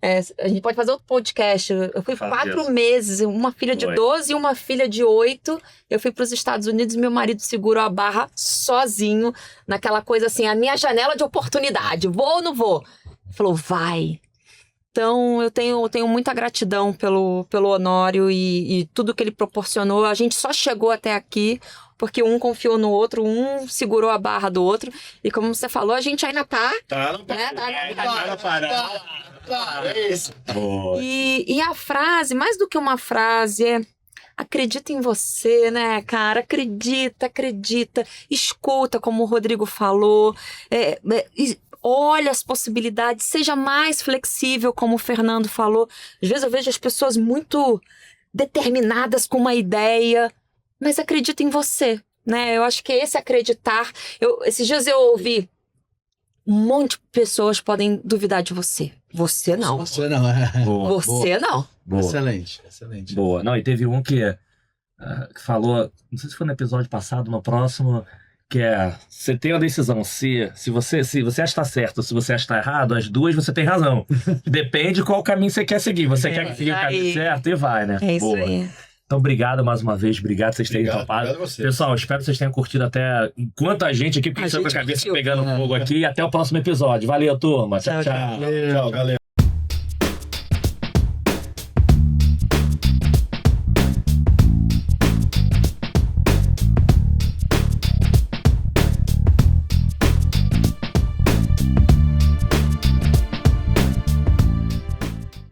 A gente pode fazer outro podcast. Eu fui 4 meses, uma filha de 12 e uma filha de 8. Eu fui para os Estados Unidos e meu marido segurou a barra sozinho, naquela coisa assim, a minha janela de oportunidade. Vou ou não vou? Ele falou, vai. Então, eu tenho muita gratidão pelo Honório e tudo que ele proporcionou. A gente só chegou até aqui porque um confiou no outro, um segurou a barra do outro. E como você falou, a gente ainda tá... É isso. E a frase, mais do que uma frase, acredita em você, né, cara? Acredita. Escuta, como o Rodrigo falou. Olha as possibilidades, seja mais flexível, como o Fernando falou. Às vezes eu vejo as pessoas muito determinadas com uma ideia, mas acredita em você, né? Eu acho que esse acreditar... Esses dias eu ouvi um monte de pessoas podem duvidar de você. Você não. Você não, Boa. Você não. Boa. Excelente. Boa. Não, e teve um que falou, não sei se foi no episódio passado, no próximo, que você tem uma decisão, se você acha que está certo, se você acha que está errado, as duas você tem razão. Depende qual caminho você quer seguir. Você quer seguir o caminho certo e vai, né? É isso Boa. aí. Então, obrigado mais uma vez. Obrigado por vocês terem topado. Obrigado a você. Pessoal, espero que vocês tenham curtido até enquanto a gente aqui, porque A estamos com a gente cabeça curtiu. pegando fogo aqui. E até o próximo episódio. Valeu, turma. Tchau, tchau. Tchau, galera.